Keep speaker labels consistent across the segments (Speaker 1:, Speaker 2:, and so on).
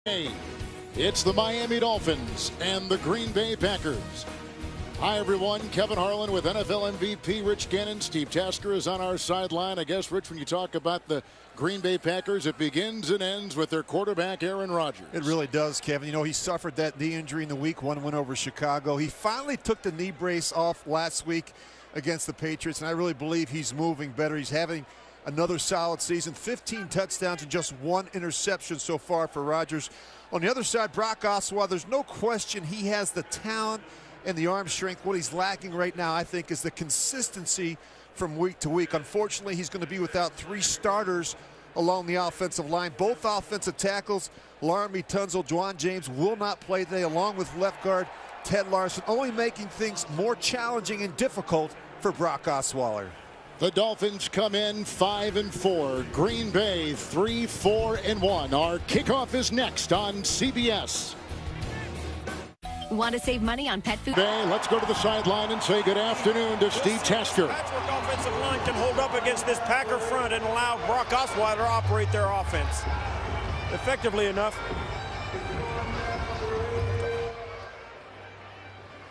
Speaker 1: Hey, it's the Miami Dolphins and the Green Bay Packers. Hi, everyone. Kevin Harlan with NFL MVP Rich Gannon. Steve Tasker is on our sideline. I guess, Rich, when you talk about the Green Bay Packers, it begins and ends with their quarterback, Aaron Rodgers.
Speaker 2: It really does, Kevin. You know, he suffered that knee injury in the week one win over Chicago. He finally took the knee brace off last week against the Patriots, and I really believe he's moving better. He's having another solid season, 15 touchdowns and just 1 interception so far for Rodgers. On the other side, Brock Osweiler, there's no question he has the talent and the arm strength. What he's lacking right now, I think, is the consistency from week to week. Unfortunately, he's going to be without 3 starters along the offensive line. Both offensive tackles, Laramie Tunzel, Juwan James, will not play today, along with left guard Ted Larson, only making things more challenging and difficult for Brock Osweiler.
Speaker 1: The Dolphins come in 5-4. Green Bay 3-4-1. Our kickoff is next on CBS.
Speaker 3: Want to save money on pet food?
Speaker 1: Let's go to the sideline and say good afternoon to Steve Tasker.
Speaker 4: Patchwork offensive line can hold up against this Packer front and allow Brock Osweiler to operate their offense effectively enough.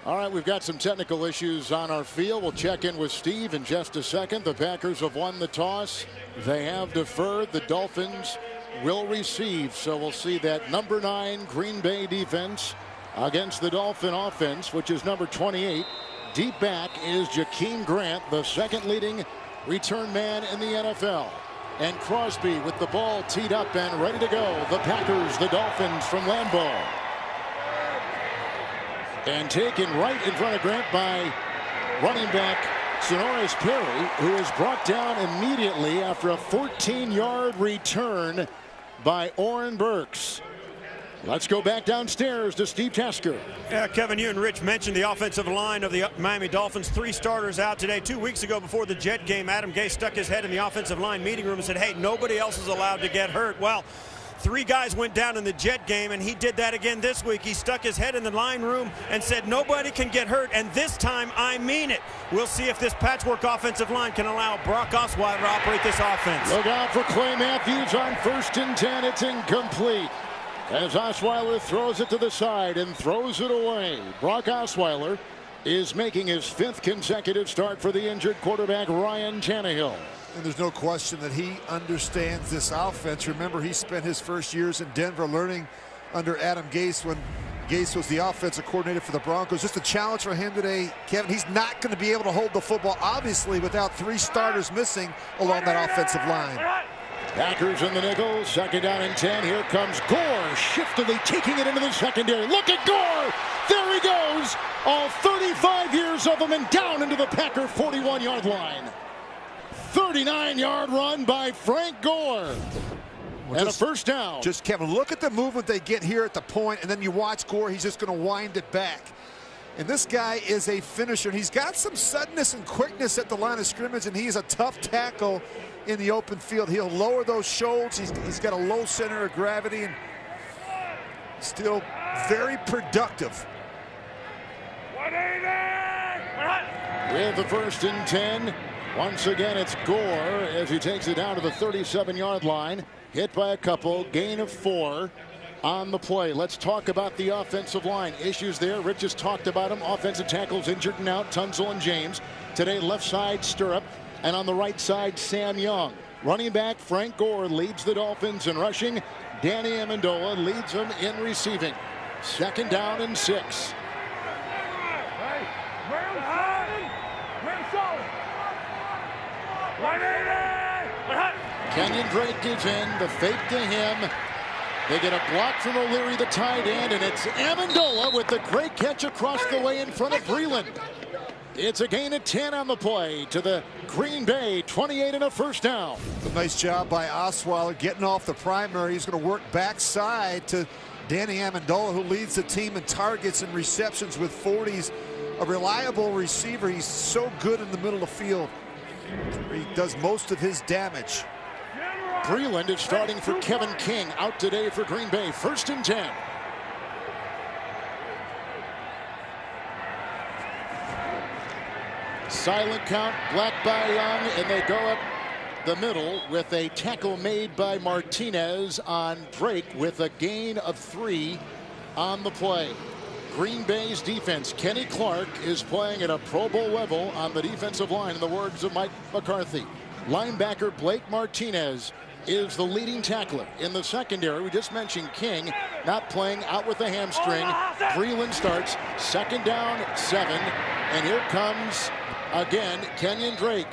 Speaker 1: All right, we've got some technical issues on our field. We'll check in with Steve in just a second. The Packers have won the toss. They have deferred. The Dolphins will receive. So we'll see that number 9 Green Bay defense against the Dolphin offense, which is number 28. Deep back is Jakeem Grant, the second leading return man in the NFL. And Crosby with the ball teed up and ready to go. The Packers, the Dolphins from Lambeau. And taken right in front of Grant by running back Sonoris Perry, who is brought down immediately after a 14-yard return by Oren Burks. Let's go back downstairs to Steve Tasker.
Speaker 4: Yeah, Kevin, you and Rich mentioned the offensive line of the Miami Dolphins. 3 starters out today. 2 weeks ago before the Jet game, Adam Gase stuck his head in the offensive line meeting room and said, hey, nobody else is allowed to get hurt. Well, 3 guys went down in the Jet game, and he did that again this week. He stuck his head in the line room and said, nobody can get hurt, and this time I mean it. We'll see if this patchwork offensive line can allow Brock Osweiler to operate this offense.
Speaker 1: Look out for Clay Matthews on 1st and 10. It's incomplete as Osweiler throws it to the side and throws it away. Brock Osweiler is making his 5th consecutive start for the injured quarterback Ryan Tannehill.
Speaker 2: And there's no question that he understands this offense. Remember, he spent his first years in Denver learning under Adam Gase when Gase was the offensive coordinator for the Broncos. Just a challenge for him today, Kevin. He's not going to be able to hold the football, obviously, without 3 starters missing along that offensive line.
Speaker 1: Packers in the nickel, 2nd down and 10. Here comes Gore, shiftily taking it into the secondary. Look at Gore! There he goes! All 35 years of him and down into the Packer 41-yard line. 39-yard run by Frank Gore. And a 1st down.
Speaker 2: Just, Kevin, look at the movement they get here at the point, and then you watch Gore. He's just going to wind it back. And this guy is a finisher. He's got some suddenness and quickness at the line of scrimmage, and he's a tough tackle in the open field. He'll lower those shoulders. He's got a low center of gravity and still very productive.
Speaker 1: With the 1st and 10. Once again, it's Gore as he takes it down to the 37-yard line. Hit by a couple, gain of 4 on the play. Let's talk about the offensive line. Issues there. Rich just talked about them. Offensive tackles injured and out, Tunzel and James. Today, left side Stirrup, and on the right side, Sam Young. Running back Frank Gore leads the Dolphins in rushing. Danny Amendola leads them in receiving. 2nd down and 6. Kenyon Drake is in, the fake to him. They get a block from O'Leary, the tight end, and it's Amendola with the great catch across the way in front of Breland. It's a gain of 10 on the play to the Green Bay 28 and a 1st down.
Speaker 2: A nice job by Osweiler getting off the primary. He's going to work backside to Danny Amendola, who leads the team in targets and receptions with 40s. A reliable receiver. He's so good in the middle of the field. He does most of his damage.
Speaker 1: Breland is starting for Kevin King, out today for Green Bay. 1st and 10. Silent count, Black by Young, and they go up the middle with a tackle made by Martinez on Drake with a gain of 3 on the play. Green Bay's defense, Kenny Clark, is playing at a Pro Bowl level on the defensive line, in the words of Mike McCarthy. Linebacker Blake Martinez is the leading tackler. In the secondary, we just mentioned King not playing, out with a hamstring. Breland starts, 2nd down, 7. And here comes, again, Kenyon Drake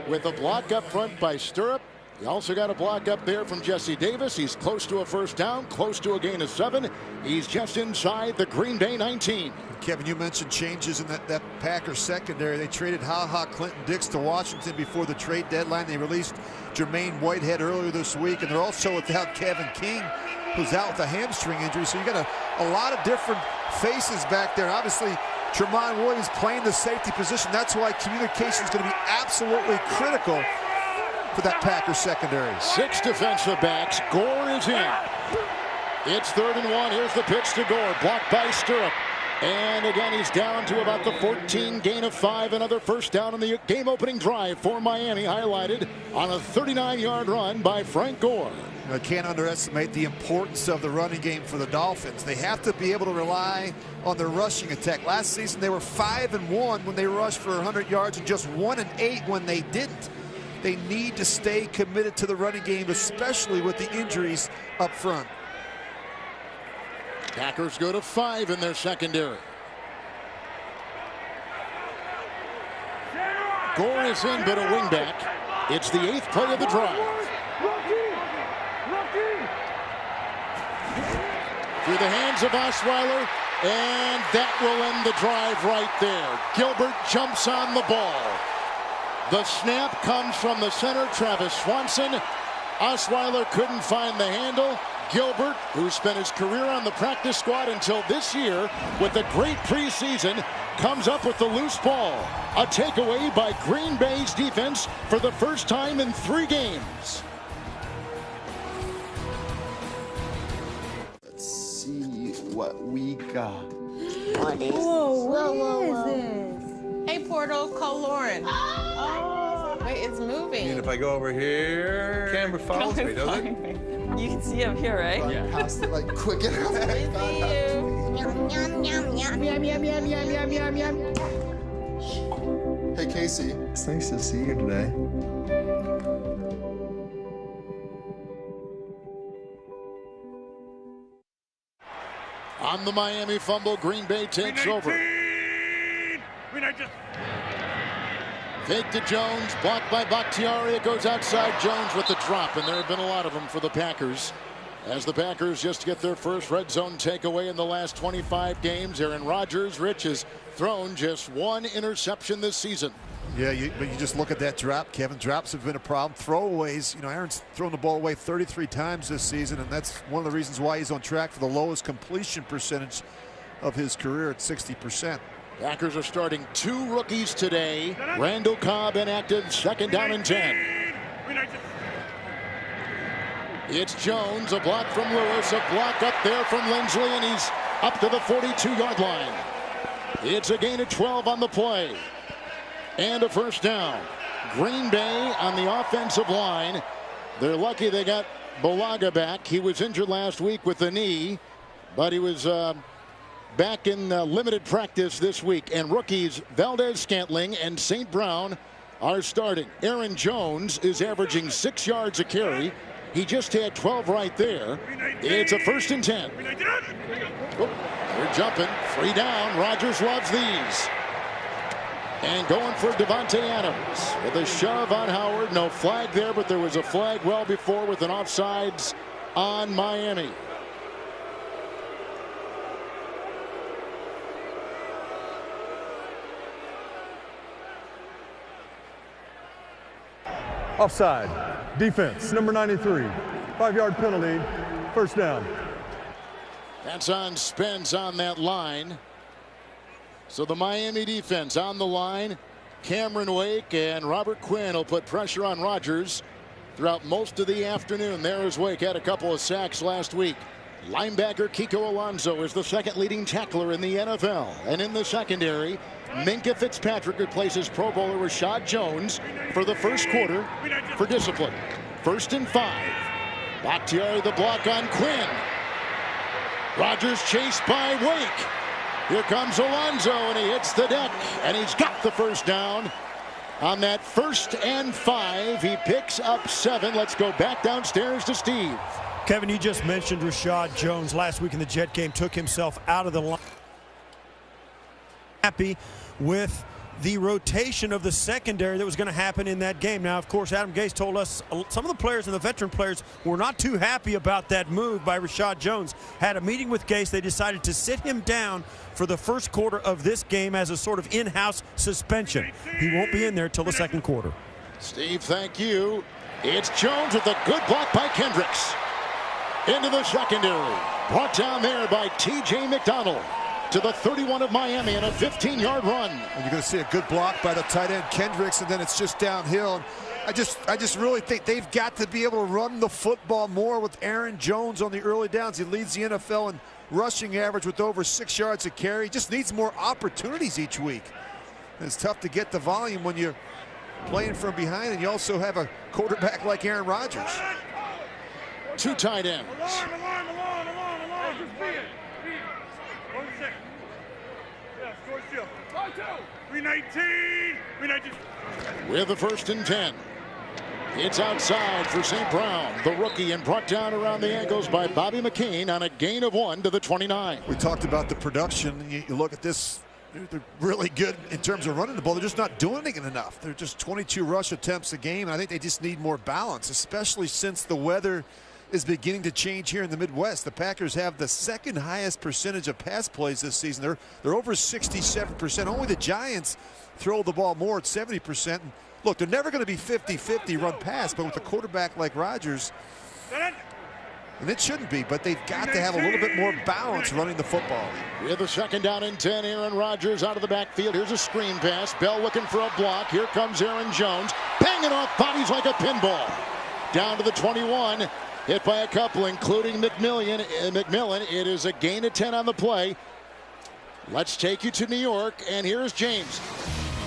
Speaker 1: with a block up front by Stirrup. He also got a block up there from Jesse Davis. He's close to a 1st down, close to a gain of 7. He's just inside the Green Bay 19.
Speaker 2: Kevin, you mentioned changes in that Packers secondary. They traded Ha-Ha Clinton-Dix to Washington before the trade deadline. They released Jermaine Whitehead earlier this week, and they're also without Kevin King, who's out with a hamstring injury. So you got a lot of different faces back there. Obviously, Tremont Williams playing the safety position. That's why communication is going to be absolutely critical for that Packers secondary.
Speaker 1: 6 defensive backs. Gore is in. It's 3rd and 1. Here's the pitch to Gore, blocked by Stirrup. And again, he's down to about the 14, gain of 5. Another 1st down in the game-opening drive for Miami, highlighted on a 39-yard run by Frank Gore.
Speaker 2: I can't underestimate the importance of the running game for the Dolphins. They have to be able to rely on their rushing attack. Last season, they were 5-1 when they rushed for 100 yards and just 1-8 when they didn't. They need to stay committed to the running game, especially with the injuries up front.
Speaker 1: Packers go to 5 in their secondary. Gore is in, but a wingback. It's the 8th play of the drive. Through the hands of Osweiler, and that will end the drive right there. Gilbert jumps on the ball. The snap comes from the center, Travis Swanson. Osweiler couldn't find the handle. Gilbert, who spent his career on the practice squad until this year with a great preseason, comes up with the loose ball. A takeaway by Green Bay's defense for the first time in 3 games.
Speaker 5: Let's see what we got.
Speaker 6: What is this?
Speaker 7: Hey, Portal, call Lauren. Oh, wait, it's moving.
Speaker 8: And if I go over here, camera follows me, does it?
Speaker 7: You can see up here, right?
Speaker 5: Yeah. Past it like quick enough.
Speaker 7: I see you.
Speaker 6: Yum, yum, yum, yum, yum, yum, yum, yum, yum, yum, yum.
Speaker 5: Hey, Casey. It's nice to see you today.
Speaker 1: On the Miami fumble, Green Bay takes over. Fake to Jones, blocked by Bakhtiari. It goes outside. Jones with the drop, and there have been a lot of them for the Packers. As the Packers just get their first red zone takeaway in the last 25 games. Aaron Rodgers, Rich, has thrown just 1 interception this season.
Speaker 2: Yeah, but you just look at that drop, Kevin. Drops have been a problem. Throwaways, you know, Aaron's thrown the ball away 33 times this season, and that's one of the reasons why he's on track for the lowest completion percentage of his career at 60%.
Speaker 1: Packers are starting 2 rookies today. Randall Cobb inactive, 2nd down and 10. It's Jones, a block from Lewis, a block up there from Lindsley, and he's up to the 42-yard line. It's a gain of 12 on the play. And a 1st down. Green Bay on the offensive line. They're lucky they got Bulaga back. He was injured last week with the knee, but he was back in limited practice this week. And rookies Valdez-Scantling and St. Brown are starting. Aaron Jones is averaging 6 yards a carry. He just had 12 right there. It's a 1st and 10. Oh, they're jumping. 3 down. Rodgers loves these. And going for Devontae Adams with a shove on Howard. No flag there, but there was a flag well before with an offsides on Miami.
Speaker 9: Offside. Defense, number 93. 5-yard penalty. 1st down.
Speaker 1: That's on Spence on that line. So the Miami defense on the line. Cameron Wake and Robert Quinn will put pressure on Rodgers throughout most of the afternoon. There is Wake, had a couple of sacks last week. Linebacker Kiko Alonso is the second leading tackler in the NFL. And in the secondary, Minkah Fitzpatrick replaces Pro Bowler Rashad Jones for the first quarter for discipline. 1st and 5. Bakhtiari the block on Quinn. Rodgers chased by Wake. Here comes Alonso, and he hits the deck, and he's got the first down. On that 1st and 5, he picks up 7. Let's go back downstairs to Steve.
Speaker 4: Kevin, you just mentioned Rashad Jones last week in the Jet game, took himself out of the line. Happy with the rotation of the secondary that was going to happen in that game. Now, of course, Adam Gase told us some of the players and the veteran players were not too happy about that move by Rashad Jones. Had a meeting with Gase. They decided to sit him down for the first quarter of this game as a sort of in-house suspension. He won't be in there till the second quarter.
Speaker 1: Steve, thank you. It's Jones with a good block by Kendricks. Into the secondary. Brought down there by T.J. McDonald to the 31 of Miami and a 15-yard run.
Speaker 2: And you're going to see a good block by the tight end Kendricks, and then it's just downhill. I just really think they've got to be able to run the football more with Aaron Jones on the early downs. He leads the NFL in rushing average with over 6 yards a carry. He just needs more opportunities each week. And it's tough to get the volume when you're playing from behind, and you also have a quarterback like Aaron Rodgers.
Speaker 1: 2 tight ends. We have the 1st and 10. It's outside for St. Brown, the rookie, and brought down around the ankles by Bobby McCain on a gain of 1 to the 29.
Speaker 2: We talked about the production. You look at this, they're really good in terms of running the ball. They're just not doing it enough. They're just 22 rush attempts a game. And I think they just need more balance, especially since the weather is beginning to change here in the Midwest. The Packers have the 2nd highest percentage of pass plays this season. They're over 67%. Only the Giants throw the ball more at 70%. And look, they're never going to be 50-50 run pass, but with a quarterback like Rodgers, and it shouldn't be, but they've got to have a little bit more balance running the football.
Speaker 1: We have the 2nd down and 10. Aaron Rodgers out of the backfield. Here's a screen pass. Bell looking for a block. Here comes Aaron Jones, banging off bodies like a pinball. Down to the 21. Hit by a couple, including McMillan. It is a gain of 10 on the play. Let's take you to New York, and here's James.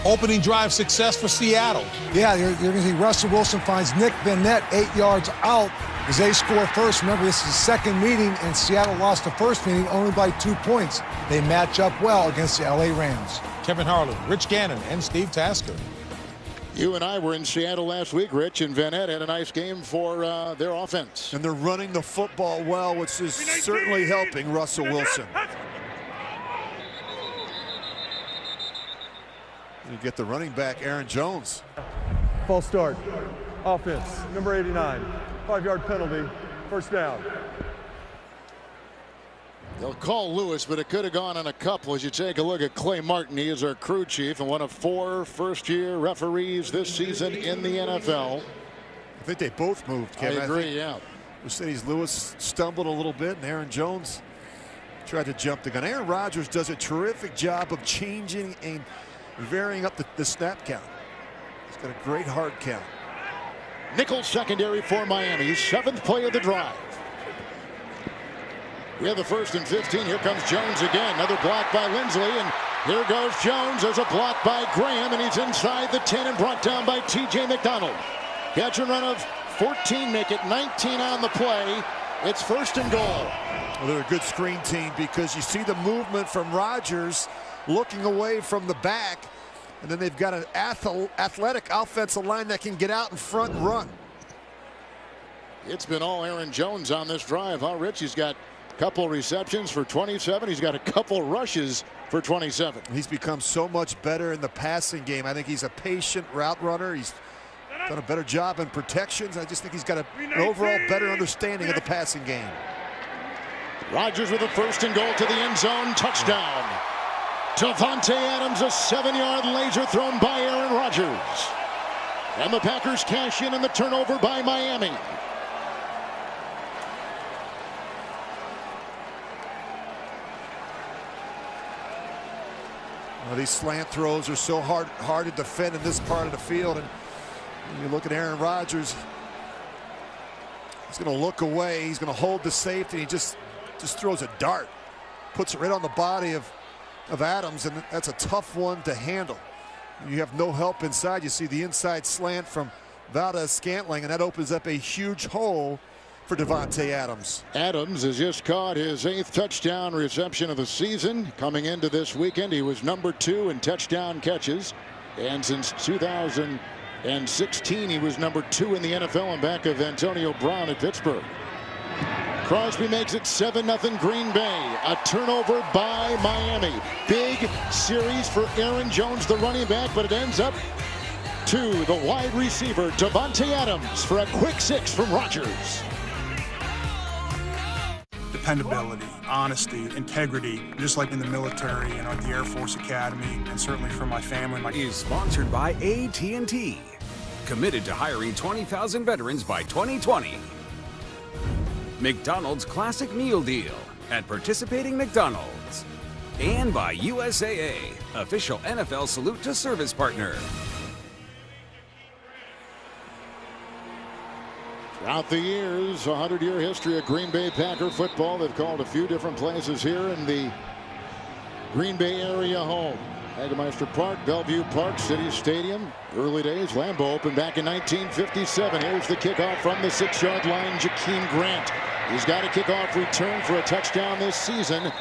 Speaker 10: Opening drive success for Seattle.
Speaker 11: Yeah, you're going to see Russell Wilson finds Nick Vannett 8 yards out as they score first. Remember, this is the second meeting, and Seattle lost the first meeting only by 2 points. They match up well against the L.A. Rams.
Speaker 10: Kevin Harlan, Rich Gannon, and Steve Tasker.
Speaker 1: You and I were in Seattle last week, Rich, and Vannett had a nice game for their offense.
Speaker 2: And they're running the football well, which is certainly helping Russell Wilson. You get the running back, Aaron Jones.
Speaker 9: False start. Offense, number 89. 5-yard penalty. 1st down.
Speaker 1: They'll call Lewis, but it could have gone on a couple. As you take a look at Clay Martin, he is our crew chief and one of 4 first-year referees this season in the NFL.
Speaker 2: I think they both moved, Kevin.
Speaker 1: I agree, yeah.
Speaker 2: Mercedes Lewis stumbled a little bit, and Aaron Jones tried to jump the gun. Aaron Rodgers does a terrific job of changing and varying up the snap count. He's got a great hard count.
Speaker 1: Nickel secondary for Miami. 7th play of the drive. We have the 1st and 15. Here comes Jones again. Another block by Lindsley. And here goes Jones. There's a block by Graham. And he's inside the 10 and brought down by T.J. McDonald. Catch and run of 14. Make it 19 on the play. It's 1st and goal.
Speaker 2: Well, they're a good screen team because you see the movement from Rodgers looking away from the back. And then they've got an athletic offensive line that can get out in front and run.
Speaker 1: It's been all Aaron Jones on this drive, huh, Rich? He's got couple receptions for 27. He's got a couple rushes for 27.
Speaker 2: He's become so much better in the passing game. I think he's a patient route runner. He's done a better job in protections. I just think he's got an overall better understanding of the passing game.
Speaker 1: Rodgers with a 1st and goal to the end zone. Touchdown. Davante Adams, a 7-yard laser thrown by Aaron Rodgers. And the Packers cash in the turnover by Miami.
Speaker 2: Well, these slant throws are so hard to defend in this part of the field. And you look at Aaron Rodgers. He's going to look away. He's going to hold the safety. He just just throws a dart, puts it right on the body of Adams, and that's a tough one to handle. You have no help inside. You see the inside slant from Valdez-Scantling, and that opens up a huge hole for Davante Adams.
Speaker 1: Adams has just caught his 8th touchdown reception of the season. Coming into this weekend, he was number 2 in touchdown catches. And since 2016, he was number 2 in the NFL in back of Antonio Brown at Pittsburgh. Crosby makes it 7-0 Green Bay. A turnover by Miami. Big series for Aaron Jones, the running back, but it ends up to the wide receiver, Davante Adams, for a quick 6 from Rodgers.
Speaker 12: Dependability, honesty, integrity, just like in the military and at the Air Force Academy, and certainly for my family.
Speaker 13: Is sponsored by AT&T. Committed to hiring 20,000 veterans by 2020. McDonald's Classic Meal Deal at participating McDonald's. And by USAA, official NFL Salute to Service partner.
Speaker 1: Throughout the years, 100-year history of Green Bay Packer football, they've called a few different places here in the Green Bay area home. Hagemeister Park, Bellevue Park, City Stadium. Early days, Lambeau opened back in 1957. Here's the kickoff from the 6-yard line, Jakeem Grant. He's got a kickoff return for a touchdown this season.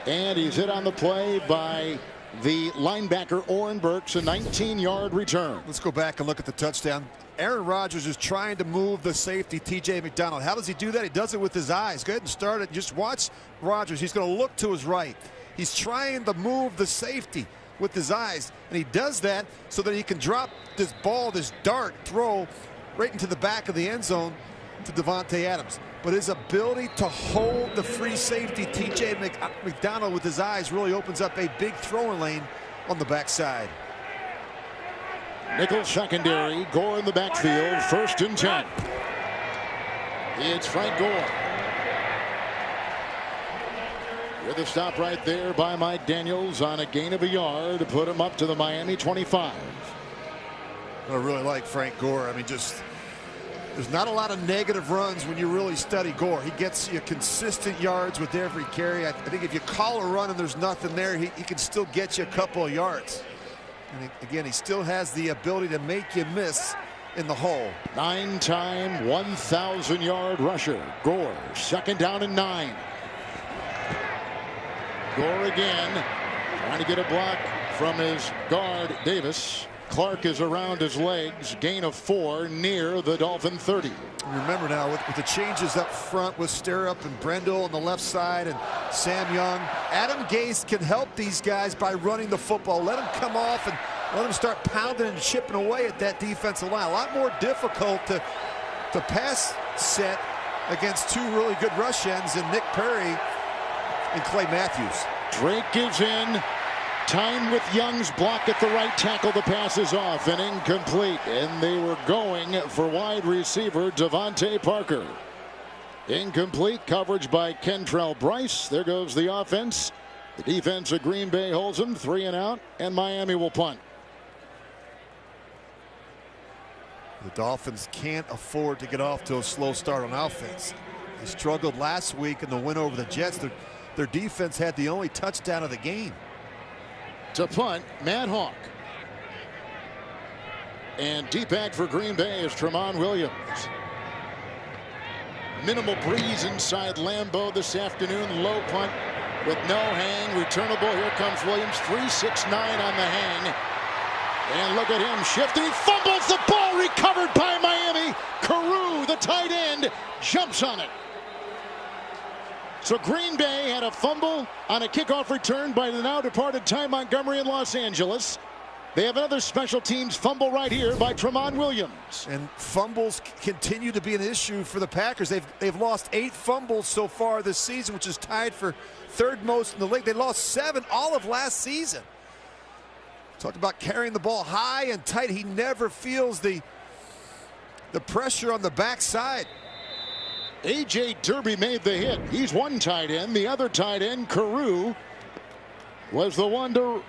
Speaker 1: And he's hit on the play by the linebacker, Oren Burks, a 19-yard return.
Speaker 2: Let's go back and look at the touchdown. Aaron Rodgers is trying to move the safety, T.J. McDonald. How does he do that? He does it with his eyes. Go ahead and start it. Just watch Rodgers. He's going to look to his right. He's trying to move the safety with his eyes, and he does that so that he can drop this ball, this dart throw right into the back of the end zone to Davante Adams. But his ability to hold the free safety, T.J. McDonald, with his eyes really opens up a big throwing lane on the backside.
Speaker 1: Nickel secondary, Gore in the backfield, 1st and 10. It's Frank Gore. With a stop right there by Mike Daniels on a gain of a yard to put him up to the Miami 25.
Speaker 2: I really like Frank Gore. I mean, just there's not a lot of negative runs when you really study Gore. He gets you consistent yards with every carry. I think if you call a run and there's nothing there, he can still get you a couple of yards. And again, he still has the ability to make you miss in the hole.
Speaker 1: 9-time, 1,000-yard rusher. Gore, 2nd down and 9. Gore again, trying to get a block from his guard, Davis. Clark is around his legs, gain of 4 near the Dolphin 30.
Speaker 2: Remember now, with the changes up front with Stirrup and Brendel on the left side and Sam Young, Adam Gase can help these guys by running the football. Let them come off and let them start pounding and chipping away at that defensive line. A lot more difficult to pass set against 2 really good rush ends in Nick Perry and Clay Matthews.
Speaker 1: Drake gives in. Time with Young's block at the right tackle. The pass is off and incomplete. And they were going for wide receiver Devontae Parker. Incomplete coverage by Kentrell Bryce. There goes the offense. The defense of Green Bay holds them 3 and out, and Miami will punt.
Speaker 2: The Dolphins can't afford to get off to a slow start on offense. They struggled last week in the win over the Jets. Their defense had the only touchdown of the game.
Speaker 1: To punt, Matt Hawk. And deep back for Green Bay is Tramon Williams. Minimal breeze inside Lambeau this afternoon. Low punt with no hang. Returnable. Here comes Williams. 3.69 on the hang. And look at him shifting. Fumbles the ball. Recovered by Miami. Carew, the tight end, jumps on it. So Green Bay had a fumble on a kickoff return by the now departed Ty Montgomery in Los Angeles. They have another special teams fumble right here by Tramon Williams.
Speaker 2: And fumbles continue to be an issue for the Packers. They've lost 8 fumbles so far this season, which is tied for 3rd most in the league. They lost 7 all of last season. Talked about carrying the ball high and tight. He never feels the pressure on the backside.
Speaker 1: A.J. Derby made the hit. He's one tight end. The other tight end, Carew, was the one to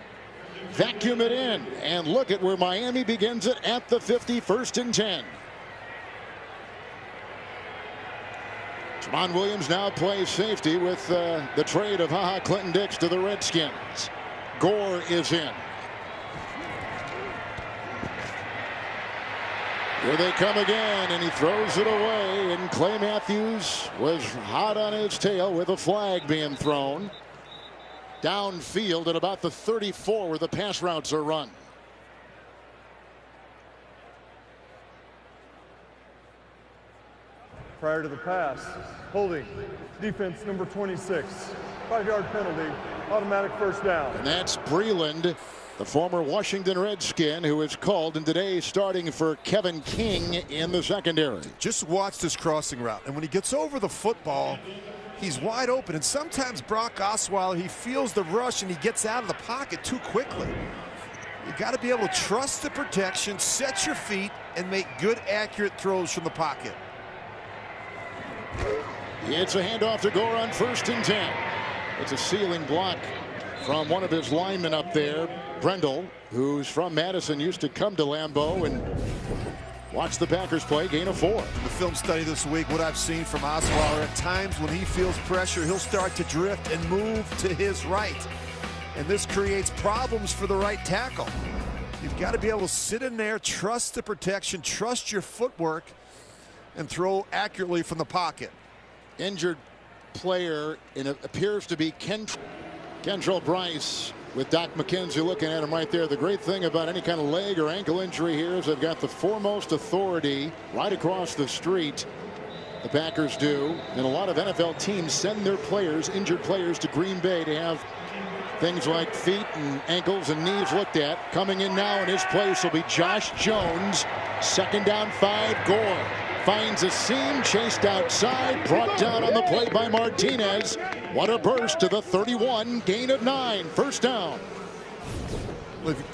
Speaker 1: vacuum it in. And look at where Miami begins it at the 50, 1st and 10. Jamon Williams now plays safety with the trade of HaHa Clinton-Dix to the Redskins. Gore is in. Here they come again, and he throws it away, and Clay Matthews was hot on his tail with a flag being thrown. Downfield at about the 34 where the pass routes are run.
Speaker 9: Prior to the pass, holding, defense number 26, 5-yard penalty, automatic first down.
Speaker 1: And that's Breland, the former Washington Redskin, who is called, and today starting for Kevin King in the secondary.
Speaker 2: Just watch this crossing route, and when he gets over the football, he's wide open, and sometimes Brock Osweiler, he feels the rush and he gets out of the pocket too quickly. You got to be able to trust the protection, set your feet, and make good, accurate throws from the pocket.
Speaker 1: It's a handoff to Gore on 1st and 10. It's a ceiling block from one of his linemen up there, Brendel, who's from Madison, used to come to Lambeau and watch the Packers play. Gain of 4.
Speaker 2: The film study this week, what I've seen from Osweiler, at times when he feels pressure, he'll start to drift and move to his right. And this creates problems for the right tackle. You've got to be able to sit in there, trust the protection, trust your footwork, and throw accurately from the pocket.
Speaker 1: Injured player, and it appears to be Kentrell Bryce with Doc McKenzie looking at him right there. The great thing about any kind of leg or ankle injury here is they've got the foremost authority right across the street. The Packers do, and a lot of NFL teams send their players, injured players, to Green Bay to have things like feet and ankles and knees looked at. Coming in now in his place will be Josh Jones. 2nd down 5, Gore finds a seam, chased outside, brought down on the play by Martinez. What a burst to the 31, gain of 9, 1st down.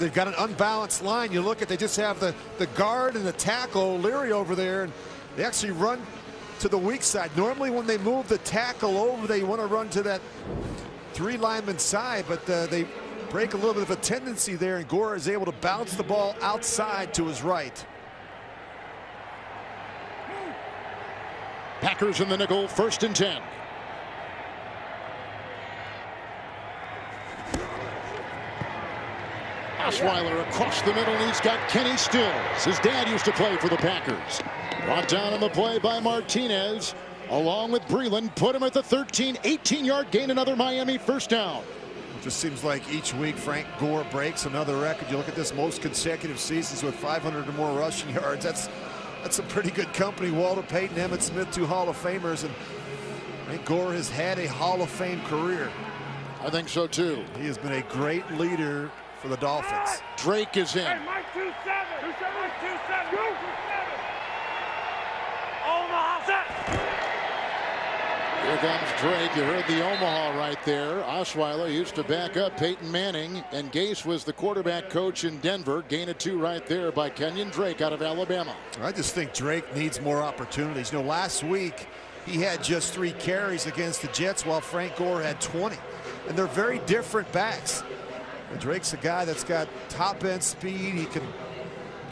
Speaker 2: They've got an unbalanced line. You look at, they just have the guard and the tackle, O'Leary, over there, and they actually run to the weak side. Normally when they move the tackle over, they want to run to that 3 lineman side, but they break a little bit of a tendency there, and Gore is able to bounce the ball outside to his right.
Speaker 1: Packers in the nickel, 1st and 10. Osweiler across the middle, and he's got Kenny Stills. His dad used to play for the Packers. Brought down on the play by Martinez, along with Breland. Put him at the 13, 18-yard gain, another Miami 1st down.
Speaker 2: It just seems like each week Frank Gore breaks another record. You look at this, most consecutive seasons with 500 or more rushing yards. That's some pretty good company. Walter Payton, Emmitt Smith, 2 Hall of Famers, and Frank Gore has had a Hall of Fame career.
Speaker 1: I think so too.
Speaker 2: He has been a great leader for the Dolphins.
Speaker 1: Drake is in.
Speaker 14: Hey, Mike 2-7. 2-7. 2-7. Omaha set.
Speaker 1: Here comes Drake. You heard the Omaha right there. Osweiler used to back up Peyton Manning, and Gase was the quarterback coach in Denver. Gain of 2 right there by Kenyon Drake out of Alabama.
Speaker 2: I just think Drake needs more opportunities. You know, last week he had just 3 carries against the Jets while Frank Gore had 20. And they're very different backs. And Drake's a guy that's got top-end speed. He can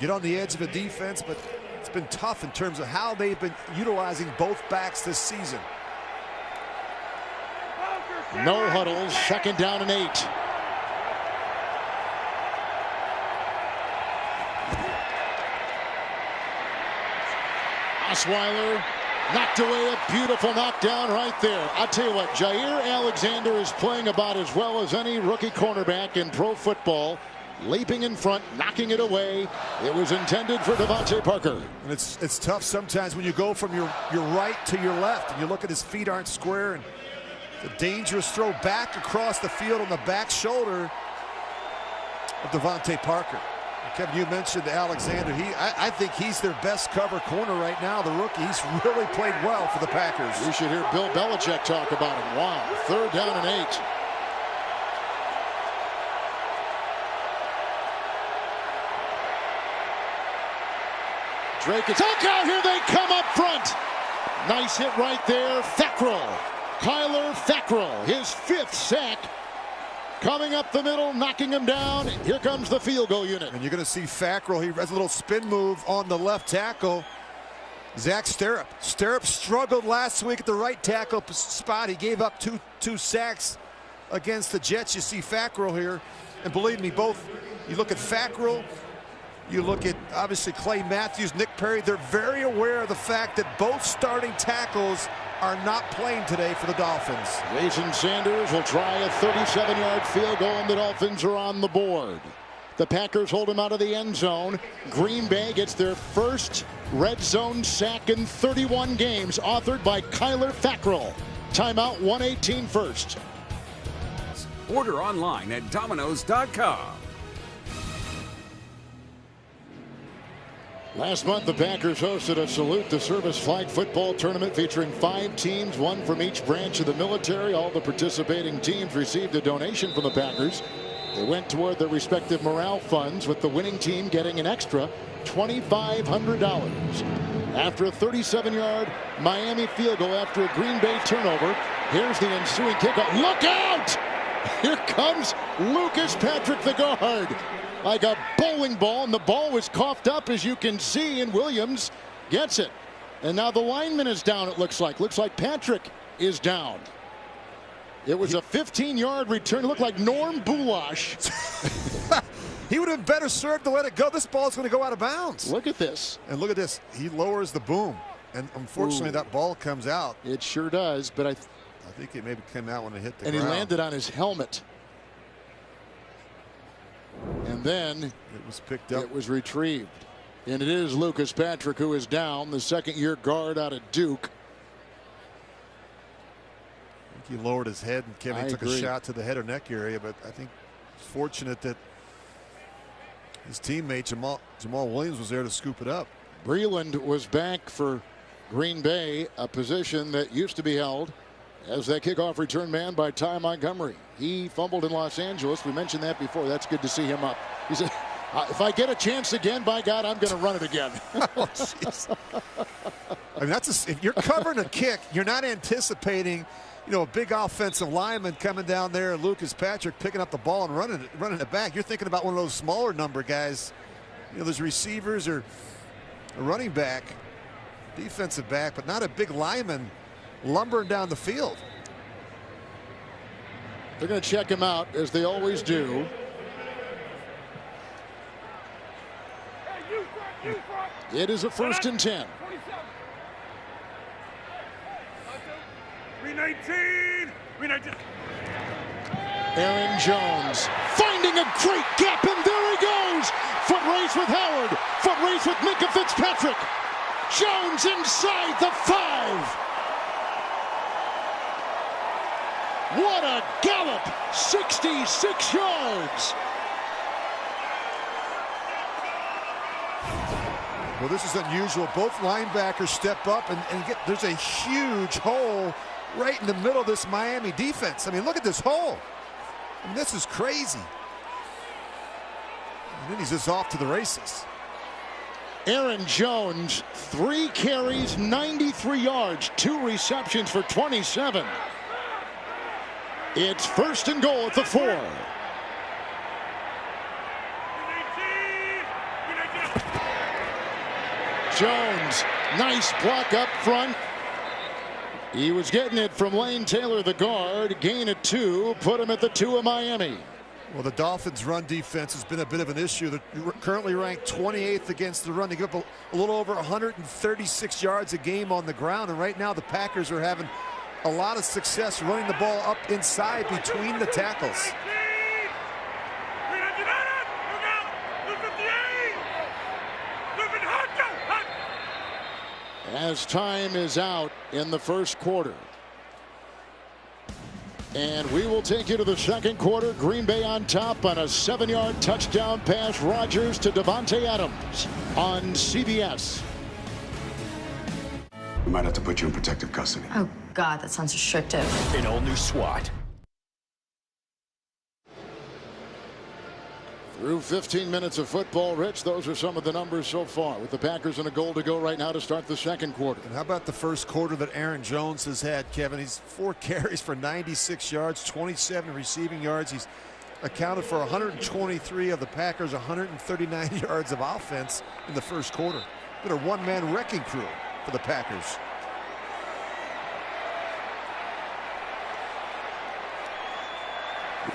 Speaker 2: get on the edge of a defense, but it's been tough in terms of how they've been utilizing both backs this season.
Speaker 1: No huddles, 2nd down and 8. Osweiler knocked away, a beautiful knockdown right there. I'll tell you what, Jair Alexander is playing about as well as any rookie cornerback in pro football. Leaping in front, knocking it away. It was intended for Devontae Parker.
Speaker 2: And it's tough sometimes when you go from your right to your left and you look at his feet aren't square, and the dangerous throw back across the field on the back shoulder of Devontae Parker. Kevin, you mentioned Alexander. I think he's their best cover corner right now, the rookie. He's really played well for the Packers.
Speaker 1: We should hear Bill Belichick talk about him. Wow. 3rd down and 8. Drake is out. Here they come up front. Nice hit right there. Fackrell. Kyler Fackrell, his 5th sack. Coming up the middle, knocking him down. Here comes the field goal unit.
Speaker 2: And you're going to see Fackrell. He has a little spin move on the left tackle. Zach Sterup. Sterup struggled last week at the right tackle spot. He gave up two sacks against the Jets. You see Fackrell here, and believe me, both, you look at Fackrell, you look at obviously Clay Matthews, Nick Perry, they're very aware of the fact that both starting tackles are not playing today for the Dolphins.
Speaker 1: Jason Sanders will try a 37-yard field goal, and the Dolphins are on the board. The Packers hold him out of the end zone. Green Bay gets their first red zone sack in 31 games, authored by Kyler Fackrell. Timeout 1:18 first.
Speaker 13: Order online at Domino's.com.
Speaker 1: Last month, the Packers hosted a Salute the Service flag football tournament featuring 5 teams, 1 from each branch of the military. All the participating teams received a donation from the Packers. They went toward their respective morale funds, with the winning team getting an extra $2,500. After a 37-yard Miami field goal after a Green Bay turnover, here's the ensuing kickoff. Look out! Here comes Lucas Patrick, the guard, like a bowling ball, and the ball was coughed up, as you can see, and Williams gets it. And now the lineman is down, it looks like. Looks like Patrick is down. It was a 15-yard return. It looked like Norm Boulash.
Speaker 2: He would have been better served to let it go. This ball's going to go out of bounds.
Speaker 1: Look at this.
Speaker 2: And look at this. He lowers the boom. And unfortunately, that ball comes out.
Speaker 1: It sure does, but I
Speaker 2: think it maybe came out when it hit the
Speaker 1: ground.
Speaker 2: And
Speaker 1: he landed on his helmet. And then
Speaker 2: it was picked up.
Speaker 1: It was retrieved. And it is Lucas Patrick who is down, the second-year guard out of Duke.
Speaker 2: I think he lowered his head, and Kevin took
Speaker 1: agree.
Speaker 2: a shot to the head or neck area, but I think it's fortunate that his teammate Jamal Williams was there to scoop it up.
Speaker 1: Breland was back for Green Bay, a position that used to be held as that kickoff return man by Ty Montgomery. He fumbled in Los Angeles. We mentioned that before. That's good to see him up. He said, if I get a chance again, by God, I'm going to run it again.
Speaker 2: Oh, I mean, if you're covering a kick, you're not anticipating, a big offensive lineman coming down there, and Lucas Patrick picking up the ball and running it back. You're thinking about one of those smaller number guys. There's receivers or a running back, defensive back, but not a big lineman lumbering down the field.
Speaker 1: They're going to check him out, as they always do. It is a 1st and 10.
Speaker 14: 319.
Speaker 1: Aaron Jones finding a great gap, and there he goes. Foot race with Howard. Foot race with Minka Fitzpatrick. Jones inside the 5. What a gallop! 66 yards.
Speaker 2: Well, this is unusual. Both linebackers step up and there's a huge hole right in the middle of this Miami defense. I mean, look at this hole. I mean, this is crazy. And then he's just off to the races.
Speaker 1: Aaron Jones, 3 carries, 93 yards, 2 receptions for 27. It's 1st and goal at the 4. Jones, nice block up front. He was getting it from Lane Taylor, the guard. Gain of 2, put him at the 2 of Miami.
Speaker 2: Well, the Dolphins' run defense has been a bit of an issue. They're currently ranked 28th against the run. They give up a little over 136 yards a game on the ground, and right now the Packers are having a lot of success running the ball up inside between the tackles.
Speaker 1: As time is out in the 1st quarter. And we will take you to the 2nd quarter. Green Bay on top on a 7-yard touchdown pass. Rodgers to Davante Adams on CBS.
Speaker 15: We might have to put you in protective custody.
Speaker 16: Oh, God, that sounds restrictive.
Speaker 17: An all-new SWAT.
Speaker 1: Through 15 minutes of football, Rich, those are some of the numbers so far, with the Packers and a goal to go right now to start the 2nd quarter.
Speaker 2: And how about the 1st quarter that Aaron Jones has had, Kevin? He's 4 carries for 96 yards, 27 receiving yards. He's accounted for 123 of the Packers' 139 yards of offense in the 1st quarter. Been a one-man wrecking crew. for the Packers.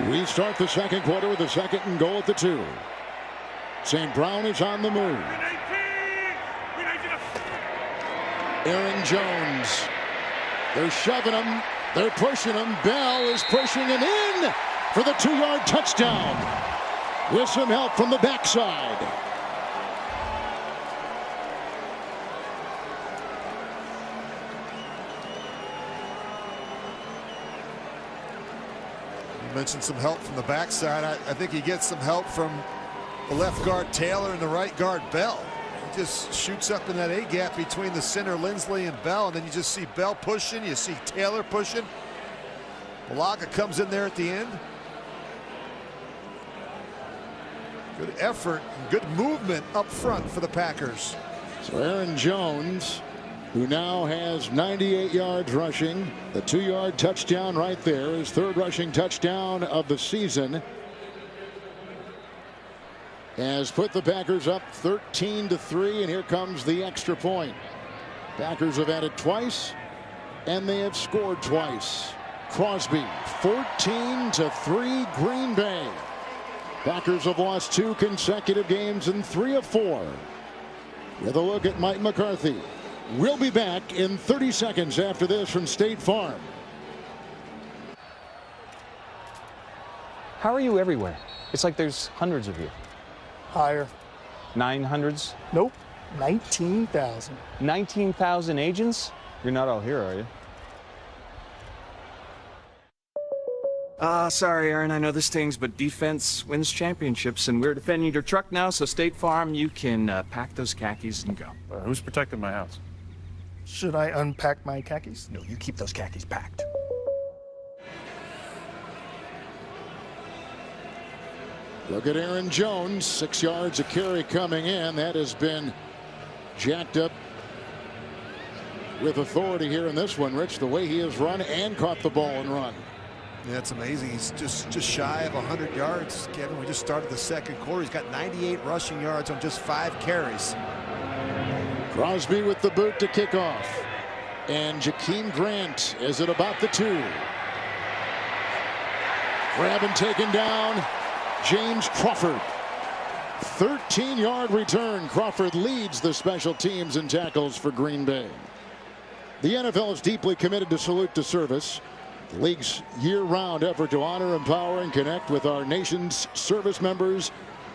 Speaker 1: We start the second quarter with a 2nd and goal at the 2. St. Brown is on the move. Aaron Jones. They're shoving him. They're pushing him. Bell is pushing him in for the 2-yard touchdown with some help from the backside.
Speaker 2: You mentioned some help from the backside. I think he gets some help from the left guard Taylor and the right guard Bell. He just shoots up in that A gap between the center Lindsley and Bell, and then you just see Bell pushing, you see Taylor pushing. Bulaga comes in there at the end. Good effort and good movement up front for the Packers.
Speaker 1: So Aaron Jones, who now has 98 yards rushing, the 2-yard touchdown right there, his 3rd rushing touchdown of the season, has put the Packers up 13-3, and here comes the extra point. Packers have added twice, and they have scored twice. Crosby, 14-3 Green Bay. Packers have lost 2 consecutive games in 3 of 4. With a look at Mike McCarthy. We'll be back in 30 seconds after this from State Farm.
Speaker 17: How are you everywhere? It's like there's hundreds of you.
Speaker 18: Higher.
Speaker 17: 900s?
Speaker 18: Nope. 19,000.
Speaker 17: 19,000 agents? You're not all here, are you? Sorry, Aaron, I know this stings, but defense wins championships, and we're defending your truck now, so State Farm, you can pack those khakis and go.
Speaker 8: Who's protecting my house?
Speaker 18: Should I unpack my khakis?
Speaker 17: No, you keep those khakis packed.
Speaker 1: Look at Aaron Jones, 6 yards a carry coming in. That has been jacked up with authority here in this one, Rich, the way he has run and caught the ball and run.
Speaker 2: Yeah, it's amazing. He's just shy of 100 yards. Kevin, we just started the second quarter. He's got 98 rushing yards on just 5 carries.
Speaker 1: Crosby with the boot to kick off. And Jakeem Grant is at about the 2. Grab and taken down. James Crawford. 13-yard return. Crawford leads the special teams in tackles for Green Bay. The NFL is deeply committed to Salute to Service, the league's year-round effort to honor, empower, and connect with our nation's service members,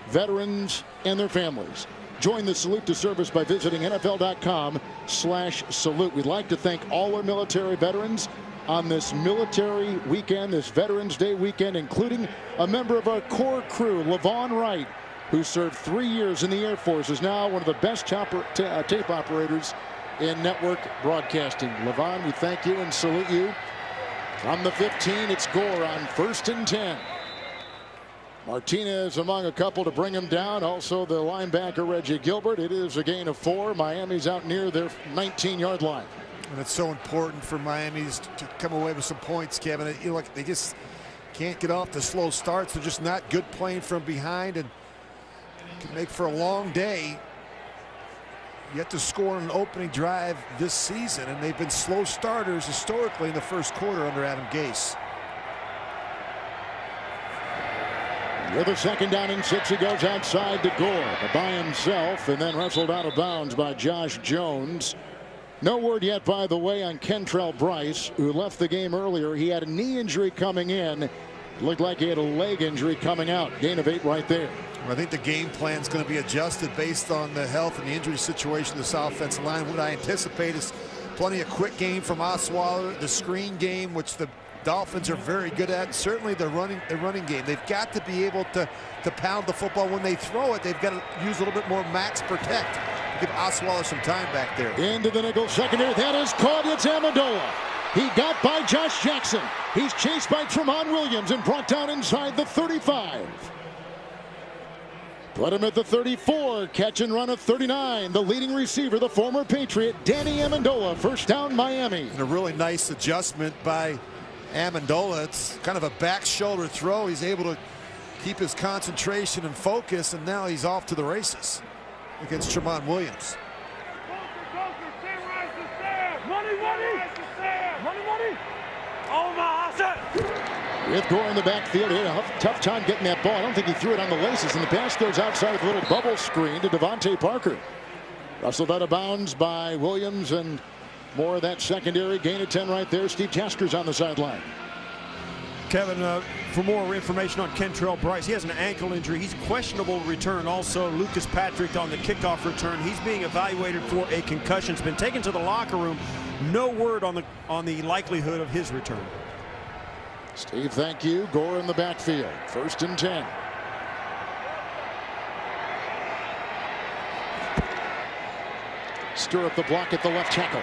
Speaker 1: veterans, and their families. Join the Salute to Service by visiting NFL.com/salute. We'd like to thank all our military veterans on this military weekend, this Veterans Day weekend, including a member of our core crew, Levon Wright, who served 3 years in the Air Force, is now one of the best tape operators in network broadcasting. Levon, we thank you and salute you. From the 15, it's Gore on 1st and 10. Martinez among a couple to bring him down. Also the linebacker Reggie Gilbert. It is a gain of 4. Miami's out near their 19-yard line.
Speaker 2: And it's so important for Miami to come away with some points, Kevin. You know, like they just can't get off the slow starts. They're just not good playing from behind, and can make for a long day. Yet to score on an opening drive this season, and they've been slow starters historically in the first quarter under Adam Gase.
Speaker 1: With a 2nd down and 6, he goes outside to Gore by himself, and then wrestled out of bounds by Josh Jones. No word yet, by the way, on Kentrell Bryce, who left the game earlier. He had a knee injury coming in. Looked like he had a leg injury coming out. Gain of 8 right there.
Speaker 2: I think the game plan is going to be adjusted based on the health and the injury situation of this offensive line. What I anticipate is plenty of quick game from Osweiler, the screen game, which the Dolphins are very good at, and certainly the running game. They've got to be able to pound the football. When they throw it, they've got to use a little bit more max protect to give Osweiler some time back there.
Speaker 1: Into the nickel secondary. That is caught. It's Amendola. He got by Josh Jackson. He's chased by Tramon Williams and brought down inside the 35. Put him at the 34. Catch and run of 39. The leading receiver, the former Patriot, Danny Amendola. First down, Miami.
Speaker 2: And a really nice adjustment by Amendola. It's kind of a back shoulder throw. He's able to keep his concentration and focus, and now he's off to the races against Tramon Williams.
Speaker 1: With Gore in the backfield, he had a tough time getting that ball. I don't think he threw it on the laces, and the pass goes outside with a little bubble screen to Devontae Parker. Rustled out of bounds by Williams, and more of that secondary. Gain of 10 right there. Steve Tasker's on the sideline.
Speaker 4: Kevin, for more information on Kentrell Bryce, he has an ankle injury. He's questionable return. Also, Lucas Patrick on the kickoff return. He's being evaluated for a concussion. He's been taken to the locker room. No word on the likelihood of his return.
Speaker 1: Steve, thank you. Gore in the backfield. 1st and 10. Stir up the block at the left tackle.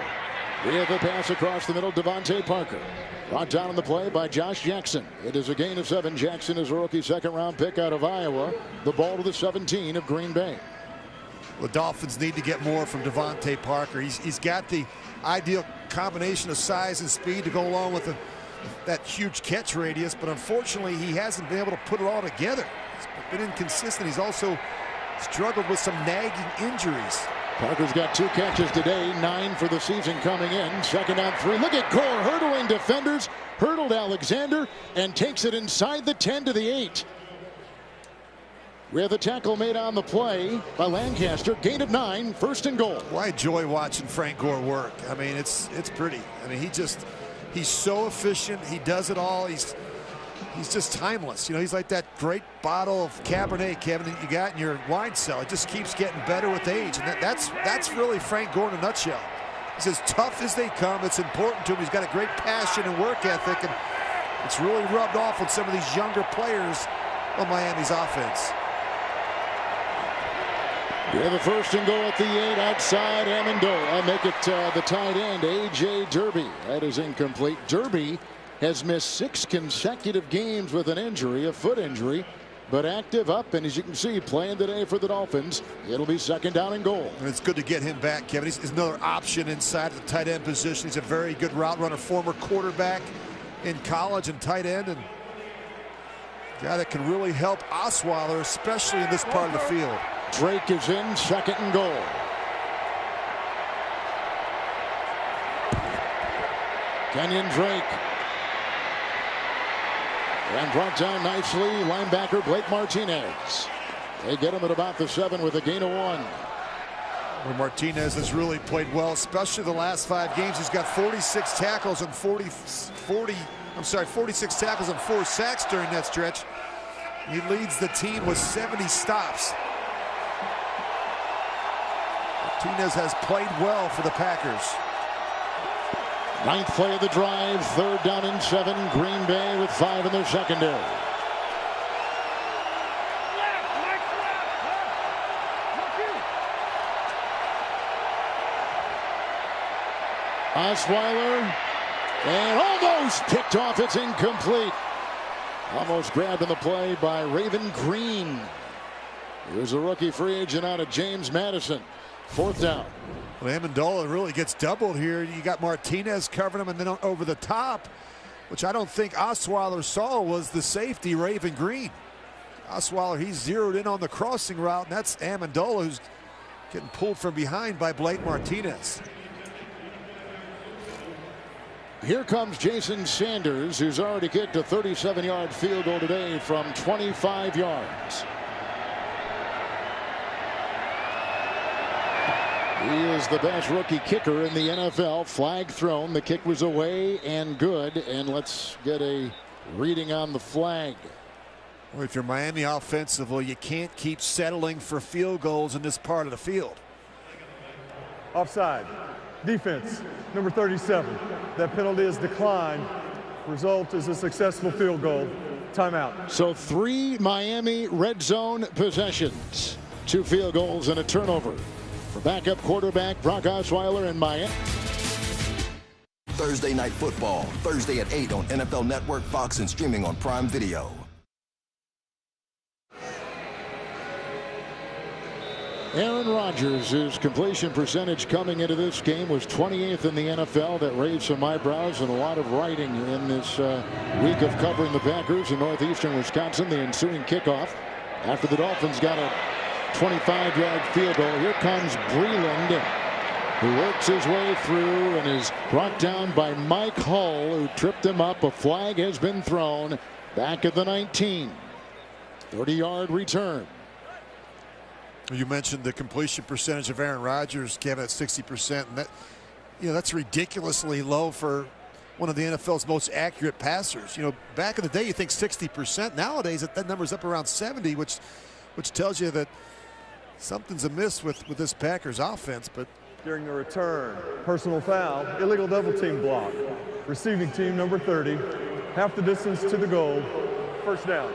Speaker 1: We have a pass across the middle. Devontae Parker brought down on the play by Josh Jackson. It is a gain of 7. Jackson is a rookie 2nd-round pick out of Iowa. The ball to the 17 of Green Bay.
Speaker 2: The Dolphins need to get more from Devontae Parker. He's got the ideal combination of size and speed to go along with that huge catch radius, but unfortunately he hasn't been able to put it all together. He's been inconsistent. He's also struggled with some nagging injuries.
Speaker 1: Parker's got 2 catches today, 9 for the season coming in. 2nd down 3. Look at Gore hurdling defenders, hurdled Alexander, and takes it inside the 10 to the 8. We have a tackle made on the play by Lancaster. Gain of 9, 1st and goal.
Speaker 2: Well, I enjoy watching Frank Gore work. I mean, it's pretty. I mean, he's so efficient. He does it all. He's just timeless. You know, he's like that great bottle of Cabernet, Kevin, that you got in your wine cellar. It just keeps getting better with age. And that's really Frank Gore in a nutshell. He's as tough as they come. It's important to him. He's got a great passion and work ethic, and it's really rubbed off with some of these younger players on Miami's offense.
Speaker 1: We have a 1st and goal at the 8 outside Amendola. Make it the tight end, A.J. Derby. That is incomplete. Derby has missed 6 consecutive games with an injury, a foot injury, but active up, and as you can see, playing today for the Dolphins. It'll be 2nd down and goal.
Speaker 2: And it's good to get him back, Kevin. He's another option inside the tight end position. He's a very good route runner, former quarterback in college and tight end, and a guy that can really help Osweiler, especially in this part of the field.
Speaker 1: Drake is in, 2nd and goal. Kenyon Drake. And brought down nicely, linebacker Blake Martinez. They get him at about the 7 with a gain of 1.
Speaker 2: Well, Martinez has really played well, especially the last 5 games. He's got 46 tackles and 46 tackles and 4 sacks during that stretch. He leads the team with 70 stops. Martinez has played well for the Packers.
Speaker 1: 9th play of the drive, 3rd down and 7. Green Bay with 5 in their secondary. Osweiler, and almost picked off. It's incomplete. Almost grabbed in the play by Raven Green. Here's a rookie free agent out of James Madison. 4th down.
Speaker 2: Well, Amendola really gets doubled here. You got Martinez covering him, and then over the top, which I don't think Osweiler saw, was the safety, Raven Green. Osweiler, he's zeroed in on the crossing route, and that's Amendola who's getting pulled from behind by Blake Martinez.
Speaker 1: Here comes Jason Sanders, who's already kicked a 37-yard field goal today from 25 yards. He is the best rookie kicker in the NFL. Flag thrown. The kick was away and good. And let's get a reading on the flag.
Speaker 2: Well, if you're Miami offensively, you can't keep settling for field goals in this part of the field.
Speaker 9: Offside. Defense, number 37. That penalty is declined. Result is a successful field goal. Timeout.
Speaker 1: So 3 Miami red zone possessions. 2 field goals and a turnover for backup quarterback Brock Osweiler in Miami.
Speaker 19: Thursday Night Football, Thursday at 8 on NFL Network, Fox, and streaming on Prime Video.
Speaker 1: Aaron Rodgers' completion percentage coming into this game was 28th in the NFL. That raised some eyebrows and a lot of writing in this week of covering the Packers in northeastern Wisconsin. The ensuing kickoff after the Dolphins got a 25-yard field goal. Here comes Breland, who works his way through and is brought down by Mike Hull, who tripped him up. A flag has been thrown. back at the 19. 30-yard return.
Speaker 2: You mentioned the completion percentage of Aaron Rodgers, Kevin, at 60%, and that, that's ridiculously low for one of the NFL's most accurate passers. Back in the day, you think 60%. Nowadays, that number's up around 70, which tells you that something's amiss with this Packers offense. But
Speaker 9: during the return, personal foul, illegal double team block. Receiving team number 30, half the distance to the goal, first down.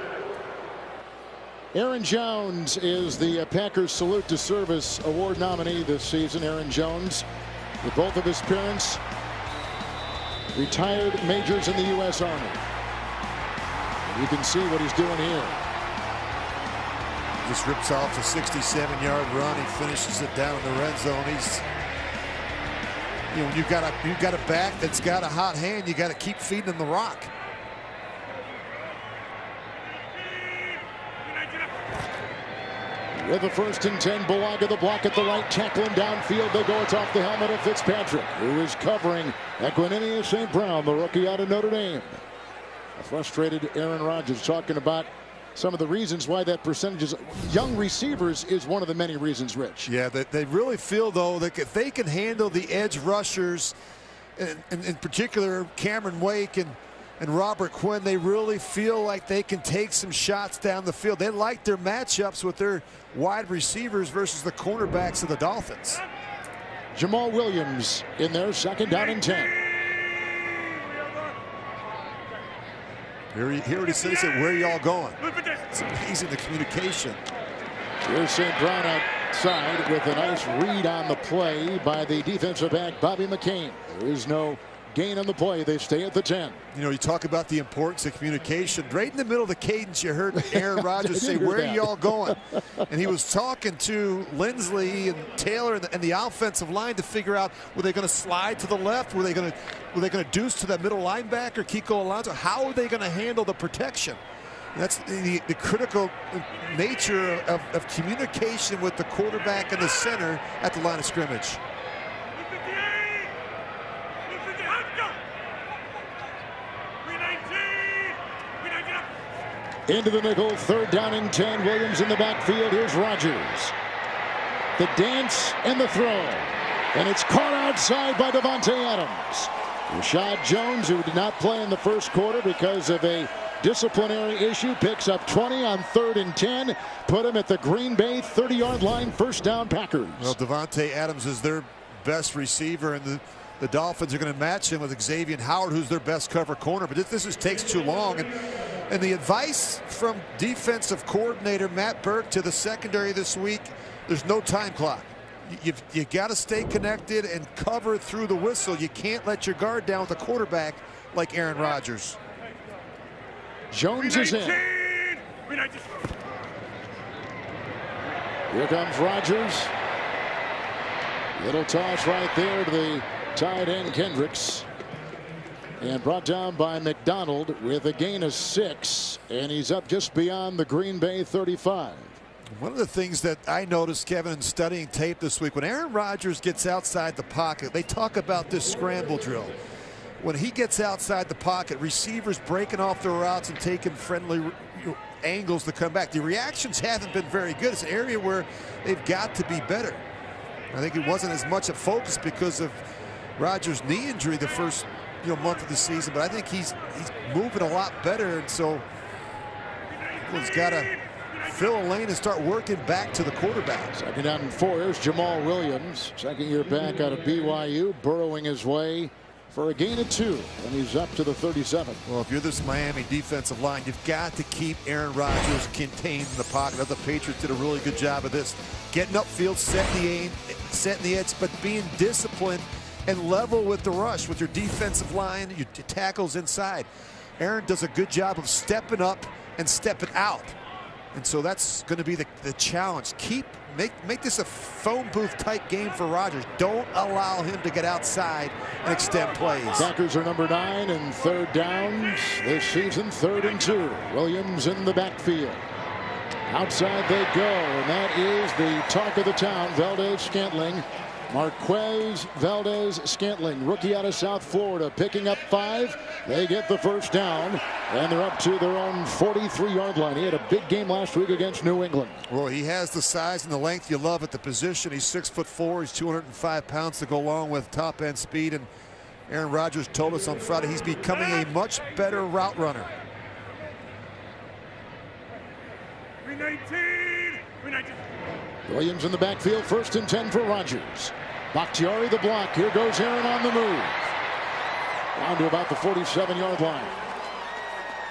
Speaker 1: Aaron Jones is the Packers Salute to Service Award nominee this season. Aaron Jones, with both of his parents, retired majors in the U.S. Army. And you can see what he's doing here.
Speaker 2: Just rips off a 67-yard run. He finishes it down in the red zone. He's, you've got a back that's got a hot hand. You got to keep feeding him the rock.
Speaker 1: With the 1st and 10, Bulaga the block at the right, tackling downfield. They go. It's off the helmet of Fitzpatrick, who is covering Equanimeous St. Brown, the rookie out of Notre Dame. A frustrated Aaron Rodgers talking about some of the reasons why that percentage is young receivers is one of the many reasons, Rich.
Speaker 2: Yeah, they really feel, though, that if they can handle the edge rushers, and in particular Cameron Wake and Robert Quinn, they really feel like they can take some shots down the field. They like their matchups with their wide receivers versus the cornerbacks of the Dolphins.
Speaker 1: Jamal Williams in there, 2nd down and 10.
Speaker 2: Here it is. He said, "Where are y'all going?" It's amazing, the communication.
Speaker 1: Here's St. Brown outside with a nice read on the play by the defensive back, Bobby McCain. There is no gain on the play. They stay at the 10.
Speaker 2: You talk about the importance of communication. Right in the middle of the cadence, you heard Aaron Rodgers say, "Where are y'all going?" And he was talking to Lindsley and Taylor and the offensive line to figure out, were they going to slide to the left? Were they going to deuce to that middle linebacker, Kiko Alonso? How are they going to handle the protection? And that's the critical nature of communication with the quarterback and the center at the line of scrimmage.
Speaker 1: Into the nickel, 3rd down and 10. Williams in the backfield. Here's Rodgers. The dance and the throw. And it's caught outside by Davante Adams. Rashad Jones, who did not play in the first quarter because of a disciplinary issue, picks up 20 on 3rd and 10. Put him at the Green Bay 30-yard line. First down, Packers.
Speaker 2: Well, Davante Adams is their best receiver, and the Dolphins are going to match him with Xavier Howard, who's their best cover corner. But this just takes too long. And the advice from defensive coordinator Matt Burke to the secondary this week, there's no time clock. You got to stay connected and cover through the whistle. You can't let your guard down with a quarterback like Aaron Rodgers.
Speaker 1: Jones is in. Here comes Rodgers. Little toss right there to the tight end Kendricks. And brought down by McDonald with a gain of 6. And he's up just beyond the Green Bay 35.
Speaker 2: One of the things that I noticed, Kevin, in studying tape this week, when Aaron Rodgers gets outside the pocket, they talk about this scramble drill. When he gets outside the pocket, receivers breaking off their routes and taking friendly angles to come back. The reactions haven't been very good. It's an area where they've got to be better. I think it wasn't as much a focus because of Rodgers' knee injury the first month of the season, but I think he's moving a lot better, and so he's got to fill a lane and start working back to the quarterback.
Speaker 1: 2nd down and 4. Here's Jamal Williams, 2nd year back out of BYU, burrowing his way for a gain of 2, and he's up to the 37.
Speaker 2: Well, if you're this Miami defensive line, you've got to keep Aaron Rodgers contained in the pocket. The Patriots did a really good job of this, getting upfield, setting the aim, setting the edge, but being disciplined and level with the rush with your defensive line, your tackles inside. Aaron does a good job of stepping up and stepping out. And so that's going to be the challenge. Make this a phone booth type game for Rodgers. Don't allow him to get outside and extend plays.
Speaker 1: Packers are number 9 in 3rd downs this season, 3rd and 2. Williams in the backfield. Outside they go, and that is the talk of the town. Valdez Scantling Marquez Valdez-Scantling, rookie out of South Florida, picking up 5. They get the first down, and they're up to their own 43-yard line. He had a big game last week against New England.
Speaker 2: Well, he has the size and the length you love at the position. He's 6'4". He's 205 pounds to go along with top-end speed. And Aaron Rodgers told us on Friday he's becoming a much better route runner.
Speaker 14: 319.
Speaker 1: Williams in the backfield, 1st and 10 for Rodgers. Bakhtiari the block. Here goes Aaron on the move. Down to about the 47-yard line.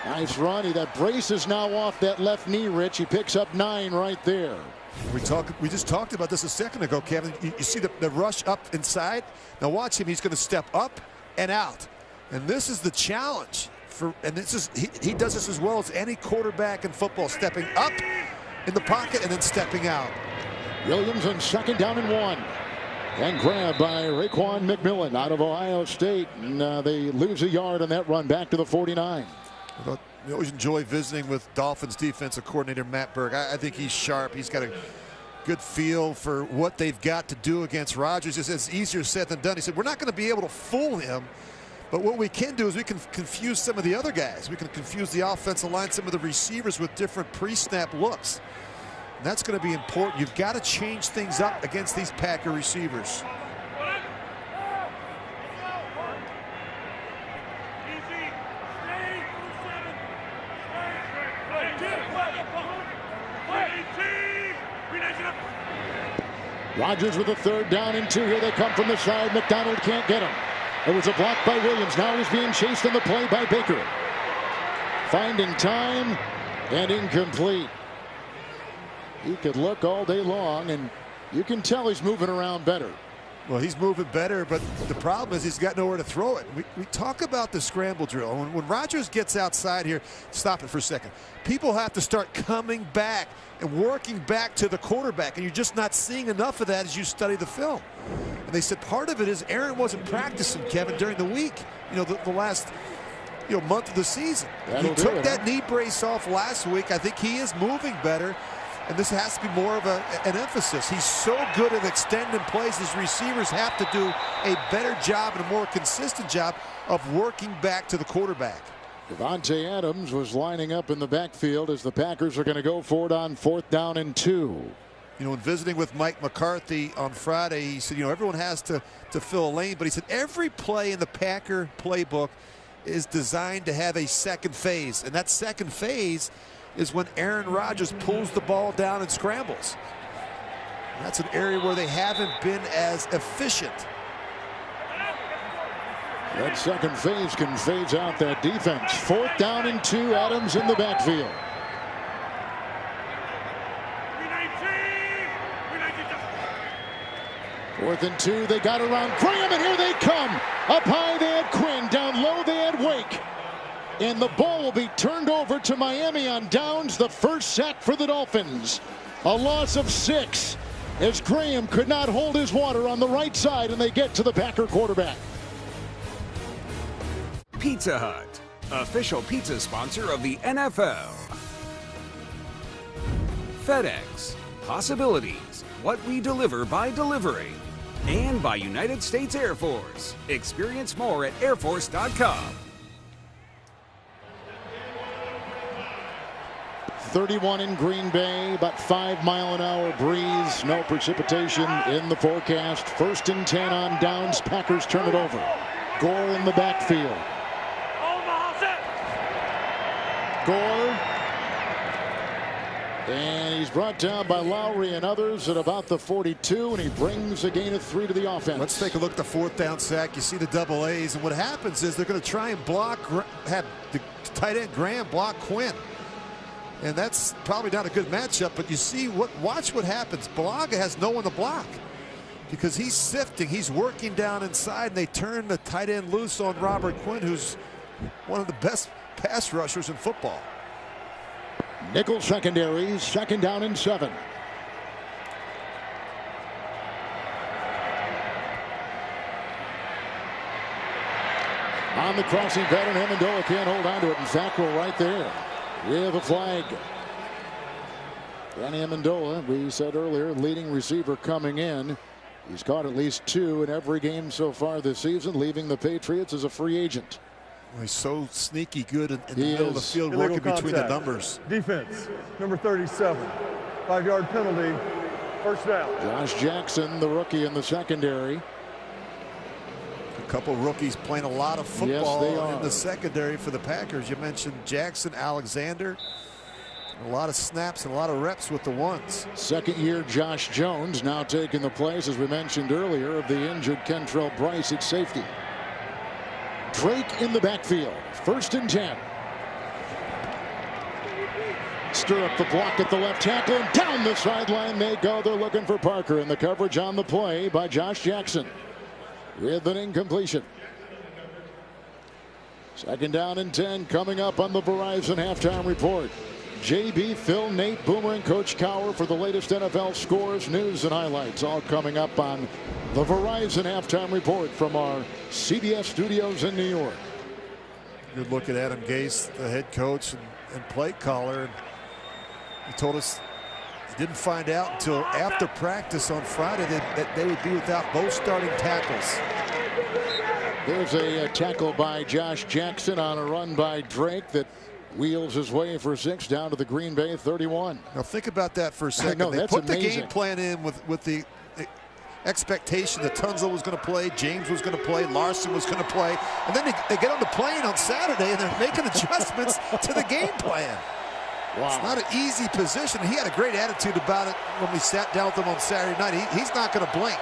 Speaker 1: Nice run. That brace is now off that left knee, Rich. He picks up 9 right there.
Speaker 2: We just talked about this a second ago, Kevin. You see the rush up inside. Now watch him. He's going to step up and out. And this is the challenge. He does this as well as any quarterback in football, stepping up in the pocket and then stepping out.
Speaker 1: Williams on 2nd down and 1. And grabbed by Raekwon McMillan out of Ohio State. And they lose a yard on that run back to the 49.
Speaker 2: We always enjoy visiting with Dolphins defensive coordinator Matt Berg. I think he's sharp. He's got a good feel for what they've got to do against Rodgers. It's easier said than done. He said, we're not going to be able to fool him. But what we can do is we can confuse some of the other guys. We can confuse the offensive line, some of the receivers with different pre-snap looks. And that's going to be important. You've got to change things up against these Packer receivers.
Speaker 1: Rodgers with a 3rd down and 2. Here they come from the side. McDonald can't get him. It was a block by Williams. Now he's being chased on the play by Baker. Finding time and incomplete. He could look all day long, and you can tell he's moving around better.
Speaker 2: Well, he's moving better, but the problem is he's got nowhere to throw it. We talk about the scramble drill. When Rodgers gets outside here, stop it for a second. People have to start coming back and working back to the quarterback, and you're just not seeing enough of that as you study the film. And they said part of it is Aaron wasn't practicing, Kevin, during the week. You know, the last month of the season. He took that knee brace off last week. I think he is moving better. And this has to be more of an emphasis. He's so good at extending plays. His receivers have to do a better job and a more consistent job of working back to the quarterback.
Speaker 1: Devontae Adams was lining up in the backfield as the Packers are going to go for it on 4th down and 2.
Speaker 2: You know, in visiting with Mike McCarthy on Friday, he said, everyone has to fill a lane, but he said every play in the Packer playbook is designed to have a second phase, and that second phase is when Aaron Rodgers pulls the ball down and scrambles. That's an area where they haven't been as efficient.
Speaker 1: That second phase can phase out that defense. 4th down and 2, Adams in the backfield. Fourth and 2, they got around Graham, and here they come. Up high they had Quinn, down low they had Wake. And the ball will be turned over to Miami on downs. The first sack for the Dolphins. A loss of 6 as Graham could not hold his water on the right side, and they get to the Packer quarterback.
Speaker 13: Pizza Hut, official pizza sponsor of the NFL. FedEx, possibilities, what we deliver by delivery. And by United States Air Force. Experience more at airforce.com.
Speaker 1: 31 in Green Bay, about 5-mile-an-hour breeze, no precipitation in the forecast. 1st and 10 on downs. Packers turn it over. Gore in the backfield. Gore. And he's brought down by Lowry and others at about the 42, and he brings a gain of 3 to the offense.
Speaker 2: Let's take a look at the 4th down sack. You see the double A's, and what happens is they're going to try and have the tight end Graham block Quinn. And that's probably not a good matchup, but you see watch what happens. Balaga has no one to block because he's sifting, he's working down inside, and they turn the tight end loose on Robert Quinn, who's one of the best pass rushers in football.
Speaker 1: Nickel secondary, 2nd down and 7. On the crossing pattern, Amendola can't hold on to it. In fact, we're right there. We have a flag. Danny Amendola, we said earlier, leading receiver coming in. He's caught at least 2 in every game so far this season, leaving the Patriots as a free agent.
Speaker 2: Well, he's so sneaky good in the middle of the field,
Speaker 9: Illegal
Speaker 2: working between the
Speaker 9: contact.
Speaker 2: numbers.
Speaker 9: Defense, number 37. 5-yard penalty. First down.
Speaker 1: Josh Jackson, the rookie in the secondary.
Speaker 2: A couple rookies playing a lot of football
Speaker 1: Yes, they are.
Speaker 2: in the secondary for the Packers. You mentioned Jackson, Alexander. A lot of snaps and a lot of reps with the ones.
Speaker 1: Second-year Josh Jones now taking the place, as we mentioned earlier, of the injured Kentrell Bryce at safety. Drake in the backfield. 1st and 10. Stir up the block at the left tackle, and down the sideline they go. They're looking for Parker, and the coverage on the play by Josh Jackson with an incompletion. 2nd down and 10 coming up on the Verizon halftime report. JB, Phil, Nate, Boomer, and Coach Cowher for the latest NFL scores, news, and highlights, all coming up on the Verizon halftime report from our CBS studios in New York.
Speaker 2: Good look at Adam Gase, the head coach and play caller. He told us he didn't find out until after practice on Friday that they would be without both starting tackles.
Speaker 1: There's a tackle by Josh Jackson on a run by Drake that wheels his way for 6 down to the Green Bay 31.
Speaker 2: Now think about that for a second.
Speaker 1: No,
Speaker 2: they
Speaker 1: that's
Speaker 2: put
Speaker 1: amazing.
Speaker 2: the game plan in with the expectation that Tunzel was going to play, James was going to play, Larson was going to play, and then they get on the plane on Saturday and they're making adjustments to the game plan.
Speaker 1: Wow.
Speaker 2: It's not an easy position. He had a great attitude about it when we sat down with him on Saturday night. He's not going to blink.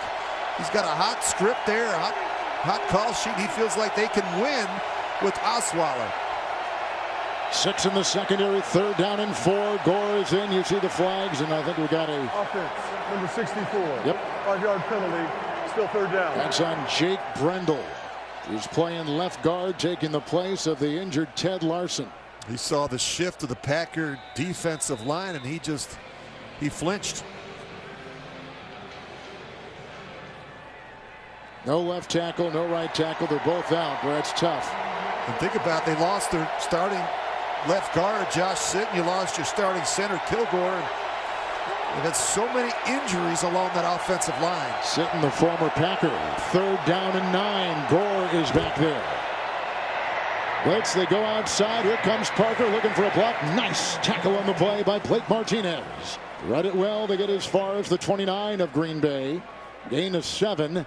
Speaker 2: He's got a hot script there, a hot call sheet. He feels like they can win with Osweiler.
Speaker 1: 6 in the secondary, 3rd down and 4. Gore is in. You see the flags, and I think we got a
Speaker 9: Offense, number 64.
Speaker 1: Yep.
Speaker 9: 5-yard penalty. Still 3rd down.
Speaker 1: That's on Jake Brendel, who's playing left guard, taking the place of the injured Ted Larson.
Speaker 2: He saw the shift of the Packer defensive line, and he flinched.
Speaker 1: No left tackle, no right tackle. They're both out, but that's tough.
Speaker 2: And think about it, they lost their starting left guard, Josh Sitton. You lost your starting center, Kilgore. And they've had so many injuries along that offensive line.
Speaker 1: Sitton, the former Packer. 3rd down and 9. Gore is back there. Blitz, they go outside. Here comes Parker looking for a block. Nice tackle on the play by Blake Martinez. Read it well. They get as far as the 29 of Green Bay. Gain of 7.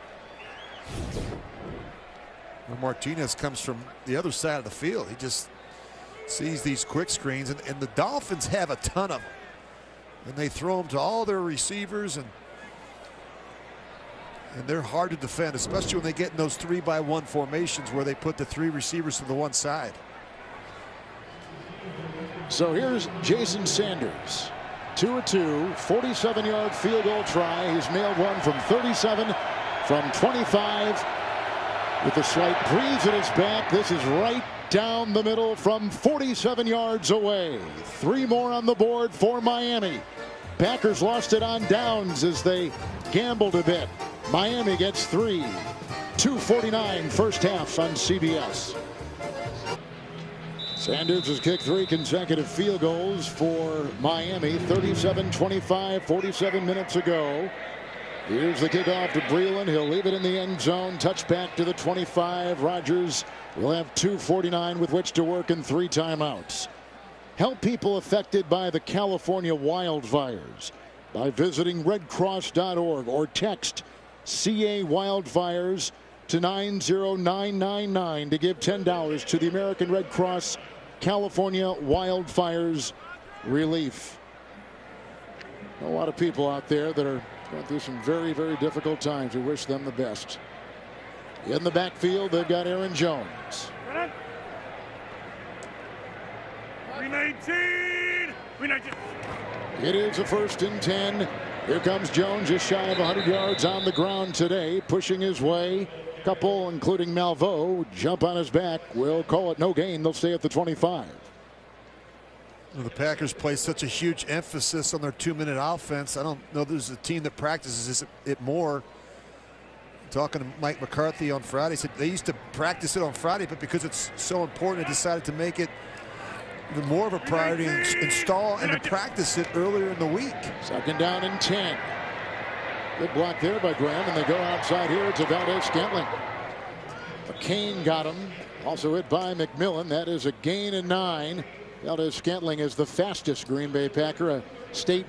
Speaker 2: Well, Martinez comes from the other side of the field. He just sees these quick screens, and the Dolphins have a ton of them. And they throw them to all their receivers, and they're hard to defend, especially when they get in those 3-by-1 formations where they put the 3 receivers to the one side.
Speaker 1: So here's Jason Sanders. 2-2, 47-yard field goal try. He's nailed one from 37, from 25. With a slight breeze at his back. This is right down the middle from 47 yards away. 3 more on the board for Miami. Packers lost it on downs as they gambled a bit. Miami gets 3. 2:49 first half on CBS. Sanders has kicked 3 consecutive field goals for Miami. 37-25, 47 minutes ago. Here's the kickoff to Breeland. He'll leave it in the end zone. Touchback to the 25. Rodgers will have 2:49 with which to work in 3 timeouts. Help people affected by the California wildfires by visiting redcross.org or text CA Wildfires to 90999 to give $10 to the American Red Cross California Wildfires Relief. A lot of people out there that are going through some very, very difficult times. We wish them the best. In the backfield, they've got Aaron Jones.
Speaker 14: We 19.
Speaker 1: It is a 1st and 10. Here comes Jones, just shy of 100 yards on the ground today, pushing his way. Couple, including Malveaux, jump on his back. We'll call it no gain. They'll stay at the 25.
Speaker 2: Well, the Packers place such a huge emphasis on their 2-minute offense. I don't know there's a team that practices it more. Talking to Mike McCarthy on Friday, he said they used to practice it on Friday, but because it's so important, they decided to make it even more of a priority and install and to practice it earlier in the week.
Speaker 1: 2nd down and 10. Good block there by Graham, and they go outside here to Valdez-Scantling. McCain got him. Also hit by McMillan. That is a gain of 9. Valdez-Scantling is the fastest Green Bay Packer, a state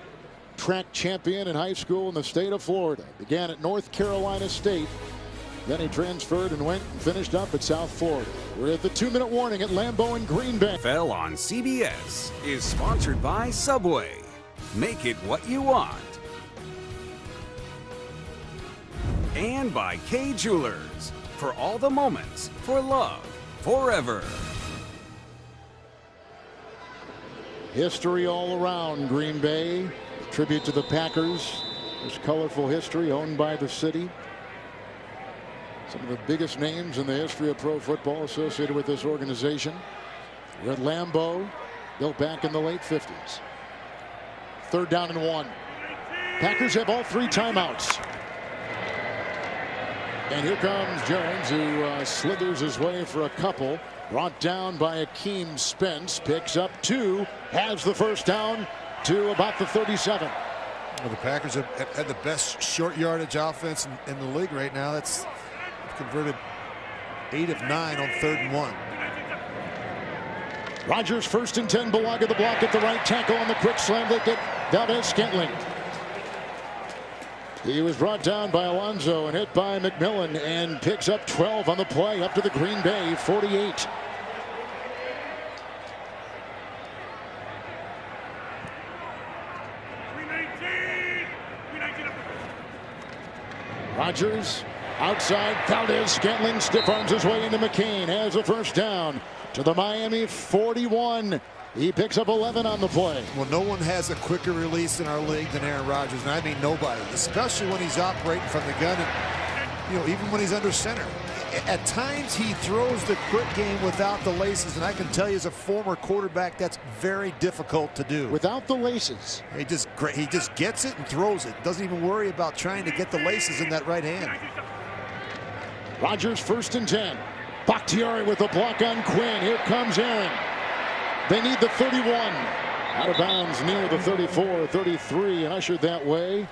Speaker 1: track champion in high school in the state of Florida. Began at North Carolina State. Then he transferred and went and finished up at South Florida. We're at the 2-minute warning at Lambeau and Green Bay.
Speaker 13: NFL on CBS is sponsored by Subway. Make it what you want. And by Kay Jewelers. For all the moments, for love, forever.
Speaker 1: History all around Green Bay. Tribute to the Packers. There's colorful history owned by the city. Some of the biggest names in the history of pro football associated with this organization. We're at Lambeau, built back in the late 50s. 3rd down and 1. Packers have all 3 timeouts. And here comes Jones, who slithers his way for a couple. Brought down by Akeem Spence. Picks up 2. Has the first down to about the 37.
Speaker 2: Well, the Packers have had the best short yardage offense in the league right now. That's converted 8 of 9 on 3rd and 1.
Speaker 1: Rodgers 1st and 10. Bulaga the block at the right tackle on the quick slam. They get Valdez-Scantling. He was brought down by Alonso and hit by McMillan and picks up 12 on the play up to the Green Bay 48. Rodgers outside. Valdez-Scantling stiff arms his way into McCain. Has a first down to the Miami 41. He picks up 11 on the play.
Speaker 2: Well, no one has a quicker release in our league than Aaron Rodgers, and I mean nobody, especially when he's operating from the gun, and even when he's under center. At times he throws the quick game without the laces, and I can tell you as a former quarterback that's very difficult to do.
Speaker 1: Without the laces.
Speaker 2: He just gets it and throws it. Doesn't even worry about trying to get the laces in that right hand.
Speaker 1: Rodgers 1st and 10. Bakhtiari with a block on Quinn. Here comes Aaron. They need the 31. Out of bounds near the 34, 33, and ushered that way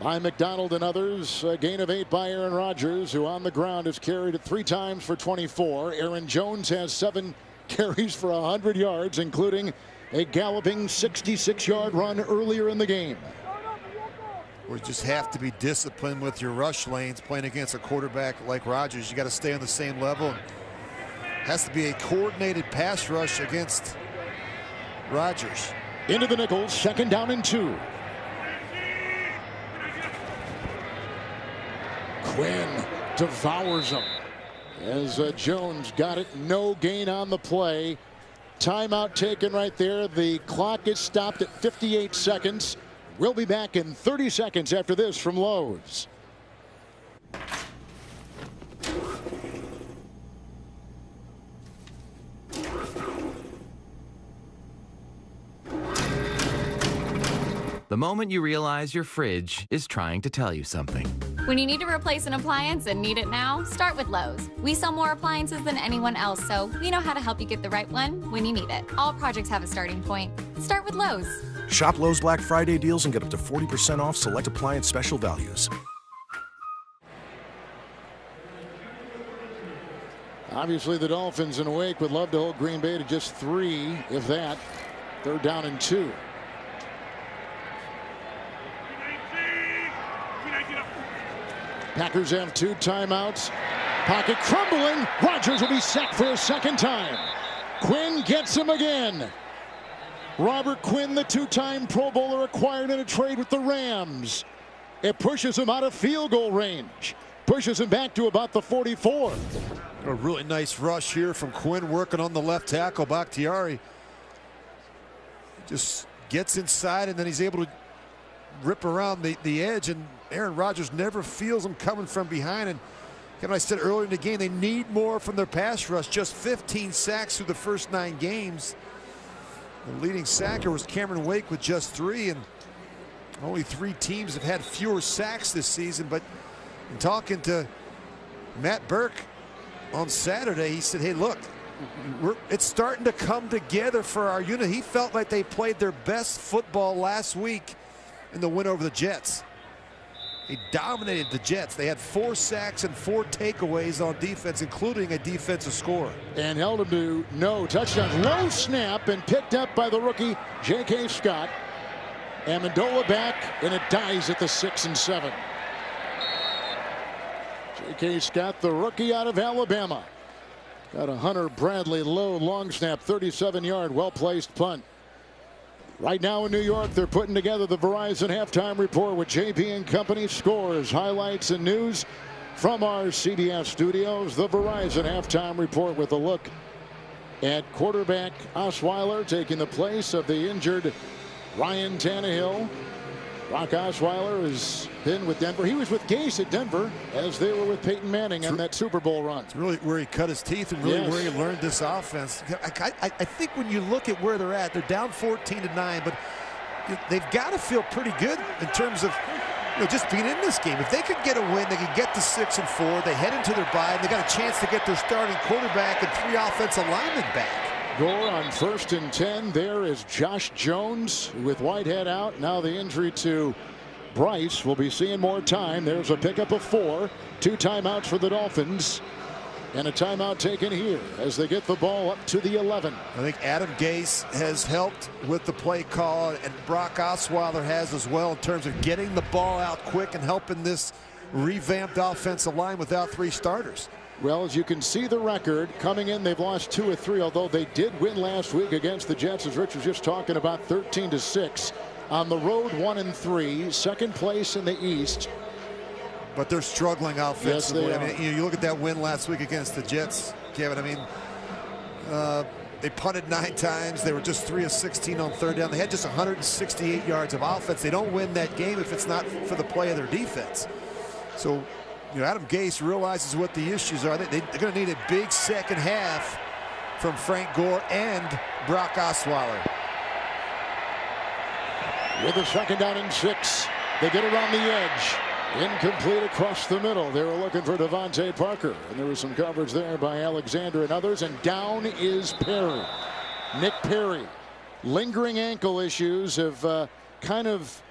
Speaker 1: by McDonald and others. A gain of 8 by Aaron Rodgers, who on the ground has carried it 3 times for 24. Aaron Jones has 7 carries for 100 yards, including a galloping 66-yard run earlier in the game.
Speaker 2: We just have to be disciplined with your rush lanes playing against a quarterback like Rodgers. You got to stay on the same level. Has to be a coordinated pass rush against Rodgers.
Speaker 1: Into the nickels, 2nd down and 2. Quinn devours him as Jones got it. No gain on the play. Timeout taken right there. The clock is stopped at 58 seconds. We'll be back in 30 seconds after this from Lowe's.
Speaker 20: The moment you realize your fridge is trying to tell you something.
Speaker 21: When you need to replace an appliance and need it now, start with Lowe's. We sell more appliances than anyone else, so we know how to help you get the right one when you need it. All projects have a starting point. Start with Lowe's.
Speaker 22: Shop Lowe's Black Friday deals and get up to 40% off select appliance special values.
Speaker 1: Obviously, the Dolphins in Wake would love to hold Green Bay to just 3, if that. 3rd down and 2. Packers have 2 timeouts. Pocket crumbling. Rodgers will be sacked for a 2nd time. Quinn gets him again. Robert Quinn, the 2-time Pro Bowler, acquired in a trade with the Rams. It pushes him out of field goal range. Pushes him back to about the 44.
Speaker 2: A really nice rush here from Quinn, working on the left tackle. Bakhtiari just gets inside, and then he's able to rip around the edge, and Aaron Rodgers never feels him coming from behind. And Kevin, I said earlier in the game, they need more from their pass rush. Just 15 sacks through the first 9 games. The leading sacker was Cameron Wake with just 3, and only 3 teams have had fewer sacks this season. But in talking to Matt Burke on Saturday, he said, hey, look, it's starting to come together for our unit. He felt like they played their best football last week in the win over the Jets. He dominated the Jets. They had 4 sacks and 4 takeaways on defense, including a defensive score.
Speaker 1: And held him to no touchdown. Low snap and picked up by the rookie J.K. Scott. Amendola back, and it dies at the 6 and 7. J.K. Scott, the rookie out of Alabama. Got a Hunter Bradley low long snap, 37-yard, well-placed punt. Right now in New York, they're putting together the Verizon halftime report with JP and Company scores, highlights, and news from our CBS studios. The Verizon halftime report with a look at quarterback Osweiler taking the place of the injured Ryan Tannehill. Brock Osweiler has been with Denver. He was with Gase at Denver as they were with Peyton Manning on that Super Bowl run.
Speaker 2: It's really where he cut his teeth and really where he learned this offense. I think when you look at where they're at, they're down 14-9, but they've got to feel pretty good in terms of just being in this game. If they could get a win, they could get to 6 and 4. They head into their bye, and they got a chance to get their starting quarterback and 3 offensive linemen back.
Speaker 1: Gore on 1st and 10. There is Josh Jones with Whitehead out. Now the injury to Bryce. We'll be seeing more time. There's a pickup of 4. 2 timeouts for the Dolphins. And a timeout taken here as they get the ball up to the 11.
Speaker 2: I think Adam Gase has helped with the play call, and Brock Osweiler has as well in terms of getting the ball out quick and helping this revamped offensive line without 3 starters.
Speaker 1: Well, as you can see the record coming in, they've lost 2 of 3, although they did win last week against the Jets, as Rich was just talking about, 13-6. On the road, 1 and 3, second place in the East.
Speaker 2: But they're struggling offensively.
Speaker 1: Yes,
Speaker 2: I mean, you look at that win last week against the Jets, Kevin. I mean, they punted 9 times. They were just 3 of 16 on 3rd down. They had just 168 yards of offense. They don't win that game if it's not for the play of their defense. So, Adam Gase realizes what the issues are. They're going to need a big second half from Frank Gore and Brock Osweiler.
Speaker 1: With a 2nd down and 6, they get around the edge. Incomplete across the middle. They were looking for Devontae Parker, and there was some coverage there by Alexander and others, and down is Perry. Nick Perry. Lingering ankle issues have kind of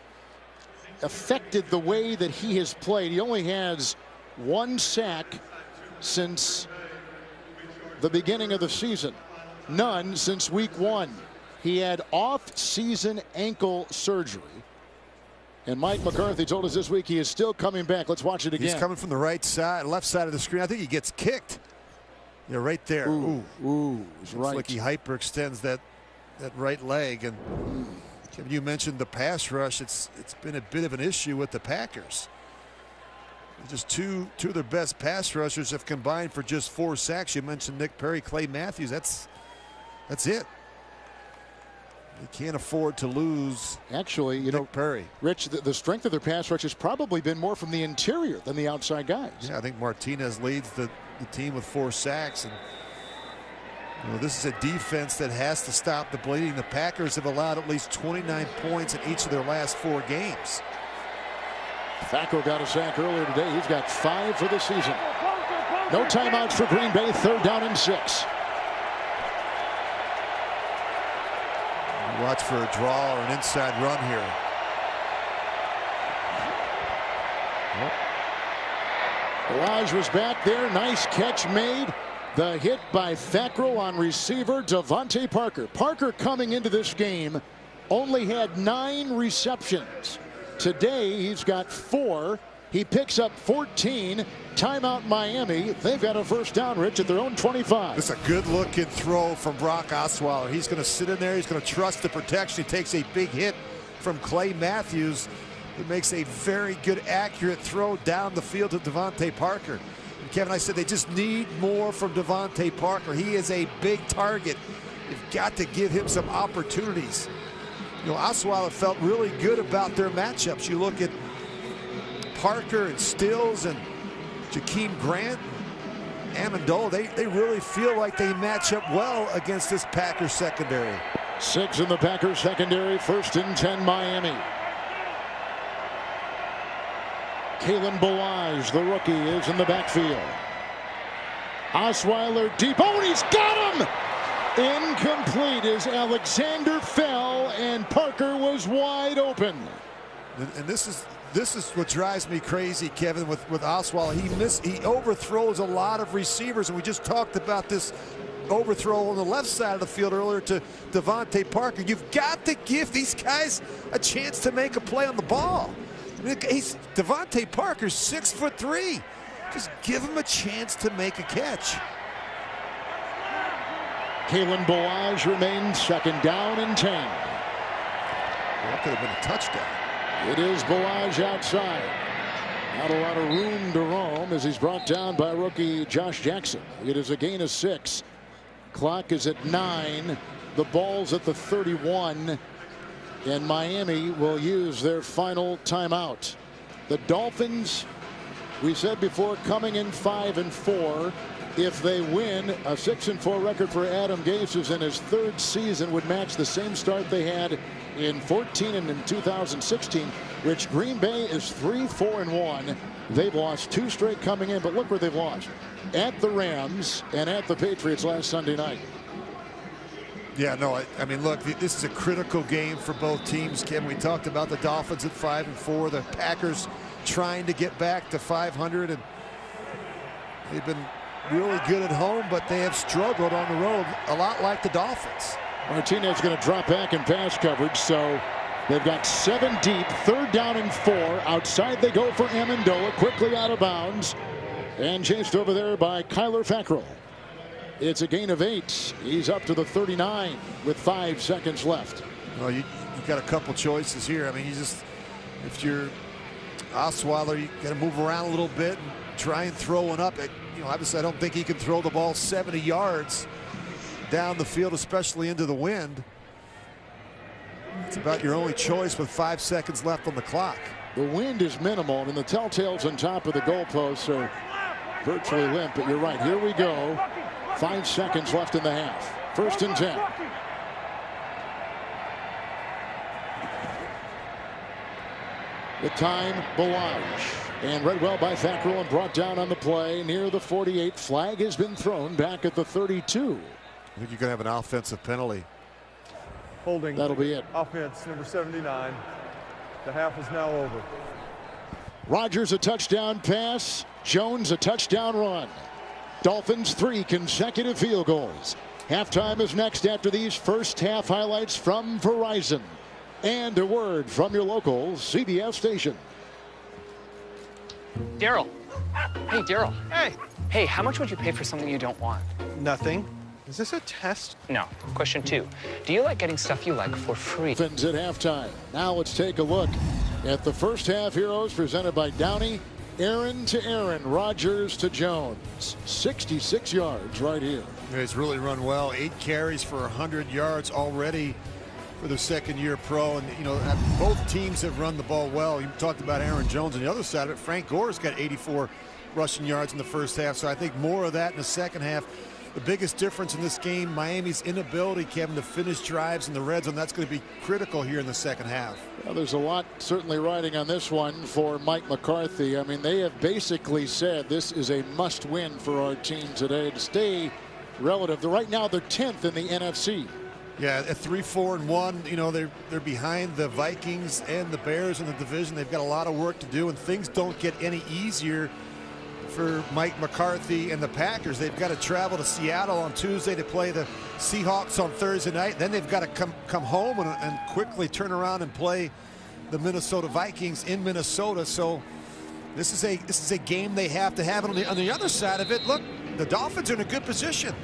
Speaker 1: affected the way that he has played. He only has 1 sack since the beginning of the season. None since week 1. He had off-season ankle surgery. And Mike McCarthy told us this week he is still coming back. Let's watch it again.
Speaker 2: He's coming from the right side, left side of the screen. I think he gets kicked. Yeah, right there.
Speaker 1: Ooh,
Speaker 2: it's right. Like he hyperextends that right leg. And Kevin, you mentioned the pass rush. It's been a bit of an issue with the Packers. Just two of their best pass rushers have combined for just 4 sacks. You mentioned Nick Perry, Clay Matthews. That's it. They can't afford to lose.
Speaker 1: Actually,
Speaker 2: Nick Perry.
Speaker 1: Rich, the strength of their pass rush has probably been more from the interior than the outside guys.
Speaker 2: Yeah, I think Martinez leads the team with 4 sacks. And this is a defense that has to stop the bleeding. The Packers have allowed at least 29 points in each of their last 4 games.
Speaker 1: Fackrell got a sack earlier today. He's got 5 for the season. No timeouts for Green Bay. 3rd down and 6.
Speaker 2: Watch for a draw or an inside run here.
Speaker 1: Raj was back there. Nice catch made. The hit by Fackrell on receiver Devontae Parker. Parker coming into this game only had 9 receptions. Today he's got 4. He picks up 14. Timeout Miami. They've got a 1st down, Rich, at their own 25.
Speaker 2: It's a good looking throw from Brock Osweiler. He's going to sit in there. He's going to trust the protection. He takes a big hit from Clay Matthews. It makes a very good, accurate throw down the field to Devontae Parker. And Kevin, I said they just need more from Devontae Parker. He is a big target. You've got to give him some opportunities. Osweiler felt really good about their matchups. You look at Parker and Stills and Jakeem Grant, Amendola, they really feel like they match up well against this Packers secondary.
Speaker 1: 6 in the Packers secondary. 1st and 10 Miami. Kalen Balaj, the rookie, is in the backfield. Osweiler deep. Oh, and he's got him! Incomplete as Alexander fell and Parker was wide open.
Speaker 2: And this is this is what drives me crazy, Kevin, with Osweiler. He overthrows a lot of receivers, and we just talked about this overthrow on the left side of the field earlier to Devontae Parker. You've got to give these guys a chance to make a play on the ball. I mean, Devontae Parker's 6'3". Just give him a chance to make a catch.
Speaker 1: Kalen Balaj remains second down and 10.
Speaker 2: That could have been a touchdown.
Speaker 1: It is Balaj outside. Not a lot of room to roam as he's brought down by rookie Josh Jackson. It is a gain of 6. Clock is at 9. The ball's at the 31. And Miami will use their final timeout. The Dolphins, we said before, coming in 5-4. If they win, a 6-4 record for Adam Gase is in his 3rd season, would match the same start they had in 14 and in 2016, which Green Bay is 3-4-1. They've lost 2 straight coming in, but look where they've lost. At the Rams and at the Patriots last Sunday night.
Speaker 2: Yeah, no, I mean, look, this is a critical game for both teams, Kim. We talked about the Dolphins at 5-4, the Packers trying to get back to 500, and they've been really good at home, but they have struggled on the road, a lot like the Dolphins.
Speaker 1: Martinez going to drop back in pass coverage, so they've got 7 deep, 3rd down and 4. Outside they go for Amendola, quickly out of bounds, and chased over there by Kyler Fackrell. It's a gain of 8. He's up to the 39 with 5 seconds left.
Speaker 2: Well, you got a couple choices here. I mean, if you're Osweiler, you got to move around a little bit and try and throw one up. Obviously, I don't think he can throw the ball 70 yards down the field, especially into the wind. It's about your only choice with 5 seconds left on the clock.
Speaker 1: The wind is minimal, and the telltales on top of the goalposts are virtually limp. But you're right. Here we go. 5 seconds left in the half. 1st and 10. With time, Balaj. And read well by Fackrell and brought down on the play near the 48. Flag has been thrown back at the 32.
Speaker 2: I think you're going to have an offensive penalty.
Speaker 9: Holding.
Speaker 1: That'll be it.
Speaker 9: Offense number 79. The half is now over.
Speaker 1: Rodgers a touchdown pass. Jones a touchdown run. Dolphins 3 consecutive field goals. Halftime is next after these first half highlights from Verizon. And a word from your local CBS station.
Speaker 3: Daryl. Hey, Daryl. Hey. Hey, how much would you pay for something you don't want?
Speaker 18: Nothing. Is this a test?
Speaker 3: No. Question 2. Do you like getting stuff you like for free?
Speaker 1: Dolphins at halftime. Now let's take a look at the first half heroes presented by Downey. Aaron to Aaron, Rodgers to Jones. 66 yards right here.
Speaker 2: Yeah, he's really run well. 8 carries for 100 yards already for the 2nd-year pro. And, both teams have run the ball well. You talked about Aaron Jones on the other side of it. Frank Gore's got 84 rushing yards in the first half. So I think more of that in the second half. The biggest difference in this game, Miami's inability, Kevin, to finish drives in the red zone. That's going to be critical here in the second half.
Speaker 1: Well, there's a lot certainly riding on this one for Mike McCarthy. I mean, they have basically said this is a must-win for our team today to stay relative. Right now, they're 10th in the NFC.
Speaker 2: Yeah, at 3-4-1, they're behind the Vikings and the Bears in the division. They've got a lot of work to do, and things don't get any easier for Mike McCarthy and the Packers. They've got to travel to Seattle on Tuesday to play the Seahawks on Thursday night. Then they've got to come home and quickly turn around and play the Minnesota Vikings in Minnesota. So this is a game they have to have. And on the other side of it, look, the Dolphins are in a good position.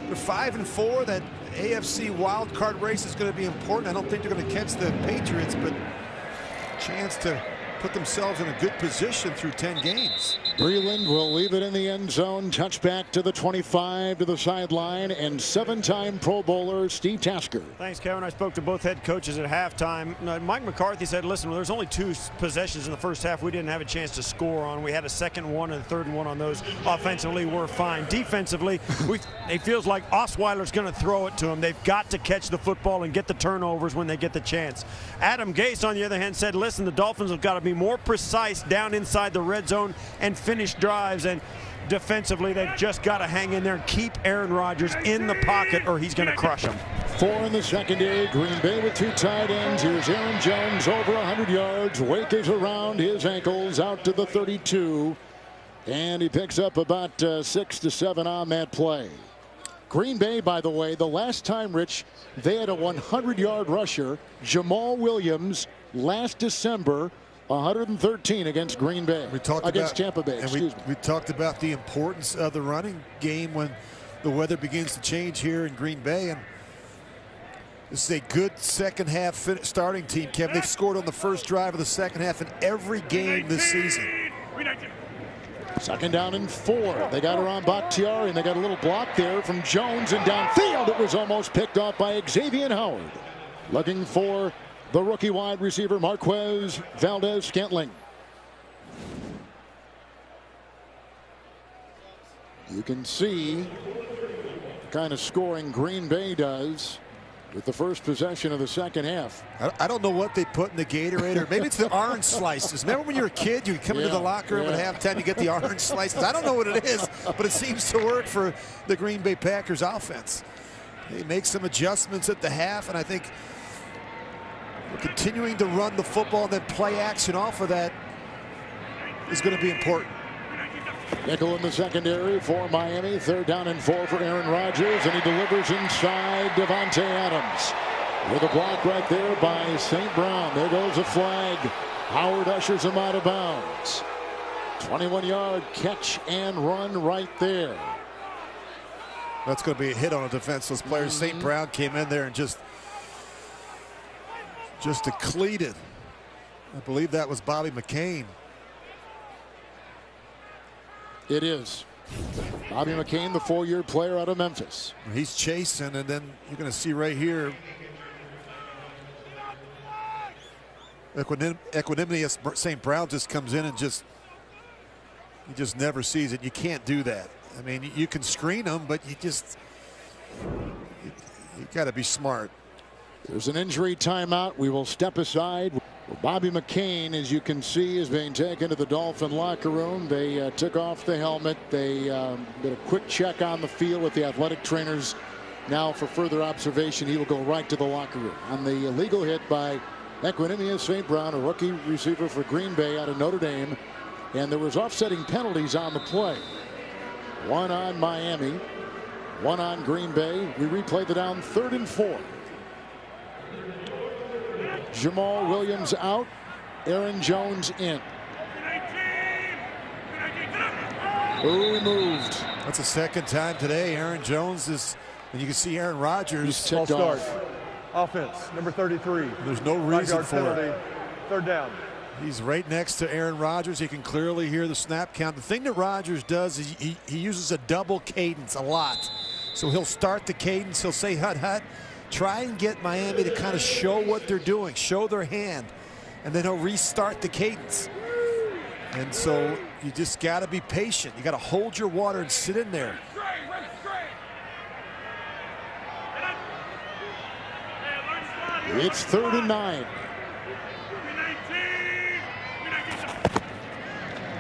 Speaker 2: They're 5-4. That AFC wild card race is going to be important. I don't think they're going to catch the Patriots, but a chance to put themselves in a good position through 10 games.
Speaker 1: Breland will leave it in the end zone. Touchback to the 25 to the sideline, and 7-time Pro Bowler Steve Tasker.
Speaker 4: Thanks, Kevin. I spoke to both head coaches at halftime. Mike McCarthy said, listen, there's only 2 possessions in the first half we didn't have a chance to score on. We had a 2nd one and a 3rd one on those. Offensively, we're fine. Defensively, it feels like Osweiler's going to throw it to them. They've got to catch the football and get the turnovers when they get the chance. Adam Gase, on the other hand, said, listen, the Dolphins have got to be more precise down inside the red zone and finish drives, and defensively they've just got to hang in there and keep Aaron Rodgers in the pocket or he's going to crush him.
Speaker 1: Four in the secondary. Green Bay with two tight ends. Here's Aaron Jones over 100 yards. Wake is around his ankles out to the 32. And he picks up about 6 to 7 on that play. Green Bay, by the way, the last time, Rich, they had a 100-yard rusher, Jamal Williams, last December, 113 against Green Bay. Against Tampa Bay, excuse me.
Speaker 2: We talked about the importance of the running game when the weather begins to change here in Green Bay. And this is a good second half starting team, Kevin. They've scored on the first drive of the second half in every game this season.
Speaker 1: Second down and 4. They got around Bakhtiari, and they got a little block there from Jones, and downfield it was almost picked off by Xavier Howard. Looking for the rookie wide receiver, Marquez Valdez-Scantling. You can see the kind of scoring Green Bay does with the first possession of the second half.
Speaker 2: I don't know what they put in the Gatorade, or maybe it's the orange slices. Remember when you were a kid, you come into the locker room at halftime, you get the orange slices. I don't know what it is, but it seems to work for the Green Bay Packers offense. They make some adjustments at the half, and I think continuing to run the football and then play action off of that is going to be important.
Speaker 1: Nickel in the secondary for Miami. Third down and 4 for Aaron Rodgers, and he delivers inside Devontae Adams. With a block right there by St. Brown. There goes a flag. Howard ushers him out of bounds. 21-yard catch and run right there.
Speaker 2: That's going to be a hit on a defenseless player. St. Brown came in there and just depleted. I believe that was Bobby McCain.
Speaker 1: It is. Bobby McCain, the 4-year player out of Memphis.
Speaker 2: He's chasing, and then you're going to see right here equanimity as St. Brown just comes in and he just never sees it. You can't do that. I mean, you can screen him, but you got to be smart.
Speaker 1: There's an injury timeout. We will step aside. Bobby McCain, as you can see, is being taken to the Dolphin locker room. They took off the helmet. They did a quick check on the field with the athletic trainers. Now for further observation, he will go right to the locker room. On the illegal hit by Equanimous St. Brown, a rookie receiver for Green Bay out of Notre Dame. And there was offsetting penalties on the play. One on Miami, one on Green Bay. We replay the down 3rd and 4. Jamal Williams out, Aaron Jones in. Ooh, he moved.
Speaker 2: That's the second time today. Aaron Jones is, and you can see Aaron Rodgers.
Speaker 9: False start. Offense, number 33.
Speaker 2: There's no reason for
Speaker 9: penalty.
Speaker 2: it.
Speaker 9: Third down.
Speaker 2: He's right next to Aaron Rodgers. You can clearly hear the snap count. The thing that Rodgers does is he uses a double cadence a lot. So he'll start the cadence. He'll say hut hut. Try and get Miami to kind of show what they're doing, show their hand, and then he'll restart the cadence. And so you just got to be patient. You got to hold your water and sit in there.
Speaker 1: It's 3rd and 9.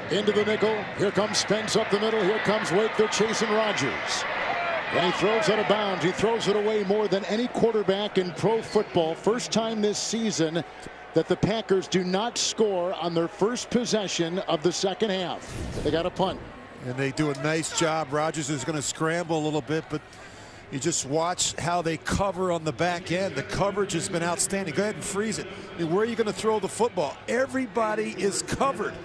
Speaker 1: Into the nickel. Here comes Spence up the middle. Here comes Wake. They're chasing Rodgers. And he throws out of bounds. He throws it away more than any quarterback in pro football. First time this season that the Packers do not score on their first possession of the second half. They got a punt.
Speaker 2: And they do a nice job. Rodgers is going to scramble a little bit, but you just watch how they cover on the back end. The coverage has been outstanding. Go ahead and freeze it. I mean, where are you going to throw the football? Everybody is covered.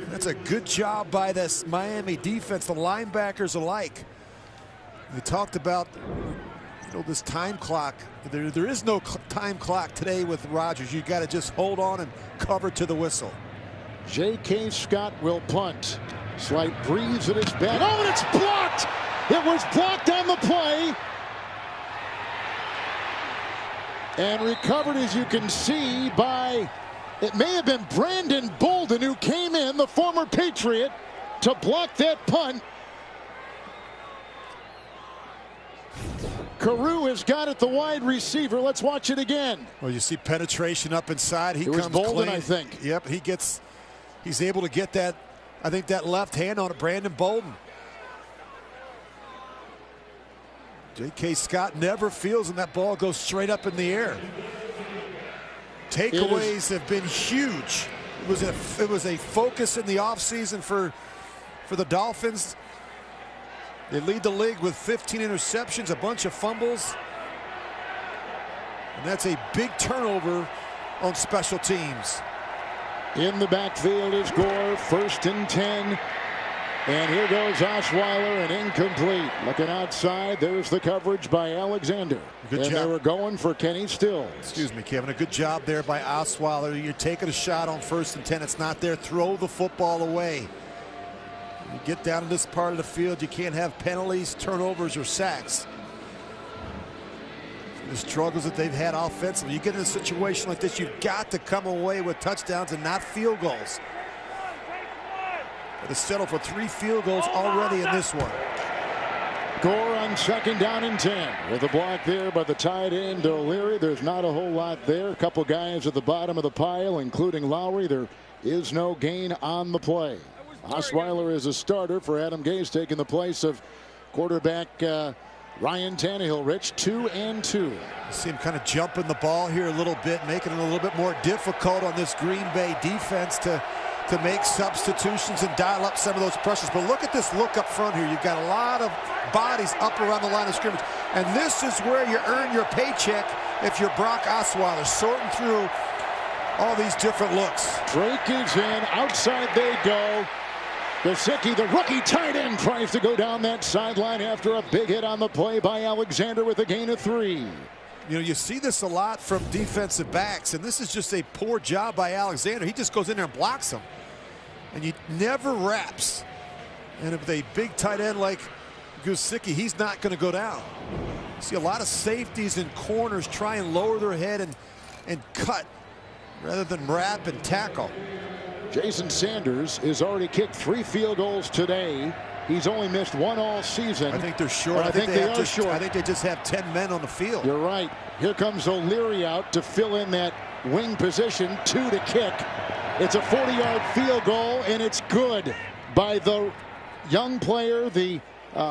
Speaker 2: That's a good job by this Miami defense, the linebackers alike. We talked about this time clock. There is no time clock today with Rodgers. You got to just hold on and cover to the whistle.
Speaker 1: J.K. Scott will punt. Slight breeze at his back. Oh, and it's blocked! It was blocked on the play. And recovered, as you can see, by, it may have been Brandon Bolden, who came in, the former Patriot, to block that punt. Carew has got it, the wide receiver. Let's watch it again.
Speaker 2: Well, you see penetration up inside. He
Speaker 1: comes
Speaker 2: comes
Speaker 1: Bolden,
Speaker 2: clean.
Speaker 1: I think.
Speaker 2: Yep, he's able to get that, I think, that left hand on it, Brandon Bolden. J.K. Scott never feels when that ball goes straight up in the air. Takeaways have been huge. It was a focus in the offseason for the Dolphins. They lead the league with 15 interceptions, a bunch of fumbles. And that's a big turnover on special teams.
Speaker 1: In the backfield is Gore, 1st and 10. And here goes Osweiler, and incomplete. Looking outside, there's the coverage by Alexander.
Speaker 2: Good job.
Speaker 1: They were going for Kenny Stills.
Speaker 2: Excuse me, Kevin. A good job there by Osweiler. You're taking a shot on 1st and 10. It's not there. Throw the football away. You get down to this part of the field, you can't have penalties, turnovers, or sacks. The struggles that they've had offensively. You get in a situation like this, you've got to come away with touchdowns and not field goals. But to settle for 3 field goals already in this one.
Speaker 1: Gore on 2nd down and 10 with a block there by the tight end O'Leary. There's not a whole lot there. A couple guys at the bottom of the pile, including Lowry. There is no gain on the play. Osweiler is a starter for Adam Gase, taking the place of quarterback Ryan Tannehill. Rich, 2 and 2.
Speaker 2: You see him kind of jumping the ball here a little bit, making it a little bit more difficult on this Green Bay defense to make substitutions and dial up some of those pressures. But look at this look up front here. You've got a lot of bodies up around the line of scrimmage. And this is where you earn your paycheck if you're Brock Osweiler, sorting through all these different looks.
Speaker 1: Drake is in. Outside they go. Gesicki, the rookie tight end, tries to go down that sideline after a big hit on the play by Alexander with a gain of 3.
Speaker 2: You know, you see this a lot from defensive backs, and this is just a poor job by Alexander. He just goes in there and blocks him. And he never wraps. And if a big tight end like Gesicki, he's not going to go down. You see a lot of safeties and corners try and lower their head and cut rather than wrap and tackle.
Speaker 1: Jason Sanders has already kicked 3 field goals today. He's only missed 1 all season.
Speaker 2: I think they're short. I think they are short. I think they just have 10 men on the field.
Speaker 1: You're right. Here comes O'Leary out to fill in that wing position. 2 to kick. It's a 40-yard field goal, and it's good by the young player, the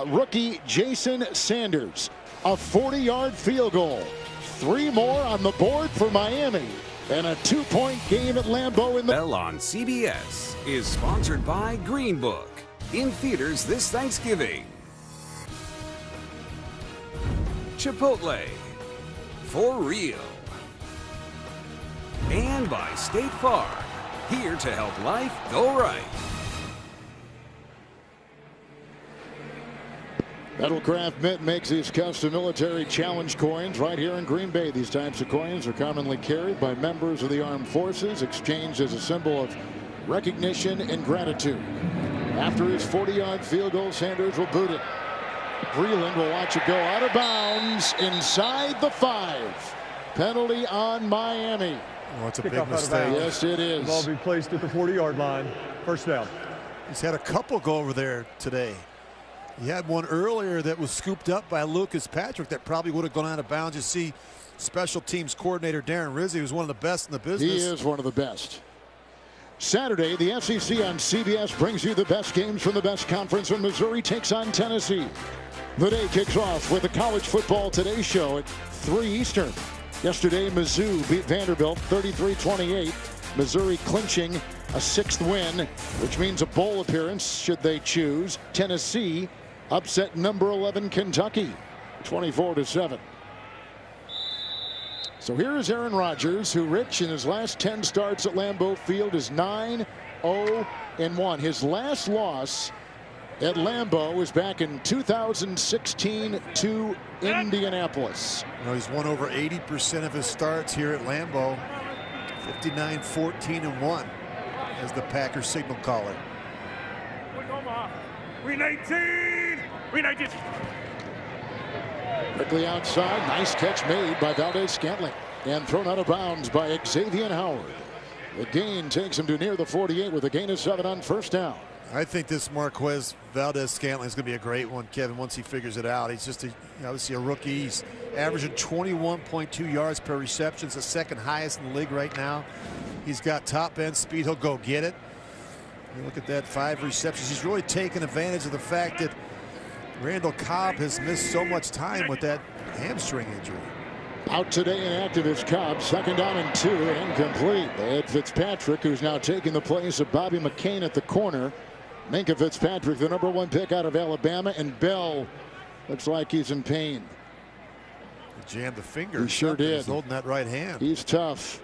Speaker 1: rookie Jason Sanders. A 40-yard field goal. 3 more on the board for Miami. And a 2-point game at Lambeau in the
Speaker 13: Bell on CBS is sponsored by Green Book. In theaters this Thanksgiving. Chipotle. For real. And by State Farm. Here to help life go right.
Speaker 1: Metalcraft Mint makes these custom military challenge coins right here in Green Bay. These types of coins are commonly carried by members of the armed forces, exchanged as a symbol of recognition and gratitude. After his 40-yard field goal, Sanders will boot it. Breland will watch it go out of bounds inside the 5. Penalty on Miami.
Speaker 2: Oh, it's a big mistake.
Speaker 1: Yes, it is.
Speaker 9: The ball will be placed at the 40-yard line. 1st down.
Speaker 2: He's had a couple go over there today. He had one earlier that was scooped up by Lucas Patrick that probably would have gone out of bounds. You see special teams coordinator Darren Rizzi, who's one of the best in the business.
Speaker 1: He is one of the best. Saturday, the SEC on CBS brings you the best games from the best conference when Missouri takes on Tennessee. The day kicks off with the College Football Today show at 3 Eastern. Yesterday, Mizzou beat Vanderbilt 33-28. Missouri clinching a 6th win, which means a bowl appearance should they choose. Tennessee upset number 11 Kentucky 24-7. So here is Aaron Rodgers, who, Rich, in his last 10 starts at Lambeau Field is 9-0-1. His last loss at Lambeau was back in 2016 to Indianapolis.
Speaker 2: You know, he's won over 80% of his starts here at Lambeau. 59-14-1 as the Packers signal caller.
Speaker 14: Green 18! Green 19!
Speaker 1: Quickly outside, nice catch made by Valdez-Scantling and thrown out of bounds by Xavier Howard. The gain takes him to near the 48 with a gain of 7 on 1st down.
Speaker 2: I think this Marquez Valdez-Scantling is going to be a great one, Kevin, once he figures it out. He's just obviously a rookie. He's averaging 21.2 yards per reception. It's the 2nd highest in the league right now. He's got top end speed. He'll go get it. You look at that, 5 receptions. He's really taken advantage of the fact that Randall Cobb has missed so much time with that hamstring injury.
Speaker 1: Out today inactive is Cobb. 2nd down and 2, incomplete. They had Fitzpatrick, who's now taking the place of Bobby McCain at the corner. Minkah Fitzpatrick, the #1 pick out of Alabama, and Bell looks like he's in pain.
Speaker 2: He jammed the finger.
Speaker 1: He sure did.
Speaker 2: He's holding that right hand.
Speaker 1: He's tough.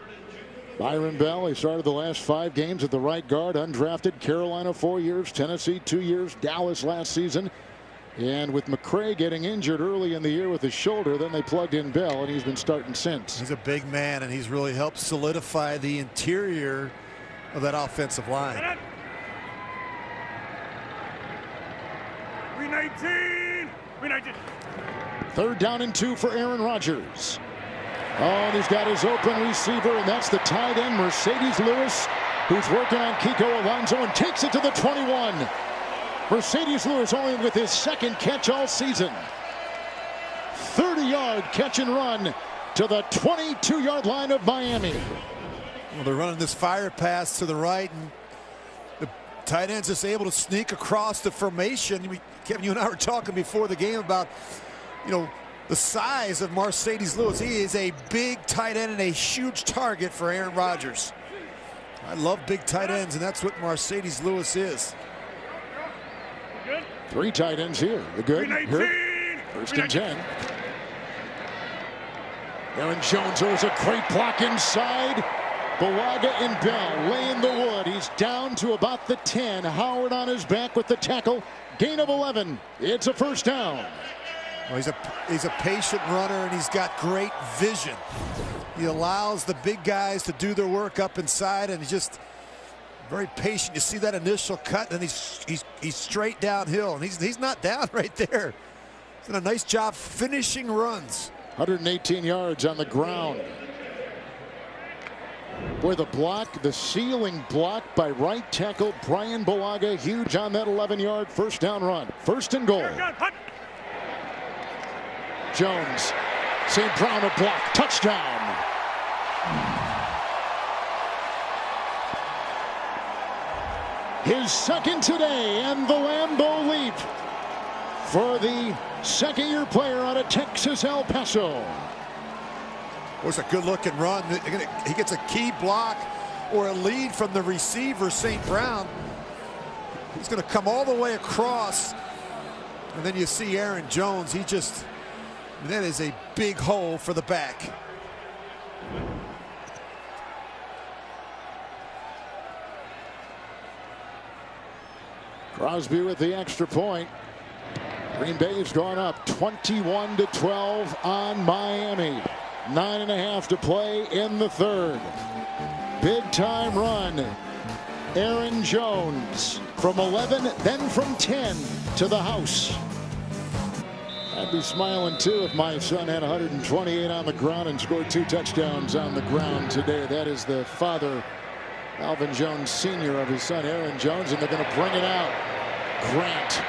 Speaker 1: Byron Bell, he started the last 5 games at the right guard, undrafted. Carolina 4 years, Tennessee 2 years, Dallas last season. And with McCray getting injured early in the year with his shoulder, then they plugged in Bell, and he's been starting since.
Speaker 2: He's a big man, and he's really helped solidify the interior of that offensive line.
Speaker 14: 319. 319.
Speaker 1: 3rd down and 2 for Aaron Rodgers. Oh, and he's got his open receiver, and that's the tight end, Mercedes Lewis, who's working on Kiko Alonso and takes it to the 21. Mercedes Lewis only with his 2nd catch all season. 30-yard catch and run to the 22-yard line of Miami.
Speaker 2: Well, they're running this fire pass to the right, and the tight end's just able to sneak across the formation. Kevin, you and I were talking before the game about, the size of Mercedes Lewis. He is a big tight end and a huge target for Aaron Rodgers. I love big tight ends, and that's what Mercedes Lewis is.
Speaker 1: 3 tight ends here. They're good. Here. 1st and 10. Aaron Jones, there was a great block inside. Bulaga and Bell laying the wood. He's down to about the 10. Howard on his back with the tackle. Gain of 11. It's a 1st down.
Speaker 2: Well, he's a patient runner, and he's got great vision. He allows the big guys to do their work up inside, and he's just very patient. You see that initial cut, and he's straight downhill, and he's not down right there. He's done a nice job finishing runs.
Speaker 1: 118 yards on the ground. Boy, the block, the ceiling block by right tackle Brian Bulaga, huge on that 11-yard 1st down run. 1st and goal. Jones, St. Brown a block, touchdown. His 2nd today, and the Lambeau leap for the 2nd-year player out of Texas El Paso.
Speaker 2: Was a good-looking run. He gets a key block or a lead from the receiver, St. Brown. He's going to come all the way across, and then you see Aaron Jones. That is a big hole for the back.
Speaker 1: Crosby with the extra point. Green Bay's gone up 21-12 on Miami. 9.5 to play in the 3rd. Big time run. Aaron Jones from 11, then from 10 to the house. I'd be smiling too if my son had 128 on the ground and scored 2 touchdowns on the ground today. That is the father, Alvin Jones Sr., of his son Aaron Jones, and they're going to bring it out. Grant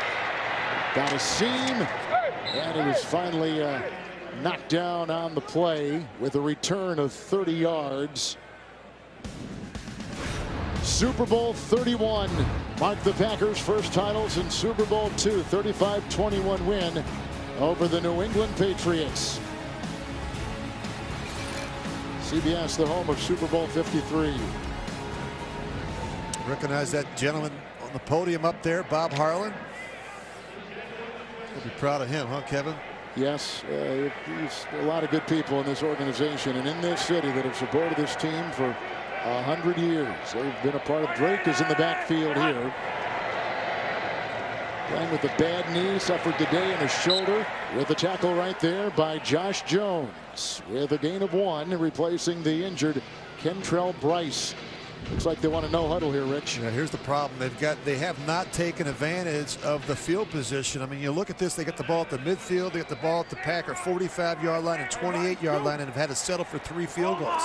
Speaker 1: got a seam, and he was finally knocked down on the play with a return of 30 yards. Super Bowl 31 marked the Packers' first titles in Super Bowl II, 35-21 win over the New England Patriots. CBS, the home of Super Bowl 53.
Speaker 2: Recognize that gentleman on the podium up there, Bob Harlan. We'll be proud of him, huh, Kevin?
Speaker 1: Yes, there's a lot of good people in this organization and in this city that have supported this team for 100 years. They've been a part of. Drake is in the backfield here. Playing with a bad knee, suffered today in his shoulder, with a tackle right there by Josh Jones, with a gain of 1, replacing the injured Kentrell Bryce. Looks like they want a no huddle here, Rich.
Speaker 2: Yeah, here's the problem. They have not taken advantage of the field position. I mean, you look at this, they get the ball at the midfield, they get the ball at the Packer 45-yard line and 28-yard line, and have had to settle for 3 field goals.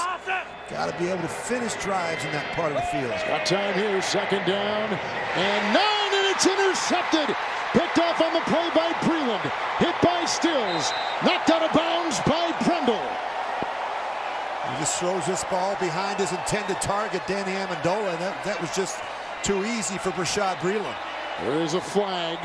Speaker 2: Got to be able to finish drives in that part of the field.
Speaker 1: Got time here, 2nd down and 9, and it's intercepted. Picked off on the play by Breland. Hit by Stills. Knocked out of bounds by Brendel.
Speaker 2: He just throws this ball behind his intended target, Danny Amendola, and that was just too easy for Bashaud Breeland.
Speaker 1: There is a flag.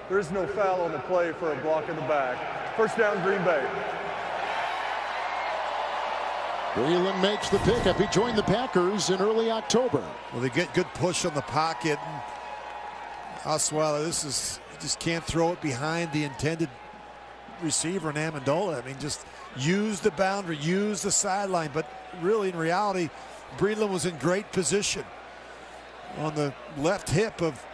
Speaker 9: There is no foul on the play for a block in the back. First down, Green Bay.
Speaker 1: Breeland makes the pickup. He joined the Packers in early October.
Speaker 2: Well, they get good push on the pocket. Osweiler, you just can't throw it behind the intended receiver in Amendola. I mean, just use the boundary, use the sideline. But really, in reality, Breeland was in great position on the left hip of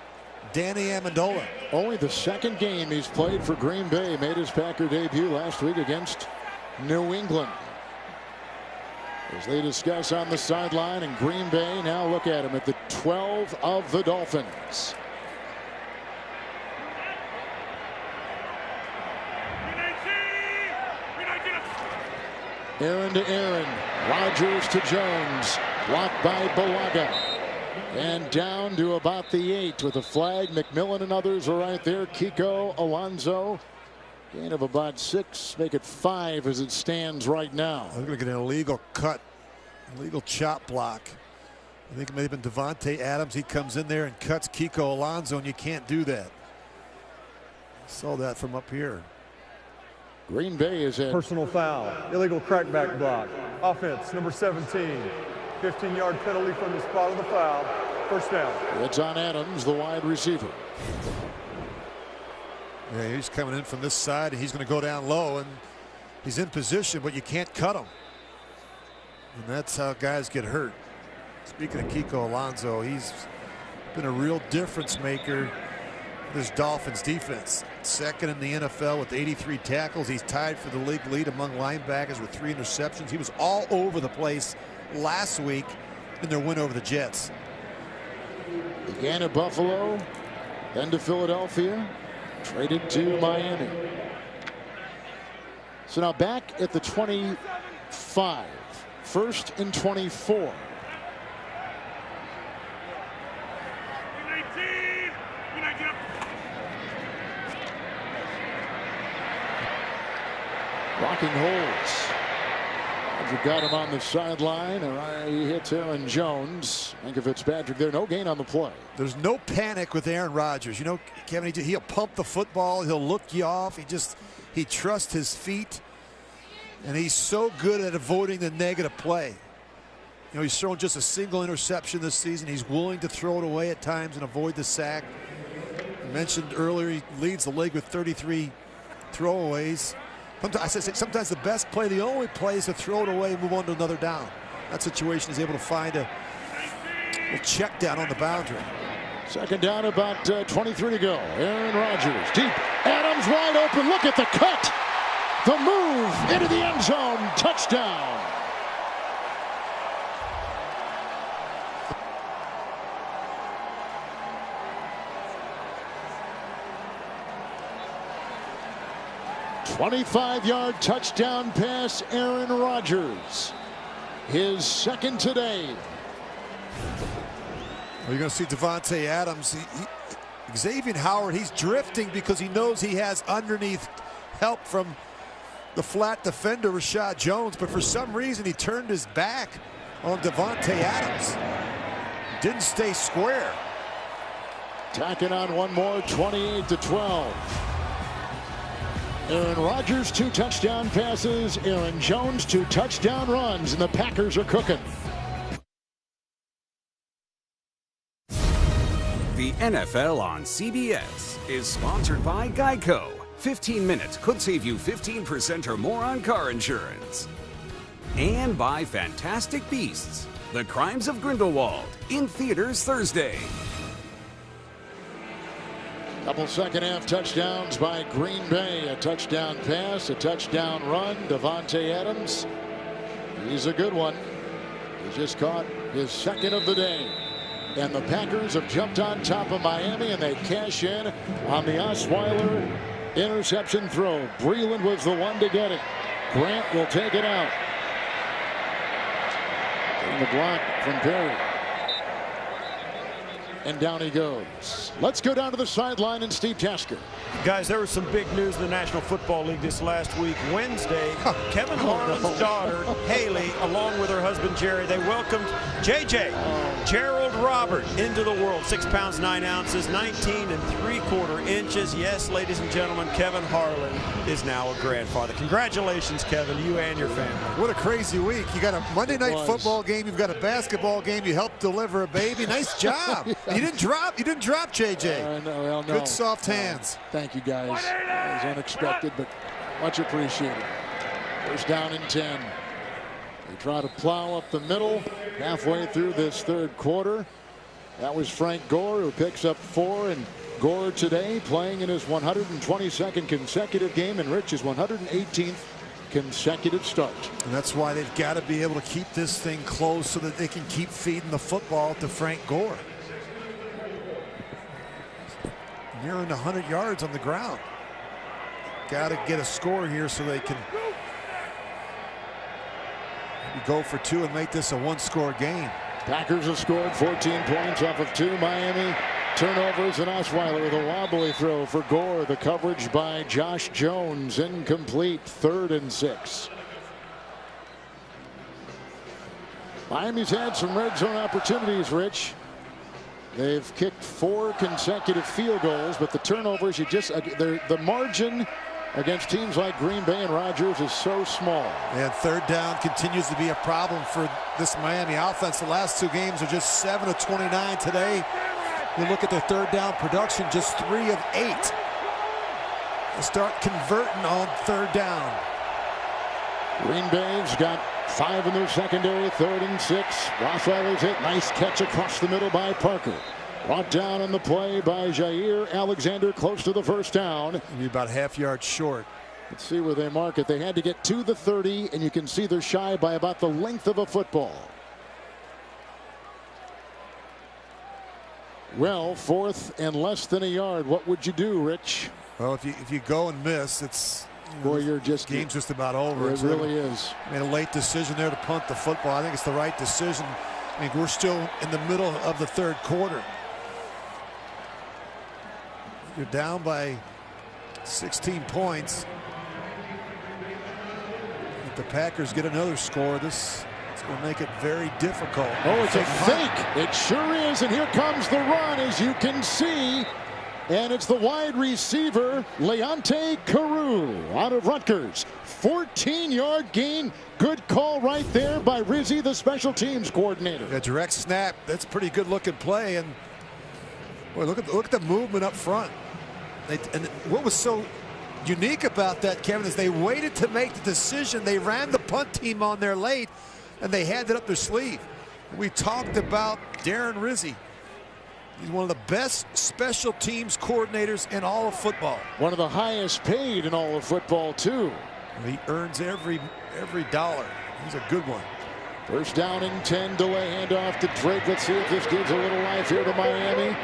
Speaker 2: Danny Amendola.
Speaker 1: Only the second game he's played for Green Bay. Made his Packer debut last week against New England. As they discuss on the sideline, and Green Bay now look at him at the 12 of the Dolphins. Aaron to Aaron. Rodgers to Jones. Blocked by Bulaga. And down to about the 8 with a flag. McMillan and others are right there. Kiko, Alonso. Gain of about 6. Make it 5 as it stands right now.
Speaker 2: I'm going to get an illegal cut. Illegal chop block. I think it may have been Devontae Adams. He comes in there and cuts Kiko Alonso, and you can't do that. Saw that from up here.
Speaker 1: Green Bay is in.
Speaker 9: Personal foul. Illegal crackback block. Offense, number 17. 15-yard penalty from the spot of the foul. First down.
Speaker 1: It's on Adams, the wide receiver.
Speaker 2: Yeah, he's coming in from this side, and he's going to go down low, and he's in position, but you can't cut him. And that's how guys get hurt. Speaking of Kiko Alonso, he's been a real difference maker in this Dolphins defense. Second in the NFL with 83 tackles. He's tied for the league lead among linebackers with 3 interceptions. He was all over the place last week in their win over the Jets.
Speaker 1: Began at Buffalo, then to Philadelphia, traded to Miami. So now back at the 25. First and 24. Blocking holes. You got him on the sideline. He hits Aaron Jones. Minka Fitzpatrick there. No gain on the play.
Speaker 2: There's no panic with Aaron Rodgers. You know, Kevin, he'll pump the football. He'll look you off. He trusts his feet. And he's so good at avoiding the negative play. You know, he's thrown just a single interception this season. He's willing to throw it away at times and avoid the sack. I mentioned earlier he leads the league with 33 throwaways. Sometimes the best play, the only play, is to throw it away and move on to another down. That situation is able to find a check down on the boundary.
Speaker 1: Second down, about 23 to go. Aaron Rodgers deep. Adams wide open. Look at the cut. The move into the end zone. Touchdown. $25-yard touchdown pass, Aaron Rodgers. His second today.
Speaker 2: Well, you're going to see Devontae Adams. Xavier Howard, he's drifting because he knows he has underneath help from the flat defender, Rashad Jones. But for some reason, he turned his back on Devontae Adams. Didn't stay square.
Speaker 1: Tacking on one more, 28-12. Aaron Rodgers, 2 touchdown passes. Aaron Jones, 2 touchdown runs, and the Packers are cooking.
Speaker 13: The NFL on CBS is sponsored by Geico. 15 minutes could save you 15% or more on car insurance. And by Fantastic Beasts, The Crimes of Grindelwald, in theaters Thursday.
Speaker 1: Couple second half touchdowns by Green Bay. A touchdown pass, a touchdown run. Devontae Adams, he's a good one. He just caught his second of the day. And the Packers have jumped on top of Miami, and they cash in on the Osweiler interception throw. Breeland was the one to get it. Grant will take it out. Getting the block from Perry. And down he goes. Let's go down to the sideline and Steve Tasker.
Speaker 4: Guys, there was some big news in the National Football League this last week. Wednesday, Kevin Harlan's daughter, Haley, along with her husband, Jerry, they welcomed JJ Gerald Robert into the world. 6 pounds 9 ounces, 19 3/4 inches. Yes, ladies and gentlemen, Kevin Harlan is now a grandfather. Congratulations, Kevin, you and your family.
Speaker 2: What a crazy week. You got a Monday night football game, you've got a basketball game, you helped deliver a baby. Nice job. And you didn't drop JJ.
Speaker 1: No.
Speaker 2: Good soft hands.
Speaker 1: Thank you, guys. It was unexpected, but much appreciated. First down and 10. They try to plow up the middle halfway through this third quarter. That was Frank Gore, who picks up 4, and Gore today playing in his 122nd consecutive game and Rich's 118th consecutive start.
Speaker 2: And that's why they've got to be able to keep this thing close so that they can keep feeding the football to Frank Gore. Nearing 100 yards on the ground. Got to get a score here so they can go for 2 and make this a 1-score game.
Speaker 1: Packers have scored 14 points off of 2 Miami turnovers, and Osweiler with a wobbly throw for Gore. The coverage by Josh Jones incomplete. 3rd and 6. Miami's had some red zone opportunities, Rich. They've kicked 4 consecutive field goals, but the turnovers, the margin against teams like Green Bay and Rodgers is so small.
Speaker 2: And 3rd down continues to be a problem for this Miami offense. The last 2 games are just 7 of 29 today. You look at their 3rd down production, just 3 of 8. They start converting on 3rd down.
Speaker 1: Green Bay's got 5 in their secondary, 3rd and 6. Osweiler's hit. Nice catch across the middle by Parker. Brought down on the play by Jair Alexander, close to the first down.
Speaker 2: Maybe about ½ yard short.
Speaker 1: Let's see where they mark it. They had to get to the 30, and you can see they're shy by about the length of a football. Well, 4th and less than a yard. What would you do, Rich?
Speaker 2: Well, if you go and miss, it's game's just about over.
Speaker 1: It really is.
Speaker 2: Made a late decision there to punt the football. I think it's the right decision. I mean, we're still in the middle of the 3rd quarter. You're down by 16 points. If the Packers get another score, this is going to make it very difficult.
Speaker 1: Oh, it's a fake. It sure is. And here comes the run, as you can see. And it's the wide receiver, Leonte Carew, out of Rutgers. 14-yard gain. Good call right there by Rizzi, the special teams coordinator.
Speaker 2: A direct snap. That's a pretty good looking play. And boy, look at the movement up front. And what was so unique about that, Kevin, is they waited to make the decision. They ran the punt team on there late, and they had it up their sleeve. We talked about Darren Rizzi. He's one of the best special teams coordinators in all of football.
Speaker 1: One of the highest paid in all of football, too.
Speaker 2: He earns every dollar. He's a good one.
Speaker 1: First down and 10, delay handoff to Drake. Let's see if this gives a little life here to Miami.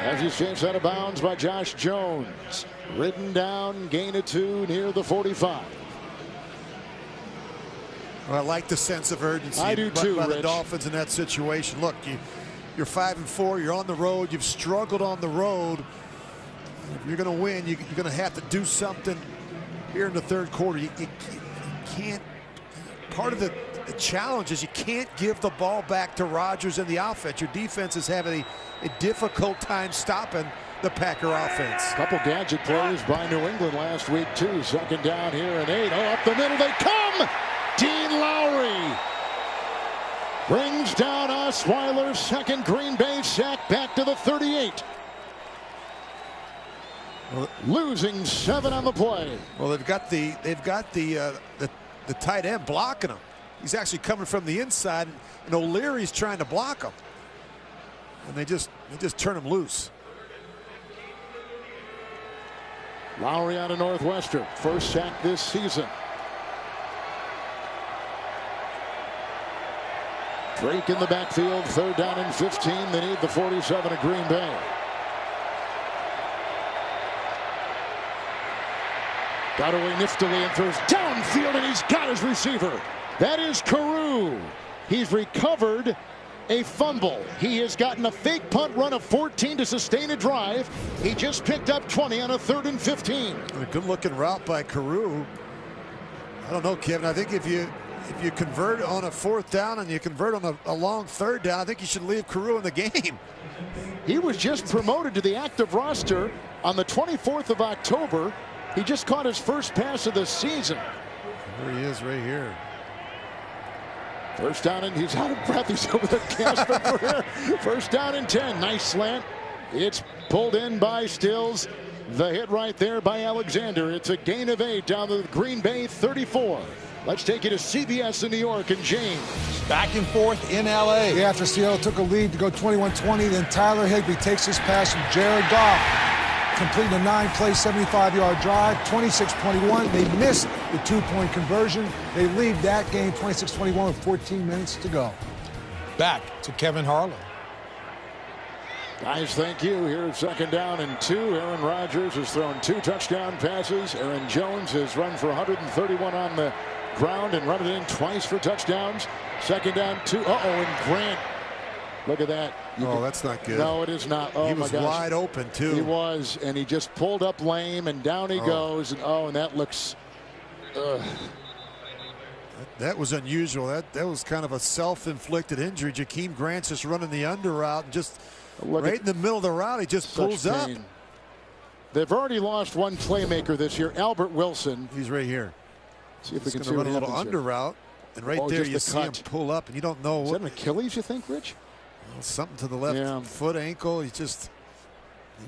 Speaker 1: As he saves out of bounds by Josh Jones. Ridden down, gain of 2 near the 45.
Speaker 2: Well, I like the sense of urgency.
Speaker 1: I do too,
Speaker 2: by
Speaker 1: Rich.
Speaker 2: The Dolphins in that situation. Look, you're 5-4. You're on the road. You've struggled on the road. If you're going to win, you're going to have to do something here in the 3rd quarter. You can't. Part of the challenge is you can't give the ball back to Rodgers and the offense. Your defense is having a difficult time stopping the Packer offense.
Speaker 1: A couple gadget plays by New England last week, too. 2nd down here and 8. Oh, up the middle they come. Dean Lowry brings down Osweiler's 2nd Green Bay sack, back to the 38.
Speaker 2: Well,
Speaker 1: losing 7 on the play.
Speaker 2: Well, they've got the tight end blocking him. He's actually coming from the inside, and O'Leary's trying to block him. And they just turn him loose.
Speaker 1: Lowry out of Northwestern, first sack this season. Drake in the backfield, 3rd down and 15. They need the 47 of Green Bay. Got away niftily and throws downfield, and he's got his receiver. That is Carew. He's recovered a fumble. He has gotten a fake punt run of 14 to sustain a drive. He just picked up 20 on a 3rd and 15.
Speaker 2: A good looking route by Carew. I don't know, Kevin. I think if you if you convert on a 4th down and you convert on a long 3rd down, I think you should leave Carew in the game.
Speaker 1: He was just promoted to the active roster on the 24th of October. He just caught his first pass of the season.
Speaker 2: There he is right here.
Speaker 1: First down, and he's out of breath. He's over there gasping for air. First down and 10. Nice slant. It's pulled in by Stills. The hit right there by Alexander. It's a gain of 8 down to the Green Bay 34. Let's take you to CBS in New York and James.
Speaker 10: Back and forth in L.A.
Speaker 11: Yeah, after Seattle took a lead to go 21-20, then Tyler Higbee takes his pass from Jared Goff, completing a 9-play, 75-yard drive, 26-21. They missed the 2-point conversion. They lead that game 26-21 with 14 minutes to go.
Speaker 10: Back to Kevin Harlan.
Speaker 1: Guys, thank you. Here's 2nd down and 2. Aaron Rodgers has thrown 2 touchdown passes. Aaron Jones has run for 131 on the ground and run it in twice for touchdowns. 2nd down, 2. And Grant. Look at that.
Speaker 2: That's not good.
Speaker 1: No, it is not. Oh,
Speaker 2: he
Speaker 1: my
Speaker 2: was
Speaker 1: gosh.
Speaker 2: wide open, too.
Speaker 1: He was, and he just pulled up lame, and down he goes. And that looks...
Speaker 2: That was unusual. That was kind of a self-inflicted injury. Jakeem Grant's just running the under route, and just right in the middle of the route, he just pulls up.
Speaker 1: They've already lost one playmaker this year, Albert Wilson.
Speaker 2: He's right here.
Speaker 1: See if we can
Speaker 2: see run a little under route, and right there you see him pull up, and you don't know.
Speaker 1: Is that an Achilles, you think, Rich?
Speaker 2: Well, something to the left foot, ankle. He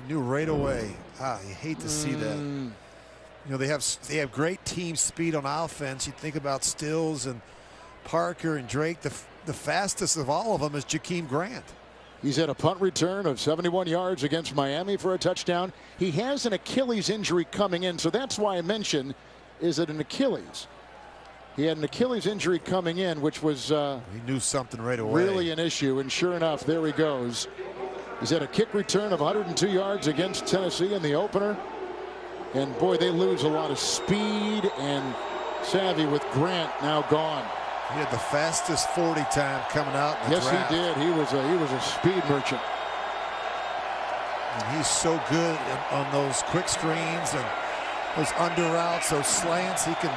Speaker 2: knew right away. You hate to see that. You know, they have great team speed on offense. You think about Stills and Parker and Drake. The fastest of all of them is Jakeem Grant.
Speaker 1: He's had a punt return of 71 yards against Miami for a touchdown. He has an Achilles injury coming in, so that's why I mentioned, is it an Achilles? He had an Achilles injury coming in, which was
Speaker 2: he knew something right away.
Speaker 1: Really an issue, and sure enough, there he goes. He's had a kick return of 102 yards against Tennessee in the opener. And boy, they lose a lot of speed and savvy with Grant now gone.
Speaker 2: He had the fastest 40 time coming out in the draft.
Speaker 1: He did. He was a speed merchant.
Speaker 2: And he's so good on those quick screens and those under routes, those slants. He can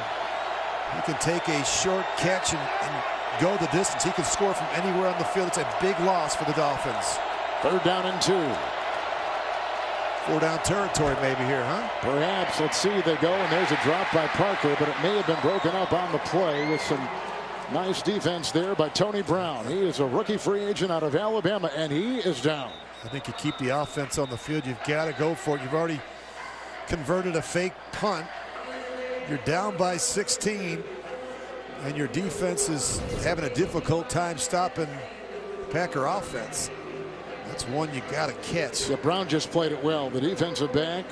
Speaker 2: take a short catch and go the distance. He can score from anywhere on the field. It's a big loss for the Dolphins.
Speaker 1: 3rd down and 2.
Speaker 2: 4-down territory maybe here, huh?
Speaker 1: Perhaps. Let's see. They go, and there's a drop by Parker, but it may have been broken up on the play with some nice defense there by Tony Brown. He is a rookie free agent out of Alabama, and he is down.
Speaker 2: I think you keep the offense on the field. You've got to go for it. You've already converted a fake punt. You're down by 16, and your defense is having a difficult time stopping Packer offense. That's one you got to catch.
Speaker 1: Yeah, Brown just played it well. The defensive back.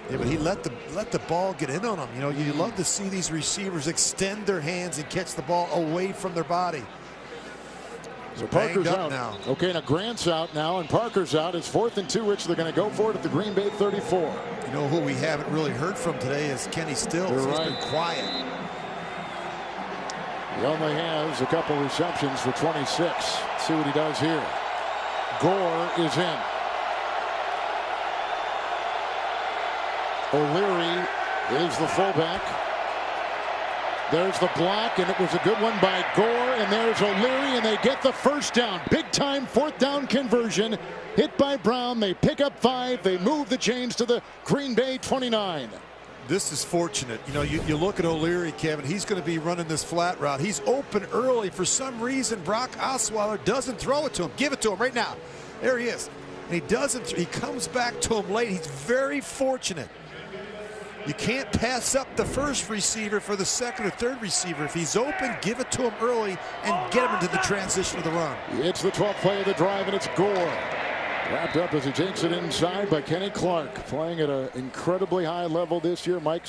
Speaker 2: Yeah, but he let the ball get in on him. You know, you love to see these receivers extend their hands and catch the ball away from their body.
Speaker 1: So Parker's out
Speaker 2: now.
Speaker 1: Okay, now Grant's out now, and Parker's out. It's 4th and 2, Rich. They're going to go for it at the Green Bay 34.
Speaker 2: You know who we haven't really heard from today is Kenny Stills. He's been quiet.
Speaker 1: He only has a couple receptions for 26. Let's see what he does here. Gore is in. O'Leary is the fullback. There's the block, and it was a good one by Gore, and there's O'Leary, and they get the first down. Big time 4th down conversion. Hit by Brown. They pick up 5. They move the chains to the Green Bay 29.
Speaker 2: This is fortunate. You know, you look at O'Leary, Kevin. He's going to be running this flat route. He's open early. For some reason, Brock Osweiler doesn't throw it to him. Give it to him right now. There he is. And he doesn't. He comes back to him late. He's very fortunate. You can't pass up the first receiver for the 2nd or 3rd receiver. If he's open, give it to him early and get him into the transition of the run.
Speaker 1: It's the 12th play of the drive, and it's Gore. Wrapped up as he takes it inside by Kenny Clark, playing at an incredibly high level this year. Mike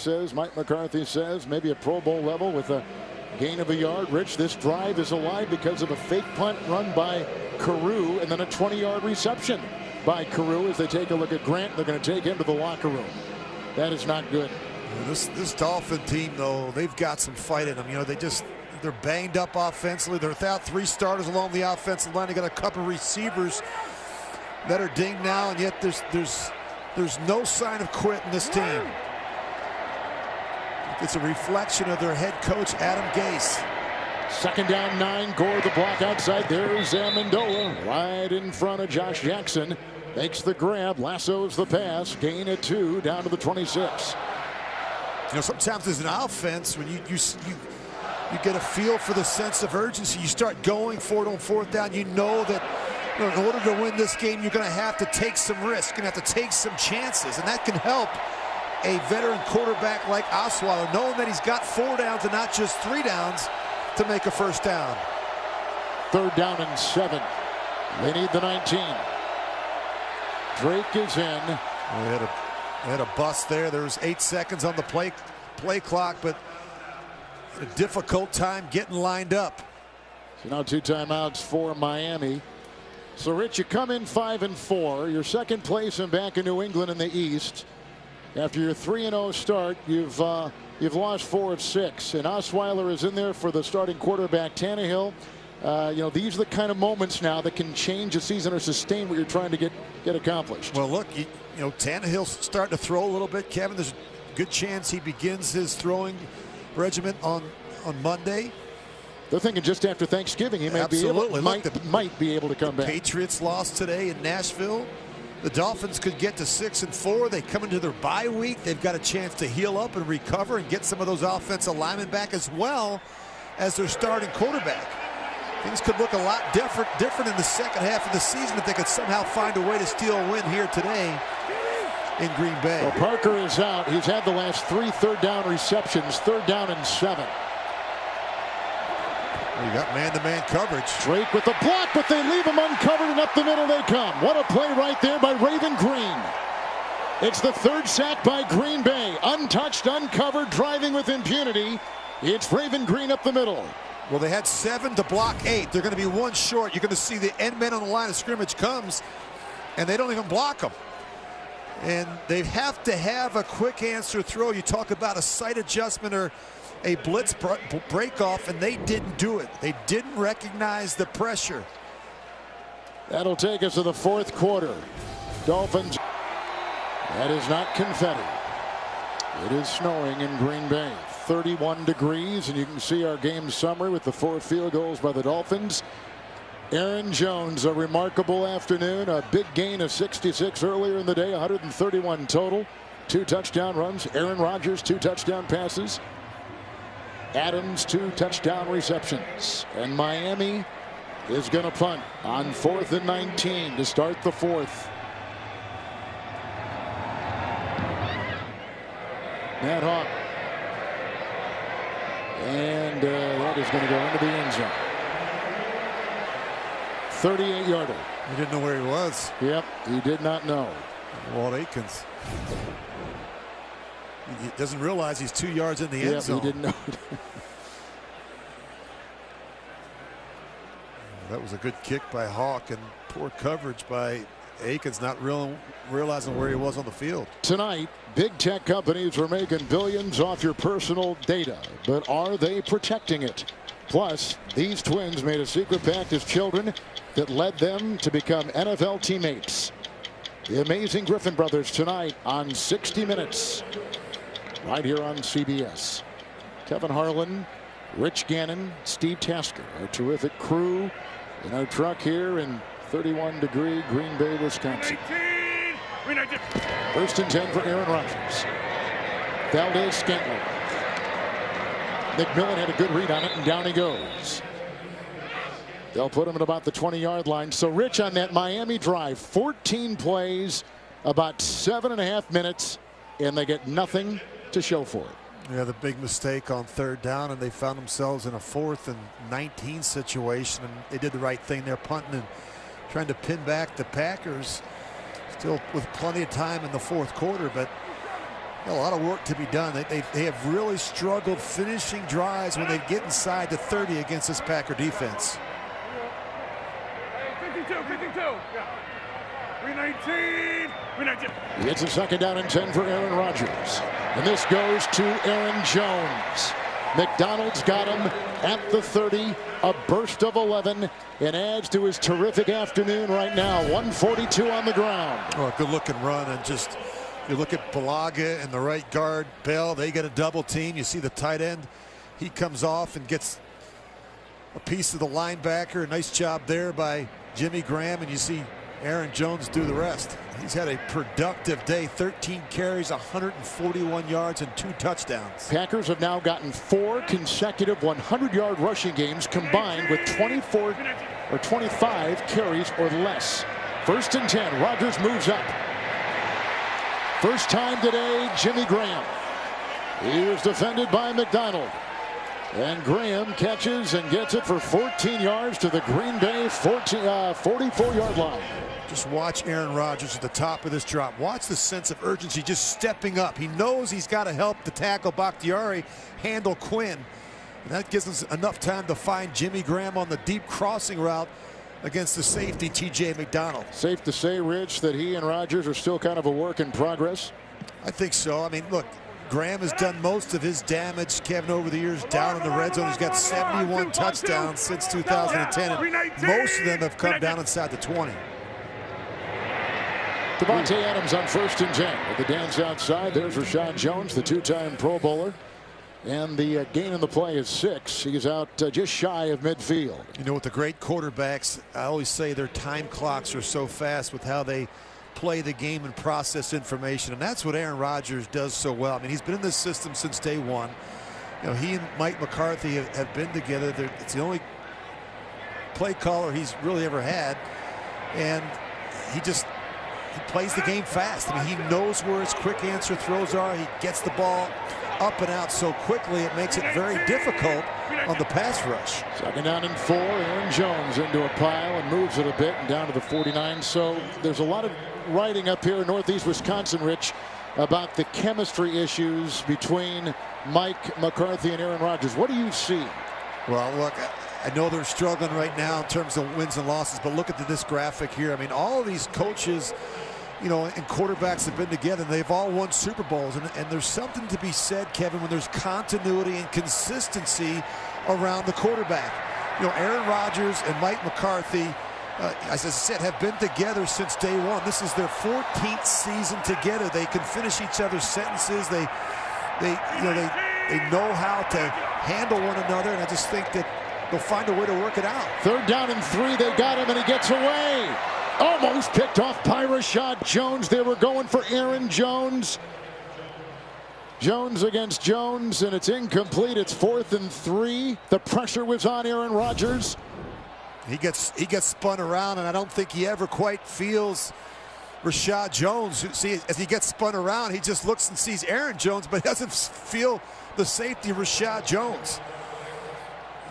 Speaker 1: McCarthy says, maybe a Pro Bowl level with a gain of a yard. Rich, this drive is alive because of a fake punt run by Carew and then a 20-yard reception by Carew. As they take a look at Grant, they're going to take him to the locker room. That is not good.
Speaker 2: This Dolphin team, though, they've got some fight in them. You know, they're banged up offensively. They're without 3 starters along the offensive line. They got a couple receivers that are dinged now, and yet there's no sign of quit in this team. It's a reflection of their head coach, Adam Gase.
Speaker 1: Second down 9. Gore the block outside. There's Amendola right in front of Josh Jackson. Makes the grab, lassos the pass, gain of 2 down to the 26.
Speaker 2: You know, sometimes as an offense, when you get a feel for the sense of urgency, you start going for it on 4th down. You know that, you know, in order to win this game, you're going to have to take some risks, you're going to have to take some chances, and that can help a veteran quarterback like Osweiler, knowing that he's got 4 downs and not just 3 downs to make a 1st down.
Speaker 1: 3rd down and 7. They need the 19. Drake is in.
Speaker 2: They had a bust there. There was 8 seconds on the play clock, but a difficult time getting lined up.
Speaker 1: So now 2 timeouts for Miami. So Rich, you come in 5-4. You're 2nd place and back in New England in the East. After your 3-0 start, you've lost 4 of 6, and Osweiler is in there for the starting quarterback Tannehill. You know, these are the kind of moments now that can change a season or sustain what you're trying to get accomplished.
Speaker 2: Well, look, you know, Tannehill's starting to throw a little bit. Kevin, there's a good chance he begins his throwing regimen on Monday.
Speaker 1: They're thinking just after Thanksgiving he might be able to come back.
Speaker 2: Patriots lost today in Nashville. The Dolphins could get to 6-4. They come into their bye week. They've got a chance to heal up and recover and get some of those offensive linemen back, as well as their starting quarterback. Things could look a lot different in the second half of the season if they could somehow find a way to steal a win here today in Green Bay.
Speaker 1: Well, Parker is out. He's had the last 3 3rd down receptions. 3rd down and 7.
Speaker 2: Well, you got man-to-man coverage.
Speaker 1: Drake with the block, but they leave him uncovered, and up the middle they come. What a play right there by Raven Green. It's the 3rd sack by Green Bay. Untouched, uncovered, driving with impunity. It's Raven Green up the middle.
Speaker 2: Well, they had 7 to block 8. They're going to be 1 short. You're going to see the end man on the line of scrimmage comes, and they don't even block them. And they have to have a quick answer throw. You talk about a sight adjustment or a blitz break off, and they didn't do it. They didn't recognize the pressure.
Speaker 1: That'll take us to the 4th quarter. Dolphins. That is not confetti. It is snowing in Green Bay. 31 degrees, and you can see our game summary with the 4 field goals by the Dolphins. Aaron Jones, a remarkable afternoon. A big gain of 66 earlier in the day, 131 total. 2 touchdown runs. Aaron Rodgers, 2 touchdown passes. Adams, 2 touchdown receptions. And Miami is going to punt on 4th and 19 to start the 4th. Matt Hawk. And that is going to go into the end zone. 38-yarder.
Speaker 2: He didn't know where he was.
Speaker 1: Yep, he did not know.
Speaker 2: Walt Aikens. He doesn't realize he's 2 yards in the end zone.
Speaker 1: He didn't know.
Speaker 2: That was a good kick by Hawk, and poor coverage by Aikens, not realizing where he was on the field.
Speaker 1: Tonight, big tech companies are making billions off your personal data, but are they protecting it? Plus, these twins made a secret pact as children that led them to become NFL teammates. The amazing Griffin brothers tonight on 60 Minutes, right here on CBS. Kevin Harlan, Rich Gannon, Steve Tasker, our terrific crew in our truck here in 31-degree Green Bay, Wisconsin. 1st and 10 for Aaron Rodgers. Valdez Scantling. McMillan had a good read on it, and down he goes. They'll put him at about the 20-yard line. So, Rich, on that Miami drive, 14 plays, about 7.5 minutes, and they get nothing to show for it.
Speaker 2: Yeah, the big mistake on 3rd down, and they found themselves in a 4th and 19 situation, and they did the right thing. They're punting and trying to pin back the Packers, still with plenty of time in the 4th quarter, but a lot of work to be done. They have really struggled finishing drives when they get inside the 30 against this Packer defense.
Speaker 14: 52. 319.
Speaker 1: It's a 2nd down and 10 for Aaron Rodgers. And this goes to Aaron Jones. McDonald's got him at the 30. A burst of 11. And adds to his terrific afternoon right now. 142 on the ground.
Speaker 2: Oh, a good looking run. And just, you look at Balaga and the right guard, Bell. They get a double team. You see the tight end. He comes off and gets a piece of the linebacker. Nice job there by Jimmy Graham, and you see Aaron Jones do the rest. He's had a productive day. 13 carries, 141 yards, and 2 touchdowns.
Speaker 1: Packers have now gotten 4 consecutive 100-yard rushing games combined with 24 or 25 carries or less. 1st and 10. Rodgers moves up. First time today, Jimmy Graham. He was defended by McDonald. And Graham catches and gets it for 14 yards to the Green Bay 44-yard line.
Speaker 2: Just watch Aaron Rodgers at the top of this drop. Watch the sense of urgency just stepping up. He knows he's got to help the tackle Bakhtiari handle Quinn. And that gives us enough time to find Jimmy Graham on the deep crossing route against the safety, T.J. McDonald.
Speaker 1: Safe to say, Rich, that he and Rodgers are still kind of a work in progress?
Speaker 2: I think so. I mean, look, Graham has done most of his damage, Kevin, over the years down in the red zone. He's got 71 touchdowns since 2010, and most of them have come down inside the 20.
Speaker 1: Devontae Adams on 1st and 10 with the dance outside. There's Rashad Jones, the 2-time Pro Bowler. And the gain in the play is 6. He's out just shy of midfield.
Speaker 2: You know, with the great quarterbacks, I always say their time clocks are so fast with how they play the game and process information. And that's what Aaron Rodgers does so well. I mean, he's been in this system since day one. You know, he and Mike McCarthy have been together. It's the only play caller he's really ever had. And he plays the game fast. I mean, he knows where his quick answer throws are. He gets the ball up and out so quickly, it makes it very difficult on the pass rush.
Speaker 1: 2nd down and 4. Aaron Jones into a pile and moves it a bit and down to the 49. So there's a lot of writing up here in Northeast Wisconsin, Rich, about the chemistry issues between Mike McCarthy and Aaron Rodgers. What do you see?
Speaker 2: Well, look, I know they're struggling right now in terms of wins and losses, but look at this graphic here. I mean, all of these coaches, you know, and quarterbacks have been together, and they've all won Super Bowls. And there's something to be said, Kevin, when there's continuity and consistency around the quarterback. You know, Aaron Rodgers and Mike McCarthy, as I said, have been together since day one. This is their 14th season together. They can finish each other's sentences. They know how to handle one another, and I just think that they'll find a way to work it out.
Speaker 1: 3rd down and 3. They got him, and he gets away. Almost picked off by Rashad Jones. They were going for Aaron Jones. Jones against Jones, and it's incomplete. It's 4th and 3. The pressure was on Aaron Rodgers.
Speaker 2: He gets spun around, and I don't think he ever quite feels Rashad Jones. See, as he gets spun around, he just looks and sees Aaron Jones, but doesn't feel the safety of Rashad Jones.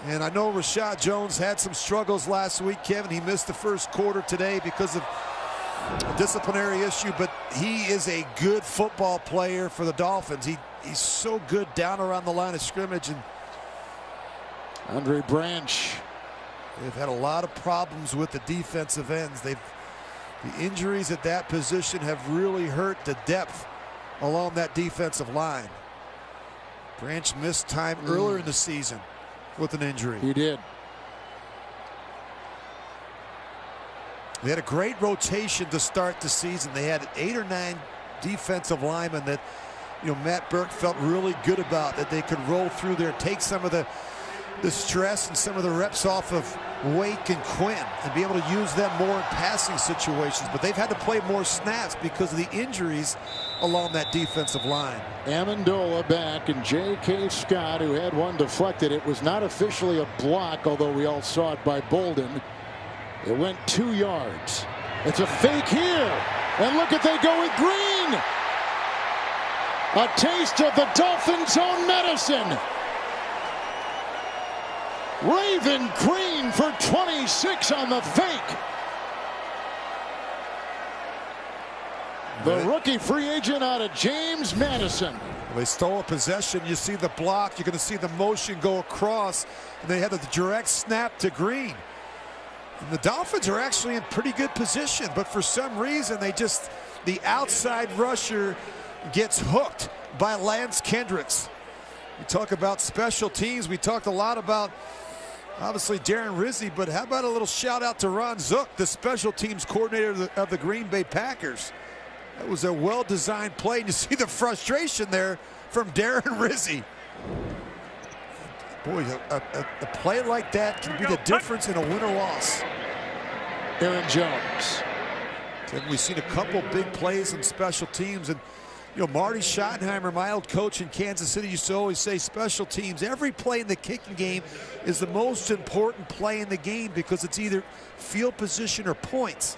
Speaker 2: And I know Rashad Jones had some struggles last week, Kevin. He missed the first quarter today because of a disciplinary issue, but he is a good football player for the Dolphins. He's so good down around the line of scrimmage. And
Speaker 1: Andre Branch.
Speaker 2: They've had a lot of problems with the defensive ends. The injuries at that position have really hurt the depth along that defensive line. Branch missed time earlier in the season with an injury.
Speaker 1: He did.
Speaker 2: They had a great rotation to start the season. They had 8 or 9 defensive linemen that, you know, Matt Burke felt really good about, that they could roll through there, take some of the stress and some of the reps off of Wake and Quinn and be able to use them more in passing situations. But they've had to play more snaps because of the injuries along that defensive line.
Speaker 1: Amendola back, and J.K. Scott, who had one deflected. It was not officially a block, although we all saw it by Bolden. It went 2 yards. It's a fake here. And look at, they go with Green. A taste of the Dolphins' own medicine. Raven Green for 26 on the fake. The rookie free agent out of James Madison.
Speaker 2: They stole a possession. You see the block. You're going to see the motion go across. And they had a direct snap to Green. And the Dolphins are actually in pretty good position. But for some reason, the outside rusher gets hooked by Lance Kendricks. We talk about special teams. We talked a lot about, obviously, Darren Rizzi, but how about a little shout out to Ron Zook, the special teams coordinator of the Green Bay Packers. That was a well-designed play. And you see the frustration there from Darren Rizzi. Boy, a play like that can be the difference in a win or loss.
Speaker 1: Aaron Jones.
Speaker 2: And we've seen a couple big plays in special teams. And, you know, Marty Schottenheimer, my old coach in Kansas City, used to always say special teams, every play in the kicking game is the most important play in the game because it's either field position or points.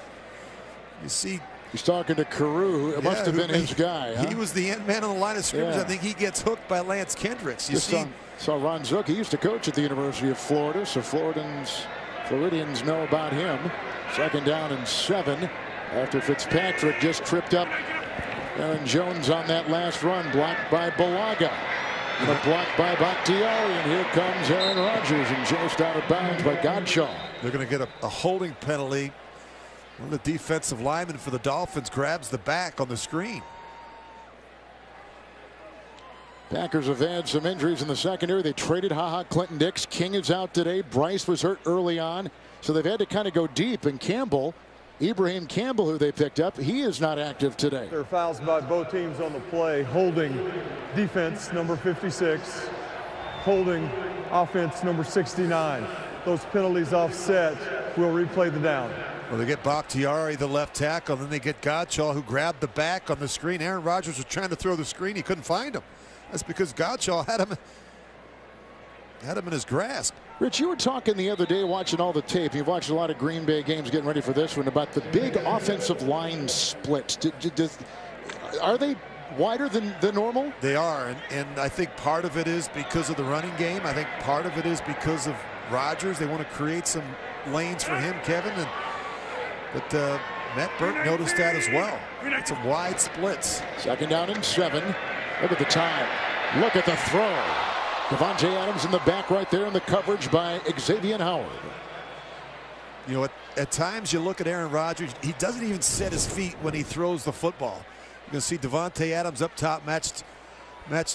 Speaker 2: You see,
Speaker 1: he's talking to Carew. It must have been his guy.
Speaker 2: He was the end man on the line of scrimmage.
Speaker 1: Yeah.
Speaker 2: I think he gets hooked by Lance Kendricks. You
Speaker 1: Just
Speaker 2: see,
Speaker 1: saw Ron Zook. He used to coach at the University of Florida, so Floridians know about him. 2nd down and 7 after Fitzpatrick just tripped up Aaron Jones on that last run, blocked by Bulaga. And a block by Bakhtiari, and here comes Aaron Rodgers and chased out of bounds by Godshaw.
Speaker 2: They're going to get a holding penalty. One of the defensive linemen for the Dolphins grabs the back on the screen.
Speaker 1: Packers have had some injuries in the secondary. They traded Clinton Dix. King is out today. Bryce was hurt early on, so they've had to kind of go deep. And Campbell, Ibrahim Campbell, who they picked up, he is not active today.
Speaker 9: There are fouls by both teams on the play. Holding defense number 56, holding offense number 69. Those penalties offset. We'll replay the down.
Speaker 2: Well, they get Bakhtiari, the left tackle, and then they get Godshaw, who grabbed the back on the screen. Aaron Rodgers was trying to throw the screen. He couldn't find him. That's because Godshaw had him in his grasp.
Speaker 1: Rich, you were talking the other day, watching all the tape. You've watched a lot of Green Bay games getting ready for this one, about the big offensive line splits. Are they wider than normal?
Speaker 2: They are, and I think part of it is because of the running game. I think part of it is because of Rodgers. They want to create some lanes for him, Kevin. But Matt Burke noticed that as well. It's a wide splits.
Speaker 1: 2nd down and 7. Look at the time. Look at the throw. Devontae Adams in the back right there in the coverage by Xavier Howard.
Speaker 2: You know, at times you look at Aaron Rodgers, he doesn't even set his feet when he throws the football. You can see Devontae Adams up top matched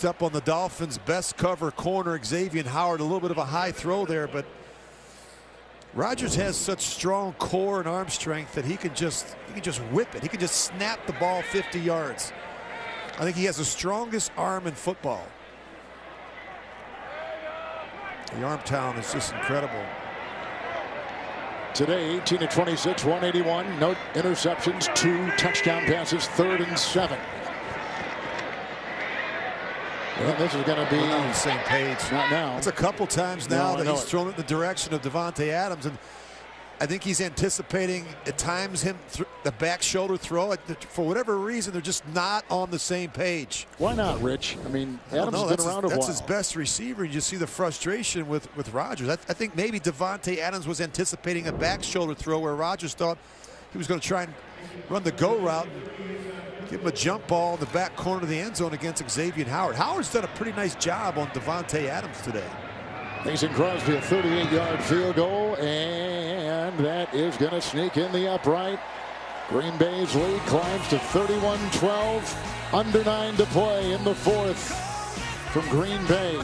Speaker 2: up on the Dolphins' best cover corner, Xavier Howard. A little bit of a high throw there, but Rodgers has such strong core and arm strength that he can just whip it. He can just snap the ball 50 yards. I think he has the strongest arm in football. The arm talent is just incredible.
Speaker 1: Today, 18 of 26, 181, no interceptions, 2 touchdown passes, 3rd and 7. Well, this is going to be
Speaker 2: on the same page.
Speaker 1: Not now.
Speaker 2: It's a couple times now that he's thrown it in the direction of Devontae Adams, and I think he's anticipating at times him the back shoulder throw. For whatever reason, they're just not on the same page.
Speaker 1: Why not, Rich? I mean, Adams has been around a while.
Speaker 2: That's his best receiver. You just see the frustration with Rodgers. I think maybe Devontae Adams was anticipating a back shoulder throw where Rodgers thought he was going to try and run the go route and give him a jump ball in the back corner of the end zone against Xavier Howard. Howard's done a pretty nice job on Devontae Adams today.
Speaker 1: Mason Crosby, a 38-yard field goal, and that is going to sneak in the upright. Green Bay's lead climbs to 31-12. Under 9 to play in the 4th from Green Bay.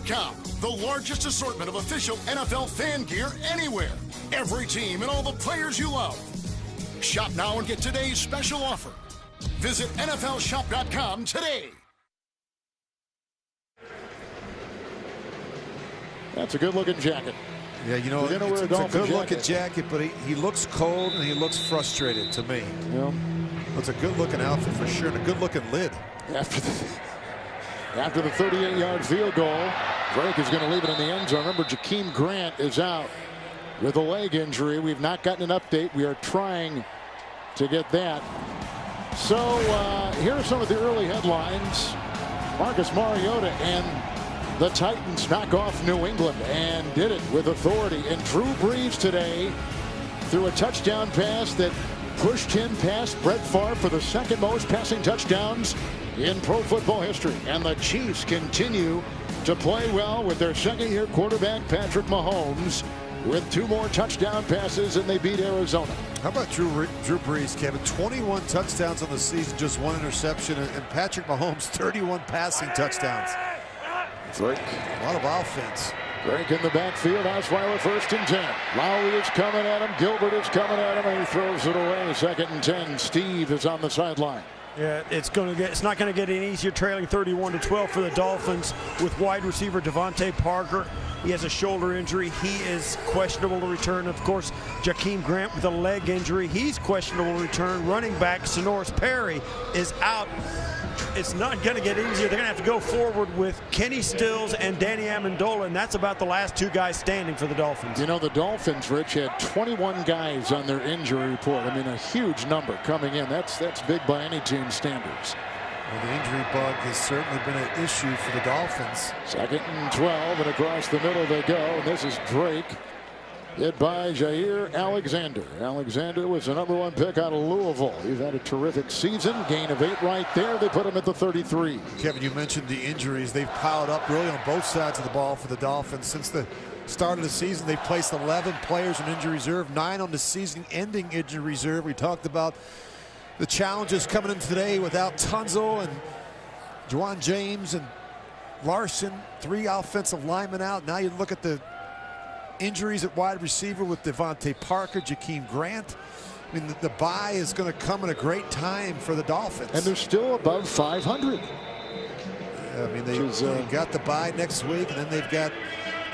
Speaker 6: The largest assortment of official NFL fan gear anywhere. Every team and all the players you love. Shop now and get today's special offer. Visit NFLshop.com today.
Speaker 1: That's a good-looking jacket.
Speaker 2: Yeah, you know, it's a good-looking jacket, but he looks cold and he looks frustrated to me.
Speaker 1: Yeah.
Speaker 2: It's a good-looking outfit for sure, and a good-looking lid.
Speaker 1: After the 38-yard field goal, Drake is going to leave it in the end zone. Remember, Jakeem Grant is out with a leg injury. We've not gotten an update. We are trying to get that. So here are some of the early headlines. Marcus Mariota and the Titans knock off New England, and did it with authority. And Drew Brees today threw a touchdown pass that pushed him past Brett Favre for the 2nd most passing touchdowns in pro football history. And the Chiefs continue to play well with their 2nd-year quarterback Patrick Mahomes with 2 more touchdown passes, and they beat Arizona.
Speaker 2: How about Drew Brees, Kevin? 21 touchdowns on the season, just 1 interception, and Patrick Mahomes 31 passing touchdowns.
Speaker 1: Drake.
Speaker 2: A lot of offense.
Speaker 1: Drake in the backfield. Osweiler 1st and 10. Lowry is coming at him. Gilbert is coming at him, and he throws it away. 2nd and 10. Steve is on the sideline.
Speaker 4: Yeah, it's not going to get any easier, trailing 31-12 for the Dolphins with wide receiver Devontae Parker. He has a shoulder injury. He is questionable to return. Of course, Jakeem Grant with a leg injury. He's questionable to return. Running back Sonoris Perry is out. It's not going to get easier. They're going to have to go forward with Kenny Stills and Danny Amendola, and that's about the last two guys standing for the Dolphins.
Speaker 1: You know, the Dolphins, Rich, had 21 guys on their injury report. I mean, a huge number coming in. That's big by any team's standards.
Speaker 2: Well, the injury bug has certainly been an issue for the Dolphins.
Speaker 1: 2nd and 12, and across the middle they go. And this is Drake, hit by Jair Alexander. Alexander was the #1 pick out of Louisville. He's had a terrific season. Gain of 8 right there. They put him at the 33.
Speaker 2: Kevin, you mentioned the injuries. They've piled up really on both sides of the ball for the Dolphins. Since the start of the season, they've placed 11 players on injury reserve, 9 on the season-ending injury reserve. We talked about the challenges coming in today without Tunzel and Juwan James and Larson, 3 offensive linemen out. Now you look at the injuries at wide receiver with Devontae Parker, Jakeem Grant. I mean, the bye is going to come at a great time for the Dolphins.
Speaker 1: And they're still above 500.
Speaker 2: I mean, they've got the bye next week, and then they've got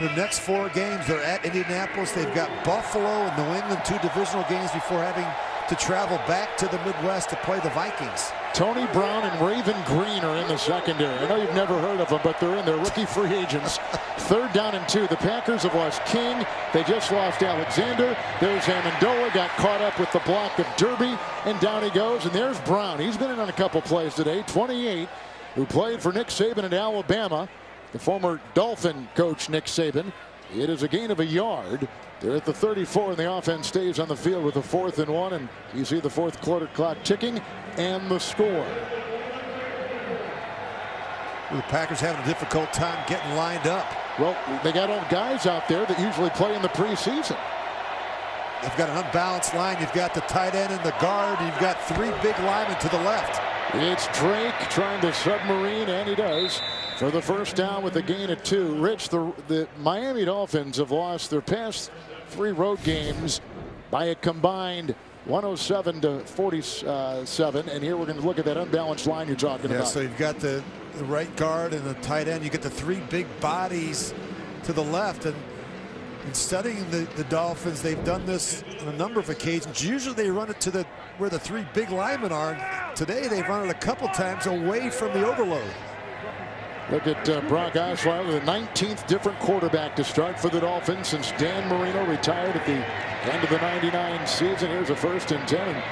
Speaker 2: the next 4 games. They're at Indianapolis. They've got Buffalo and New England, 2 divisional games before having to travel back to the Midwest to play the Vikings.
Speaker 1: Tony Brown and Raven Green are in the secondary. I know you've never heard of them, but they're in there, rookie free agents. 3rd down and 2. The Packers have lost King. They just lost Alexander. There's Amendola, got caught up with the block of Derby, and down he goes. And there's Brown. He's been in on a couple plays today. 28, who played for Nick Saban at Alabama. The former Dolphin coach, Nick Saban. It is a gain of 1 yard. They're at the 34, and the offense stays on the field with a 4th and 1, and you see the 4th quarter clock ticking and the score.
Speaker 2: The Packers having a difficult time getting lined up.
Speaker 1: Well, they got old guys out there that usually play in the preseason.
Speaker 2: They've got an unbalanced line. You've got the tight end and the guard. And you've got 3 big linemen to the left.
Speaker 1: It's Drake trying to submarine, and he does, for the first down with a gain of 2. Rich, the Miami Dolphins have lost their past 3 road games by a combined 107-47, and here we're going to look at that unbalanced line you're talking about.
Speaker 2: So you've got the right guard and the tight end. You get the 3 big bodies to the left, and in studying the Dolphins, they've done this on a number of occasions. Usually they run it to where the 3 big linemen are. Today they've run it a couple times away from the overload.
Speaker 1: Look at Brock Osweiler, the 19th different quarterback to start for the Dolphins since Dan Marino retired at the end of the '99 season. Here's a 1st and 10, and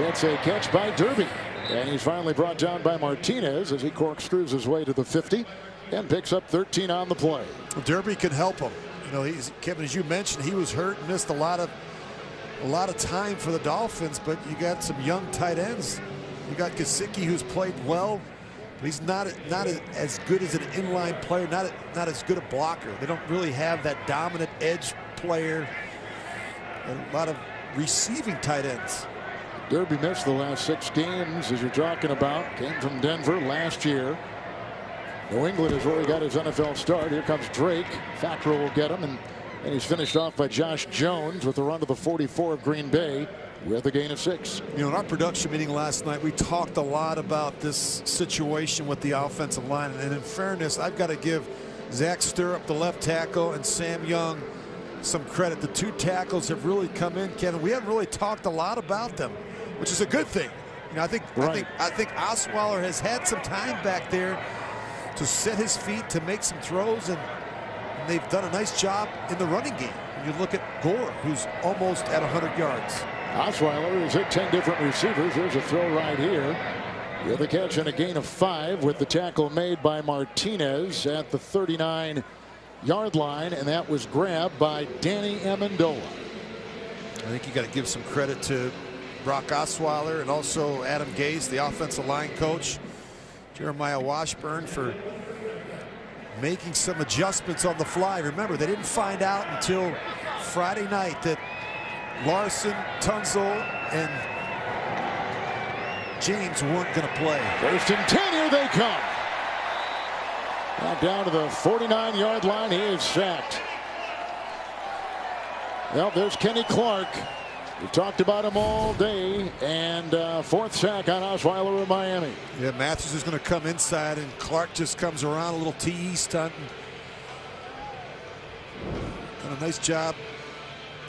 Speaker 1: that's a catch by Derby. And he's finally brought down by Martinez as he corkscrews his way to the 50 and picks up 13 on the play.
Speaker 2: Well, Derby can help him. You know, Kevin, as you mentioned, he was hurt and missed a lot of time for the Dolphins, but you got some young tight ends. You got Gesicki, who's played well. He's not as good as an inline player, not as good a blocker. They don't really have that dominant edge player and a lot of receiving tight ends.
Speaker 1: Derby missed the last 6 games, as you're talking about. Came from Denver last year. New England is where he got his NFL start. Here comes Drake. Fackrell will get him, and he's finished off by Josh Jones with a run to the 44 of Green Bay with a gain of 6.
Speaker 2: You know, in our production meeting last night, we talked a lot about this situation with the offensive line. And in fairness, I've got to give Zach Stirrup, the left tackle, and Sam Young some credit. The 2 tackles have really come in, Kevin. We haven't really talked a lot about them, which is a good thing. You know, I think Osweiler has had some time back there to set his feet, to make some throws, and they've done a nice job in the running game. When you look at Gore, who's almost at 100 yards.
Speaker 1: Osweiler has hit 10 different receivers. There's a throw right here. With a catch and a gain of 5 with the tackle made by Martinez at the 39-yard line, and that was grabbed by Danny Amendola.
Speaker 2: I think you got to give some credit to Brock Osweiler and also Adam Gase, the offensive line coach, Jeremiah Washburn, for making some adjustments on the fly. Remember, they didn't find out until Friday night that Larson, Tunzel, and James weren't going to play.
Speaker 1: 1st and 10, here they come. Now down to the 49-yard line, he is sacked. Well, there's Kenny Clark. We've talked about him all day, and fourth sack on Osweiler of Miami.
Speaker 2: Yeah, Matthews is going to come inside, and Clark just comes around, a little TE stunt. Done a nice job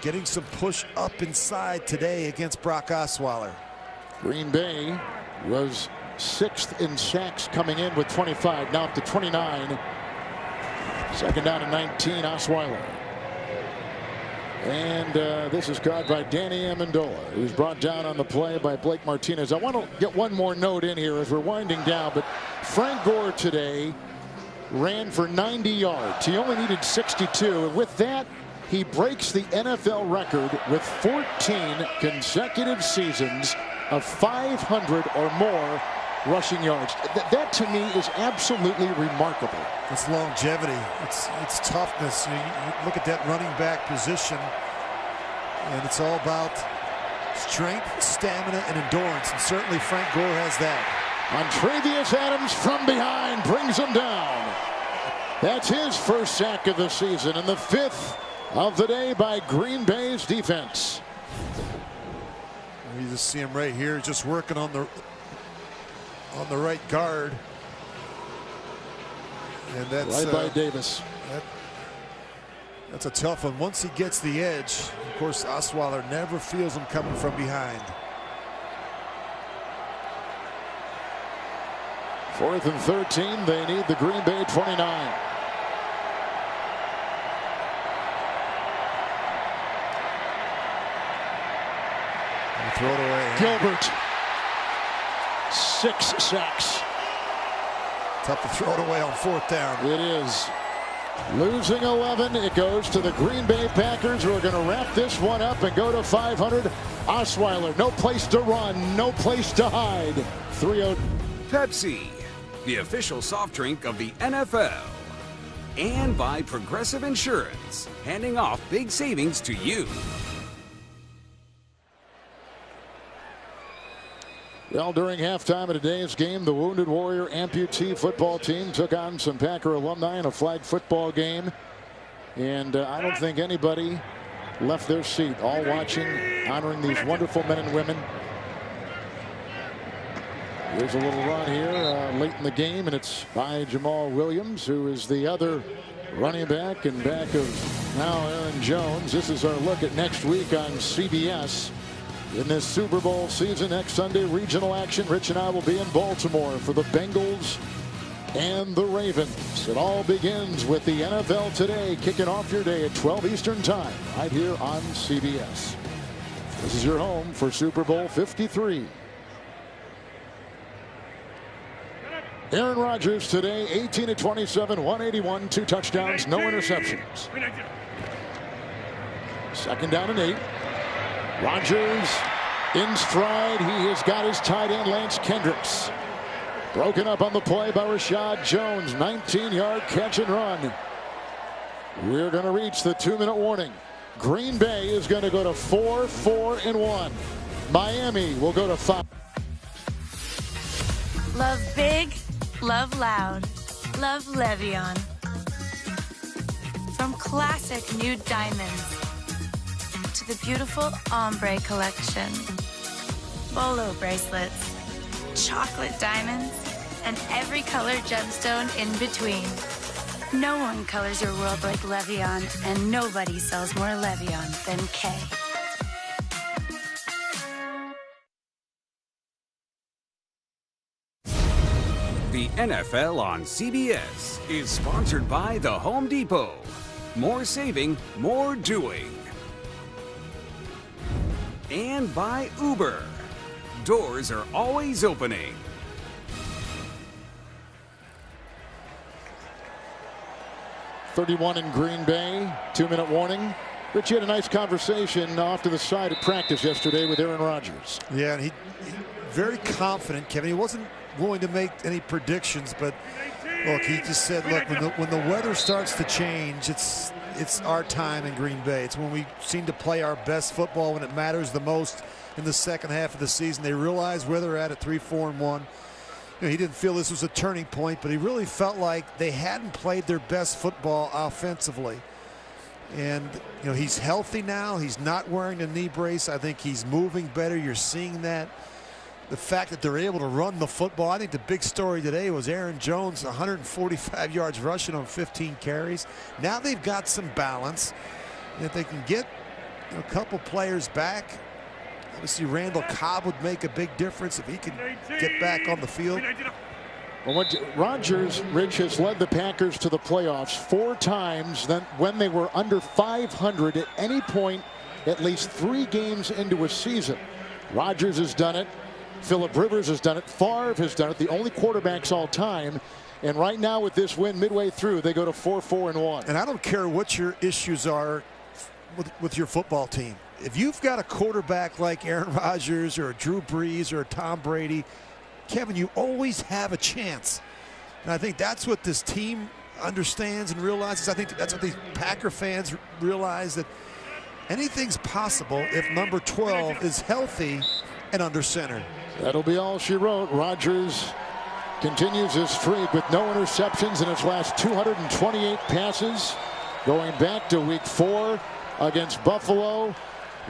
Speaker 2: getting some push up inside today against Brock Osweiler.
Speaker 1: Green Bay was 6th in sacks coming in with 25, now up to 29. Second down and 19, Osweiler. And this is caught by Danny Amendola, who's brought down on the play by Blake Martinez. I want to get one more note in here as we're winding down, but Frank Gore today ran for 90 yards. He only needed 62, and with that, he breaks the NFL record with 14 consecutive seasons of 500 or more rushing yards. That to me is absolutely remarkable.
Speaker 2: It's longevity. It's toughness. You look at that running back position, and it's all about strength, stamina, and endurance. And certainly Frank Gore has that.
Speaker 1: Montravius Adams from behind brings him down. That's his first sack of the season and the 5th of the day by Green Bay's defense.
Speaker 2: You just see him right here, just working on the right guard. And that's
Speaker 1: right by Davis.
Speaker 2: That's a tough one. Once he gets the edge, of course, Osweiler never feels him coming from behind.
Speaker 1: 4th and 13. They need the Green Bay 29.
Speaker 2: Throw it away.
Speaker 1: Gilbert. 6 sacks.
Speaker 2: Tough to throw it away on 4th down.
Speaker 1: It is. Losing 11. It goes to the Green Bay Packers, who are going to wrap this one up and go to 500. Osweiler, no place to run, no place to hide. 3-0.
Speaker 13: Pepsi, the official soft drink of the NFL. And by Progressive Insurance, handing off big savings to you.
Speaker 1: Well, during halftime of today's game, the Wounded Warrior amputee football team took on some Packer alumni in a flag football game. And I don't think anybody left their seat, all watching, honoring these wonderful men and women. There's a little run here late in the game, and it's by Jamal Williams, who is the other running back in back of now Aaron Jones. This is our look at next week on CBS. In this Super Bowl season, next Sunday, regional action. Rich and I will be in Baltimore for the Bengals and the Ravens. It all begins with the NFL Today, kicking off your day at 12 Eastern Time, right here on CBS. This is your home for Super Bowl 53. Aaron Rodgers today, 18 of 27, 181, 2 touchdowns, no interceptions. Second down and 8. Rodgers in stride. He has got his tight end, Lance Kendricks. Broken up on the play by Rashad Jones. 19-yard catch and run. We're going to reach the 2-minute warning. Green Bay is going to go to 4-4-1. Miami will go to 5.
Speaker 5: Love big, love loud, love Le'Veon. From classic nude diamonds to the beautiful ombre collection, bolo bracelets, chocolate diamonds, and every color gemstone in between. No one colors your world like Le'Veon, and nobody sells more Le'Veon than Kay.
Speaker 13: The NFL on CBS is sponsored by The Home Depot. More saving, more doing. And by Uber. Doors are always opening.
Speaker 1: .31 in Green Bay. 2-minute warning. Rich, you had a nice conversation off to the side at practice yesterday with Aaron Rodgers.
Speaker 2: Yeah, and he very confident, Kevin. He wasn't willing to make any predictions, but look, he just said, look, when the weather starts to change, it's our time in Green Bay. It's when we seem to play our best football, when it matters the most in the second half of the season. They realize where they're at 3-4-1. You know, he didn't feel this was a turning point, but he really felt like they hadn't played their best football offensively. And, you know, he's healthy now. He's not wearing a knee brace. I think he's moving better. You're seeing that. The fact that they're able to run the football. I think the big story today was Aaron Jones, 145 yards rushing on 15 carries. Now they've got some balance. And if they can get a couple players back, obviously Randall Cobb would make a big difference if he can get back on the field.
Speaker 1: Well, Rodgers, Rich, has led the Packers to the playoffs 4 times when they were under 500 at any point, at least 3 games into a season. Rodgers has done it. Phillip Rivers has done it. Favre has done it. The only quarterbacks all time. And right now with this win midway through, they go to 4-4-1.
Speaker 2: And I don't care what your issues are with your football team. If you've got a quarterback like Aaron Rodgers or Drew Brees or Tom Brady, Kevin, you always have a chance. And I think that's what this team understands and realizes. I think that's what these Packer fans realize, that anything's possible if number 12 is healthy and under center.
Speaker 1: That'll be all she wrote. Rodgers continues his streak with no interceptions in his last 228 passes. Going back to week 4 against Buffalo.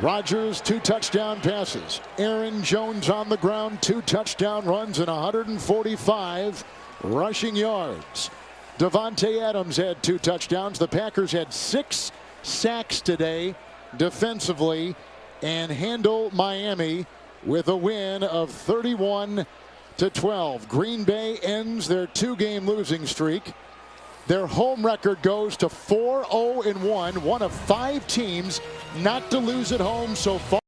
Speaker 1: Rodgers, 2 touchdown passes. Aaron Jones on the ground, 2 touchdown runs and 145 rushing yards. Devontae Adams had 2 touchdowns. The Packers had 6 sacks today defensively and handle Miami with a win of 31-12. Green Bay ends their 2-game losing streak. Their home record goes to 4-0-1, one of 5 teams not to lose at home so far.